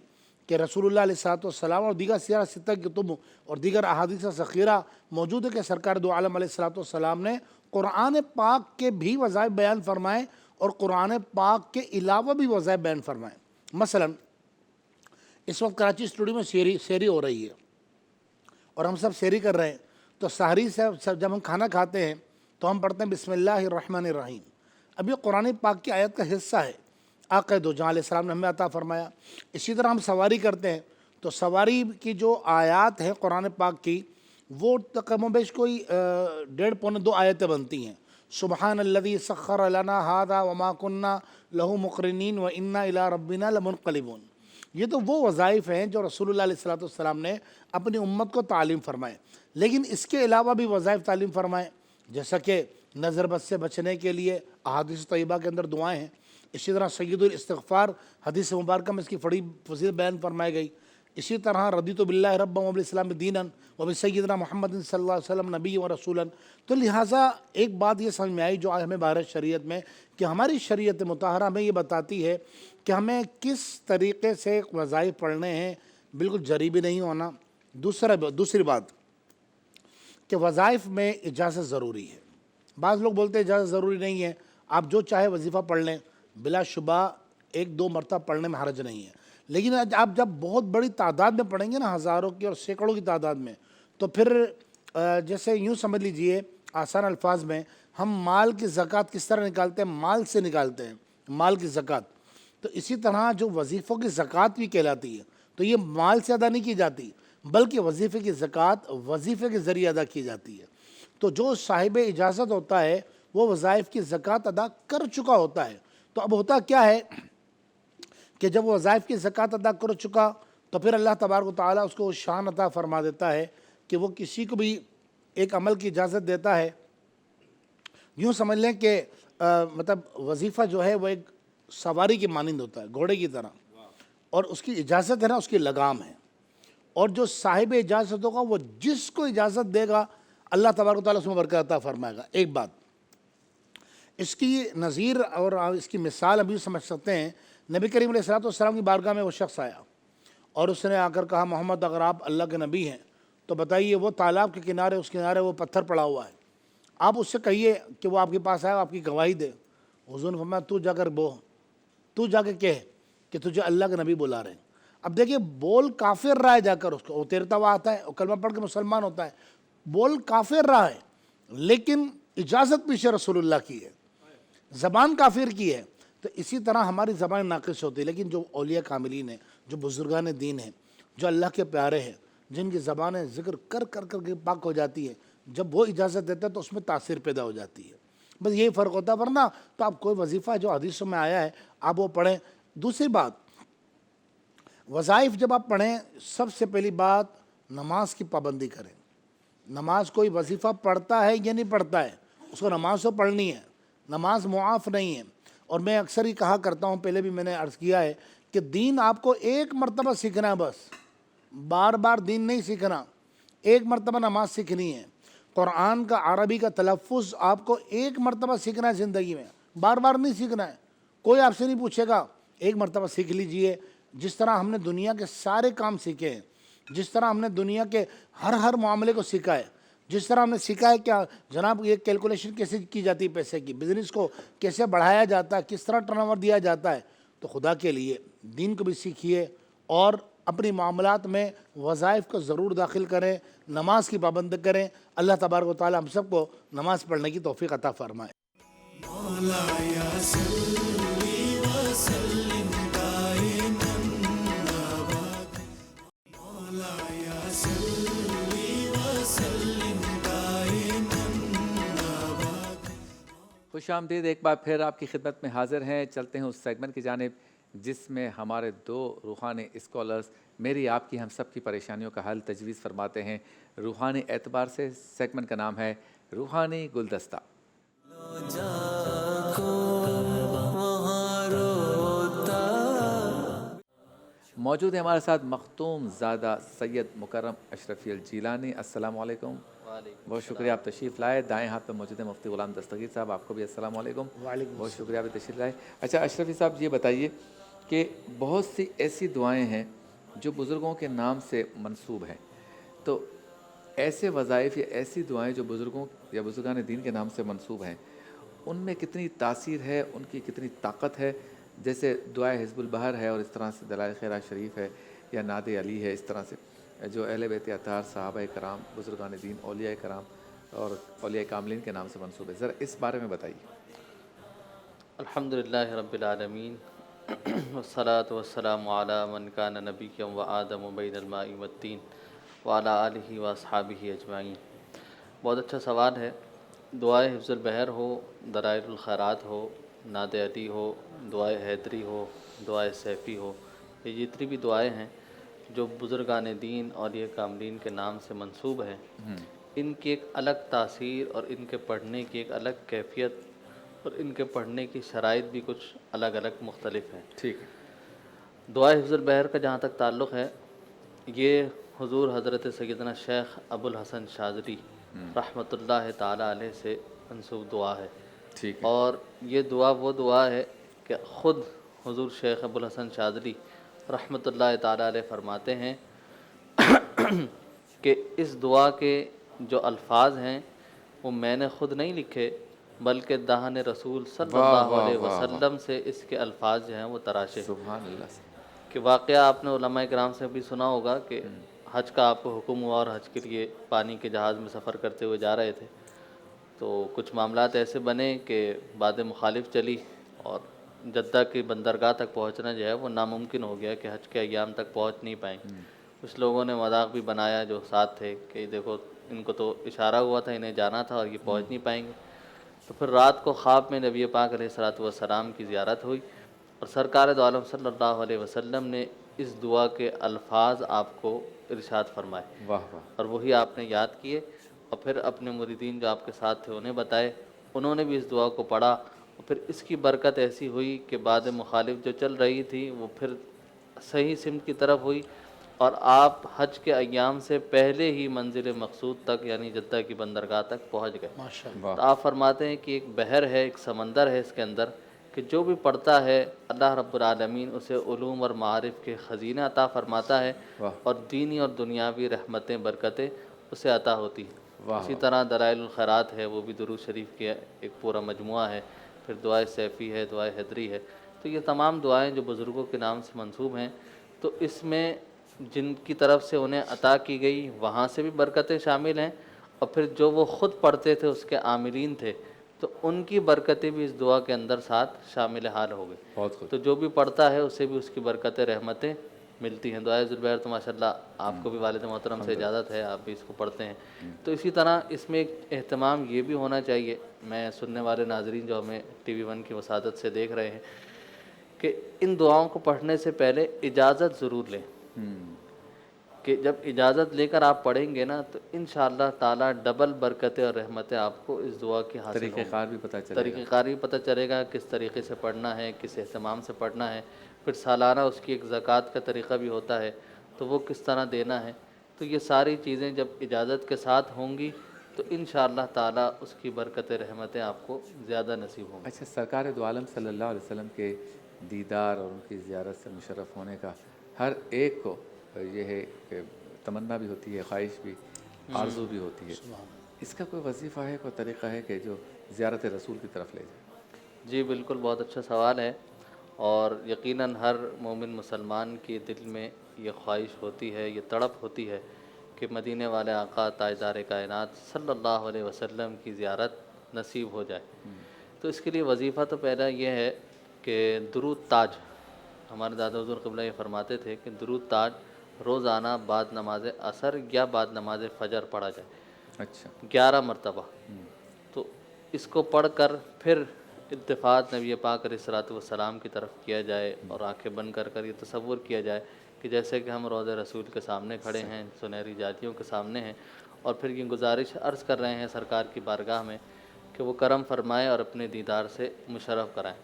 کہ رسول اللہ علیہ السلام اور دیگر سیرہ ستہ کتب اور دیگر احادیث ذخیرہ موجود ہے کہ سرکار دو عالم علیہ السلام نے قرآن پاک کے بھی وظائف بیان فرمائے اور قرآن پاک کے علاوہ بھی وظائف بیان فرمائے. مثلا اس وقت کراچی اسٹوڈیو میں سحری ہو رہی ہے اور ہم سب سحری کر رہے ہیں، تو سحری سے جب ہم کھانا کھاتے ہیں تو ہم پڑھتے ہیں بسم اللہ الرحمن الرحیم. اب یہ قرآن پاک کی آیت کا حصہ ہے، آقا دو جہاں علیہ السلام نے ہمیں عطا فرمایا. اسی طرح ہم سواری کرتے ہیں تو سواری کی جو آیات ہیں قرآن پاک کی وہ کم و بیش کوئی 1.5 پونے 2 آیتیں بنتی ہیں. سبحان الذی سخر لنا ھذا وما كنا له مقرنین وانا الی ربنا لمنقلبون. یہ تو وہ وظائف ہیں جو رسول اللہ علیہ السلام نے اپنی امت کو تعلیم فرمائے. لیکن اس کے علاوہ بھی وظائف تعلیم فرمائے، جیسا کہ نظر بد سے بچنے کے لیے احادیث طیبہ کے اندر دعائیں ہیں. اسی طرح سید الاستغفار حدیث مبارکہ میں اس کی بڑی فضیلت بیان فرمائی گئی. اسی طرح رضیت باللہ ربا وبالاسلام دینا وبسیدنا محمد صلی اللہ علیہ وسلم نبی و رسولا. تو لہٰذا ایک بات یہ سمجھ میں آئی جو آج ہمیں بھارت شریعت میں کہ ہماری شریعت مطہرہ ہمیں یہ بتاتی ہے کہ ہمیں کس طریقے سے وظائف پڑھنے ہیں، بالکل جری بھی نہیں ہونا. دوسری بات کہ وظائف میں اجازت ضروری ہے. بعض لوگ بولتے ہیں اجازت ضروری نہیں ہے، آپ جو چاہے وظیفہ پڑھ لیں. بلا شبہ 1-2 مرتبہ پڑھنے میں حرج نہیں ہے، لیکن آپ جب بہت بڑی تعداد میں پڑھیں گے نا، ہزاروں کی اور سینکڑوں کی تعداد میں، تو پھر جیسے یوں سمجھ لیجئے آسان الفاظ میں، ہم مال کی زکوٰۃ کس طرح نکالتے ہیں؟ مال سے نکالتے ہیں مال کی زکوٰۃ. تو اسی طرح جو وظیفوں کی زکوٰۃ بھی کہلاتی ہے تو یہ مال سے ادا نہیں کی جاتی، بلکہ وظیفے کی زکوٰۃ وظیفے کے ذریعے ادا کی جاتی ہے. تو جو صاحب اجازت ہوتا ہے وہ وظائف کی زکوٰۃ ادا کر چکا ہوتا ہے. تو اب ہوتا کیا ہے کہ جب وہ وظائف کی زکوٰۃ ادا کر چکا تو پھر اللہ تبارک و تعالیٰ اس کو وہ شان عطا فرما دیتا ہے کہ وہ کسی کو بھی ایک عمل کی اجازت دیتا ہے. یوں سمجھ لیں کہ مطلب وظیفہ جو ہے وہ ایک سواری کی مانند ہوتا ہے، گھوڑے کی طرح، اور اس کی اجازت ہے نا، اس کی لگام ہے. اور جو صاحب اجازت ہوگا وہ جس کو اجازت دے گا اللہ تبارک و تعالیٰ اس میں برکت عطا فرمائے گا. ایک بات اس کی نظیر اور اس کی مثال ابھی سمجھ سکتے ہیں. نبی کریم علیہ السلام کی بارگاہ میں وہ شخص آیا اور اس نے آ کر کہا محمد اگر آپ اللہ کے نبی ہیں تو بتائیے وہ تالاب کے کنارے، اس کنارے وہ پتھر پڑا ہوا ہے، آپ اس سے کہیے کہ وہ آپ کے پاس آئے، آپ کی گواہی دے. حضور نے فرمایا تو جا کے کہہ کہ تجھے اللہ کے نبی بلا رہے ہیں. اب دیکھیے بول کافر رہا ہے، جا کر اس کو وہ تیرتا ہوا آتا ہے اور کلمہ پڑھ کے مسلمان ہوتا ہے. بول کافر رہا ہے لیکن اجازت پیچھے رسول اللہ کی ہے، زبان کافر کی ہے. تو اسی طرح ہماری زبان ناقص ہوتی ہے، لیکن جو اولیاء کاملین ہیں، جو بزرگان دین ہیں، جو اللہ کے پیارے ہیں، جن کی زبانیں ذکر کر کے پاک ہو جاتی ہے، جب وہ اجازت دیتے ہیں تو اس میں تاثیر پیدا ہو جاتی ہے. بس یہی فرق ہوتا ہے. ورنہ تو آپ کوئی وظیفہ جو حدیثوں میں آیا ہے آپ وہ پڑھیں. دوسری بات، وظائف جب آپ پڑھیں سب سے پہلی بات نماز کی پابندی کریں. نماز کوئی وظیفہ پڑھتا ہے یا نہیں پڑھتا ہے، اس کو نماز تو پڑھنی ہے، نماز معاف نہیں ہے. اور میں اکثر ہی کہا کرتا ہوں، پہلے بھی میں نے عرض کیا ہے کہ دین آپ کو ایک مرتبہ سیکھنا ہے، بس بار بار دین نہیں سیکھنا. ایک مرتبہ نماز سیکھنی ہے. قرآن کا عربی کا تلفظ آپ کو ایک مرتبہ سیکھنا ہے زندگی میں، بار بار نہیں سیکھنا ہے. کوئی آپ سے نہیں پوچھے گا، ایک مرتبہ سیکھ لیجئے. جس طرح ہم نے دنیا کے سارے کام سیکھے ہیں، جس طرح ہم نے دنیا کے ہر معاملے کو سیکھا ہے، جس طرح ہم نے سیکھا ہے کیا جناب یہ کیلکولیشن کیسے کی جاتی ہے پیسے کی، بزنس کو کیسے بڑھایا جاتا ہے، کس طرح ٹرن اوور دیا جاتا ہے. تو خدا کے لیے دین کو بھی سیکھیے اور اپنی معاملات میں وظائف کو ضرور داخل کریں، نماز کی پابند کریں. اللہ تبارک و تعالی ہم سب کو نماز پڑھنے کی توفیق عطا فرمائے. مولایا صلی وسلم دائما ابدا، مولایا صلی وسلم دائما ابدا. خوش آمدید، ایک بار پھر آپ کی خدمت میں حاضر ہیں. چلتے ہیں اس سیگمنٹ کی جانب جس میں ہمارے 2 روحانی اسکالرز میری آپ کی ہم سب کی پریشانیوں کا حل تجویز فرماتے ہیں روحانی اعتبار سے. سیگمنٹ کا نام ہے روحانی گلدستہ. موجود ہے ہمارے ساتھ مختوم زادہ سید مکرم اشرفی الجیلانی. السلام علیکم. بہت شکریہ آپ تشریف لائے. دائیں ہاتھ پہ موجود ہیں مفتی غلام دستگیر صاحب، آپ کو بھی السلام علیکم. بہت شکریہ آپ تشریف لائے. اچھا اشرفی صاحب یہ بتائیے کہ بہت سی ایسی دعائیں ہیں جو بزرگوں کے نام سے منسوب ہیں، تو ایسے وظائف یا ایسی دعائیں جو بزرگوں یا بزرگان دین کے نام سے منسوب ہیں، ان میں کتنی تاثیر ہے، ان کی کتنی طاقت ہے؟ جیسے دعائے حزب البحر ہے، اور اس طرح سے دلائل خیرات شریف ہے یا نعت علی ہے، اس طرح سے جو اہل بیت اطہار، صحابہ کرام، بزرگان دین، اولیاء کرام اور اولیاء کاملین کے نام سے منسوب ہے، ذرا اس بارے میں بتائیے۔ الحمدللہ رب العالمین والصلاة والسلام علی من کان نبیا و آدم بین الماء والطین وعلی آلہ واصحابہ اجمعین۔ بہت اچھا سوال ہے۔ دعائے حفظ البحر ہو، دلائل الخیرات ہو، نعت علی ہو، دعائے حیدری ہو، دعائے سیفی ہو، یہ جتنی بھی دعائیں ہیں جو بزرگان دین اور یہ کاملین کے نام سے منسوب ہیں، ان کی ایک الگ تاثیر اور ان کے پڑھنے کی ایک الگ کیفیت اور ان کے پڑھنے کی شرائط بھی کچھ الگ الگ مختلف ہیں۔ ٹھیک ہے۔ دعائے حفظ البحر کا جہاں تک تعلق ہے، یہ حضور حضرت سیدنا شیخ ابو الحسن شاذلی رحمۃ اللہ تعالی علیہ سے منسوب دعا ہے، ٹھیک ہے۔ اور یہ دعا وہ دعا ہے کہ خود حضور شیخ ابو الحسن شاذلی رحمۃ اللہ تعالی علیہ فرماتے ہیں کہ اس دعا کے جو الفاظ ہیں وہ میں نے خود نہیں لکھے، بلکہ دہن رسول صلی واہ اللہ واہ علیہ واہ وسلم سے اس کے الفاظ جو ہیں وہ تراشے۔ سبحان اللہ سے۔ کہ واقعہ آپ نے علماء کرام سے بھی سنا ہوگا کہ حج کا آپ کو حکم ہوا اور حج کے لیے پانی کے جہاز میں سفر کرتے ہوئے جا رہے تھے، تو کچھ معاملات ایسے بنے کہ باد مخالف چلی اور جدہ کی بندرگاہ تک پہنچنا جو ہے وہ ناممکن ہو گیا کہ حج کے ایام تک پہنچ نہیں پائیں۔ کچھ لوگوں نے مذاق بھی بنایا جو ساتھ تھے کہ دیکھو ان کو تو اشارہ ہوا تھا، انہیں جانا تھا اور یہ پہنچ نہیں پائیں گے۔ تو پھر رات کو خواب میں نبی پاک علیہ الصلوۃ والسلام کی زیارت ہوئی، اور سرکار دو عالم صلی اللہ علیہ وسلم نے اس دعا کے الفاظ آپ کو ارشاد فرمائے، واہ واہ۔ اور وہی آپ نے یاد کیے اور پھر اپنے مریدین جو آپ کے ساتھ تھے انہیں بتائے، انہوں نے بھی اس دعا کو پڑھا، اور پھر اس کی برکت ایسی ہوئی کہ باد مخالف جو چل رہی تھی وہ پھر صحیح سمت کی طرف ہوئی، اور آپ حج کے ایام سے پہلے ہی منزل مقصود تک یعنی جدہ کی بندرگاہ تک پہنچ گئے۔ ماشاءاللہ۔ تو آپ فرماتے ہیں کہ ایک بحر ہے، ایک سمندر ہے اس کے اندر، کہ جو بھی پڑھتا ہے اللہ رب العالمین اسے علوم اور معارف کے خزینے عطا فرماتا ہے، اور دینی اور دنیاوی رحمتیں برکتیں اسے عطا ہوتی ہیں۔ اسی طرح دلائل الخیرات ہے، وہ بھی درود شریف کی ایک پورا مجموعہ ہے، پھر دعائے سیفی ہے، دعائے حیدری ہے۔ تو یہ تمام دعائیں جو بزرگوں کے نام سے منسوب ہیں، تو اس میں جن کی طرف سے انہیں عطا کی گئی وہاں سے بھی برکتیں شامل ہیں، اور پھر جو وہ خود پڑھتے تھے اس کے عاملین تھے تو ان کی برکتیں بھی اس دعا کے اندر ساتھ شامل حال ہو گئی۔ بہت خوب۔ تو جو بھی پڑھتا ہے اسے بھی اس کی برکتیں رحمتیں ملتی ہیں۔ دعائے ذوالبحر تو ماشاءاللہ آپ کو بھی والد محترم سے اجازت ہے، آپ بھی اس کو پڑھتے ہیں۔ تو اسی طرح اس میں ایک اہتمام یہ بھی ہونا چاہیے، میں سننے والے ناظرین جو ہمیں ٹی وی 1 کی وسادت سے دیکھ رہے ہیں، کہ ان دعاؤں کو پڑھنے سے پہلے اجازت ضرور لیں، کہ جب اجازت لے کر آپ پڑھیں گے نا تو انشاءاللہ تعالیٰ ڈبل برکتیں اور رحمتیں آپ کو اس دعا کی حاصل ہوں گی۔ طریقہ کار بھی پتہ چلے گا۔ طریقہ کار بھی پتہ چلے گا، کس طریقے سے پڑھنا ہے، کس اہتمام سے پڑھنا ہے، پھر سالانہ اس کی ایک زکوٰۃ کا طریقہ بھی ہوتا ہے تو وہ کس طرح دینا ہے۔ تو یہ ساری چیزیں جب اجازت کے ساتھ ہوں گی تو انشاءاللہ تعالیٰ اس کی برکتیں رحمتیں آپ کو زیادہ نصیب ہوں گی۔ اچھا، سرکار دو عالم صلی اللہ علیہ وسلم کے دیدار اور ان کی زیارت سے مشرف ہونے کا ہر ایک کو یہ ہے کہ تمنا بھی ہوتی ہے، خواہش بھی، آرزو بھی ہوتی ہے۔ اس کا کوئی وظیفہ ہے، کوئی طریقہ ہے کہ جو زیارت رسول کی طرف لے جائے؟ جی بالکل، بہت اچھا سوال ہے، اور یقیناً ہر مومن مسلمان کے دل میں یہ خواہش ہوتی ہے، یہ تڑپ ہوتی ہے کہ مدینے والے آقا تاجدار کائنات صلی اللہ علیہ وسلم کی زیارت نصیب ہو جائے۔ تو اس کے لیے وظیفہ تو پہلا یہ ہے کہ درود تاج، ہمارے دادا حضور قبلہ یہ فرماتے تھے کہ درود تاج روزانہ بعد نماز عصر یا بعد نماز فجر پڑھا جائے، اچھا، 11 مرتبہ۔ تو اس کو پڑھ کر پھر التفات نبی پاک علیہ الصلوۃ والسلام کی طرف کیا جائے، اور آنکھیں بند کر کر یہ تصور کیا جائے کہ جیسے کہ ہم روضہ رسول کے سامنے کھڑے ہیں، سنہری جاتیوں کے سامنے ہیں، اور پھر یہ گزارش عرض کر رہے ہیں سرکار کی بارگاہ میں کہ وہ کرم فرمائے اور اپنے دیدار سے مشرف کرائیں۔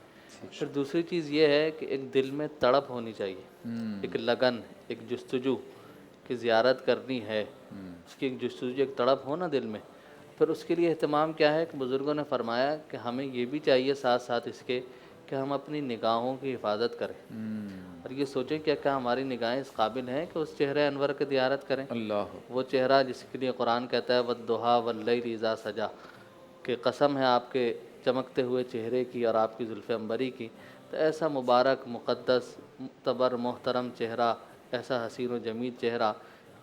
پھر دوسری چیز یہ ہے کہ ایک دل میں تڑپ ہونی چاہیے، ایک لگن، ایک جستجو کہ زیارت کرنی ہے، اس کی ایک جستجو، ایک تڑپ ہو نا دل میں۔ پھر اس کے لیے اہتمام کیا ہے کہ بزرگوں نے فرمایا کہ ہمیں یہ بھی چاہیے ساتھ ساتھ اس کے کہ ہم اپنی نگاہوں کی حفاظت کریں، اور یہ سوچیں کہ کیا ہماری نگاہیں اس قابل ہیں کہ اس چہرہ انور کی زیارت کریں؟ اللہ وہ چہرہ جس کے لیے قرآن کہتا ہے وَالضُّحَىٰ وَاللَّيْلِ اِذَا سَجَىٰ، کہ قسم ہے آپ کے چمکتے ہوئے چہرے کی اور آپ کی زلف عنبری کی۔ تو ایسا مبارک، مقدس، معتبر، محترم چہرہ، ایسا حسین و جمیل چہرہ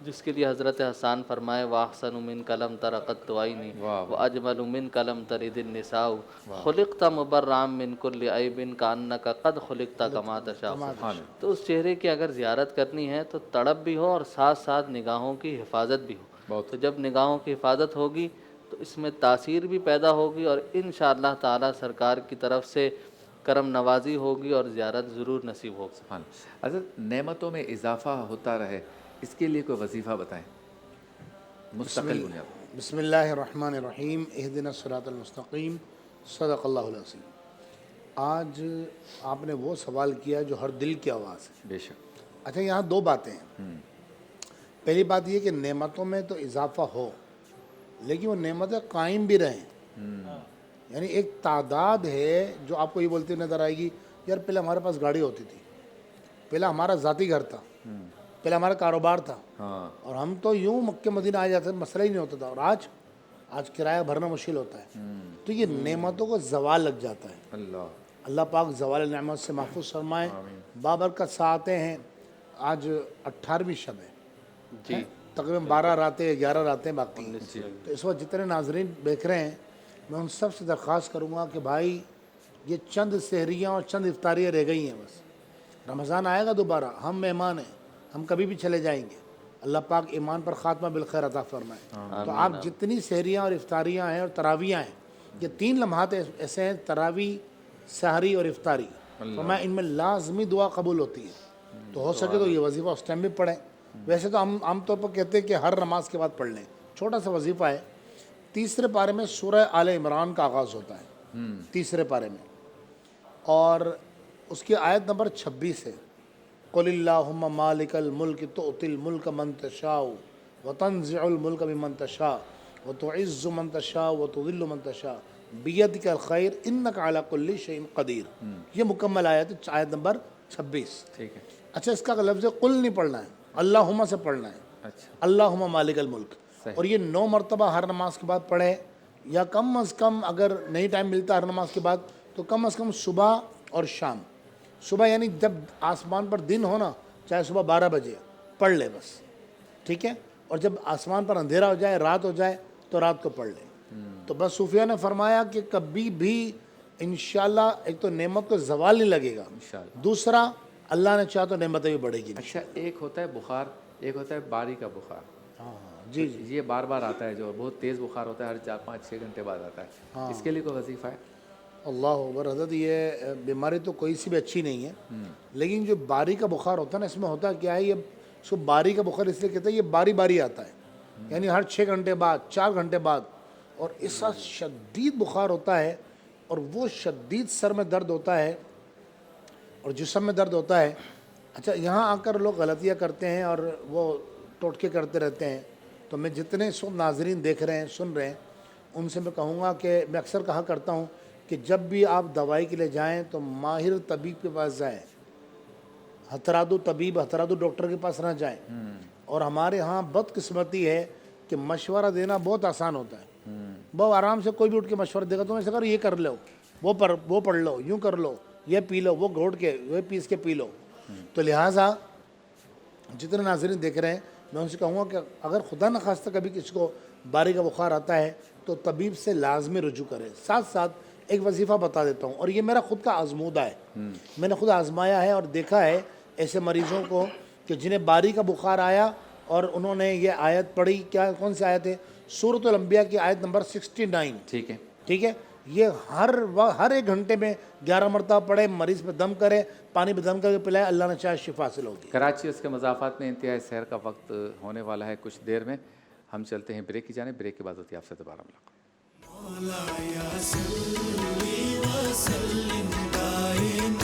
جس کے لیے حضرت حسان فرمائے وَأَحْسَنُ مِنْكَ لَمْ تَرَ قَطُّ عَيْنِي وَأَجْمَلُ مِنْكَ لَمْ تَلِدِ النِّسَاءُ خُلِقْتَ مُبَرَّأً مِنْ كُلِّ عَيْبٍ كَأَنَّكَ قَدْ خُلِقْتَ كَمَا تَشَاءُ۔ تو اس چہرے کی اگر زیارت کرنی ہے تو تڑپ بھی ہو اور ساتھ ساتھ نگاہوں کی حفاظت بھی ہو۔ تو جب نگاہوں کی حفاظت ہوگی تو اس میں تاثیر بھی پیدا ہوگی اور انشاءاللہ تعالی سرکار کی طرف سے کرم نوازی ہوگی اور زیارت ضرور نصیب ہوگی۔ سبحان حضرت، نعمتوں میں اضافہ ہوتا رہے، اس کے لیے کوئی وظیفہ بتائیں مستقل بنیاد پر۔ بسم اللہ الرحمن الرحیم، اہدنا الصراط المستقیم، صدق اللہ العظیم۔ آج آپ نے وہ سوال کیا جو ہر دل کی آواز ہے۔ بے شک۔ اچھا، یہاں دو باتیں ہیں۔ پہلی بات یہ کہ نعمتوں میں تو اضافہ ہو لیکن وہ نعمتیں قائم بھی رہیں۔ یعنی ایک تعداد ہے جو آپ کو یہ بولتی نظر آئے گی یار پہلے ہمارے پاس گاڑی ہوتی تھی، پہلے ہمارا ذاتی گھر تھا، پہلے ہمارا کاروبار تھا، اور ہم تو یوں مکہ مدینہ آ جاتے، مسئلہ ہی نہیں ہوتا تھا، اور آج کرایہ بھرنا مشکل ہوتا ہے۔ تو یہ نعمتوں کو زوال لگ جاتا ہے۔ اللہ پاک زوال نعمت سے محفوظ فرمائے۔ بابرکت ساعتیں ہیں، آج 18ویں شب ہے جی، تقریباً 12 راتیں 11 راتیں باقی ہیں۔ تو اس وقت جتنے ناظرین دیکھ رہے ہیں میں ان سب سے درخواست کروں گا کہ بھائی یہ چند سحریاں اور چند افطاریاں رہ گئی ہیں، بس رمضان آئے گا دوبارہ، ہم مہمان ہیں، ہم کبھی بھی چلے جائیں گے۔ اللہ پاک ایمان پر خاتمہ بالخیر عطا فرمائے۔ تو آپ جتنی سحریاں اور افطاریاں ہیں اور تراویاں ہیں، یہ 3 لمحات ایسے ہیں، تراوی، سحری اور افطاری، فرمایا ان میں لازمی دعا قبول ہوتی ہے۔ تو ہو سکے تو یہ وظیفہ اس ٹائم بھی پڑھیں۔ ویسے تو ہم عام طور پر کہتے ہیں کہ ہر نماز کے بعد پڑھ لیں۔ چھوٹا سا وظیفہ ہے، 3 پارے میں سورہ آل عمران کا آغاز ہوتا ہے، 3 پارے میں، اور اس کی آیت نمبر 26 ہے، قل اللہم مالک الملک تؤتی الملک من تشاء وتنزع الملک ممن تشاء وتعز من تشاء وتذل من تشاء بیدک الخیر انک علی کل شیء قدیر۔ یہ مکمل آیت ہے، آیت نمبر 26۔ ٹھیک ہے۔ اچھا، اس کا لفظ قل نہیں پڑھنا ہے، اللہم سے پڑھنا ہے، اچھا، اللہم مالک الملک، اور یہ 9 مرتبہ ہر نماز کے بعد پڑھے، یا کم از کم اگر نہیں ٹائم ملتا ہر نماز کے بعد تو کم از کم صبح اور شام۔ صبح یعنی جب آسمان پر دن ہو نا، چاہے صبح 12 بجے پڑھ لے بس، ٹھیک ہے، اور جب آسمان پر اندھیرا ہو جائے، رات ہو جائے تو رات کو پڑھ لے۔ تو بس صوفیہ نے فرمایا کہ کبھی بھی انشاءاللہ ایک تو نعمت کو زوال نہیں لگے گا، دوسرا اللہ نے چاہا تو نعمتیں بھی بڑھے گی۔ اچھا، ایک ہوتا ہے بخار، ایک ہوتا ہے باری کا بخار۔ جی یہ بار بار آتا ہے، جو بہت تیز بخار ہوتا ہے، ہر 4-5-6 گھنٹے بعد آتا ہے، اس کے لیے کوئی وظیفہ ہے؟ اللہ اکبر حضرت، یہ بیماری تو کوئی سی بھی اچھی نہیں ہے، لیکن جو باری کا بخار ہوتا ہے نا، اس میں ہوتا کیا ہے، یہ اس کو باری کا بخار اس لیے کہتے ہیں، یہ باری باری آتا ہے، یعنی ہر 6 گھنٹے بعد، 4 گھنٹے بعد، اور اس ساتھ شدید بخار ہوتا ہے، اور وہ شدید سر میں درد ہوتا ہے اور جسم میں درد ہوتا ہے۔ اچھا، یہاں آ کر لوگ غلطیاں کرتے ہیں اور وہ ٹوٹکے کرتے رہتے ہیں، تو میں جتنے سب ناظرین دیکھ رہے ہیں، سن رہے ہیں، ان سے میں کہوں گا کہ میں اکثر کہا کرتا ہوں کہ جب بھی آپ دوائی کے لیے جائیں تو ماہر طبیب کے پاس جائیں، ہترادو طبیب، ہترادو ڈاکٹر کے پاس نہ جائیں۔ اور ہمارے ہاں بدقسمتی ہے کہ مشورہ دینا بہت آسان ہوتا ہے، بہت آرام سے کوئی بھی اٹھ کے مشورہ دے گا، تم ایسا کرو، یہ کر لو، وہ پڑھ لو، یوں کر لو، یہ پی لو، وہ گھوٹ کے وہ پیس کے پی لو۔ تو لہٰذا جتنے ناظرین دیکھ رہے ہیں، میں ان سے کہوں گا کہ اگر خدا نخواستہ کبھی کسی کو باری کا بخار آتا ہے تو طبیب سے لازمی رجوع کرے۔ ساتھ ساتھ ایک وظیفہ بتا دیتا ہوں، اور یہ میرا خود کا آزمودہ ہے، میں نے خود آزمایا ہے اور دیکھا ہے ایسے مریضوں کو کہ جنہیں باری کا بخار آیا اور انہوں نے یہ آیت پڑھی، کیا کون سی آیت ہے، سورۃ الانبیاء کی آیت نمبر 69۔ ٹھیک ہے، ٹھیک ہے، یہ ہر 1 گھنٹے میں 11 مرتبہ پڑھے، مریض پہ دم کرے، پانی پہ دم کر کے پلائے، اللہ نے چاہے شفا حاصل ہوگی۔ کراچی اس کے مضافات میں انتہائی سحر کا وقت ہونے والا ہے، کچھ دیر میں ہم چلتے ہیں بریک کی جانب، بریک کے بعد ہوتی ہے آپ سے دوبارہ ملاقات۔ مولایا صلی وسلم دائما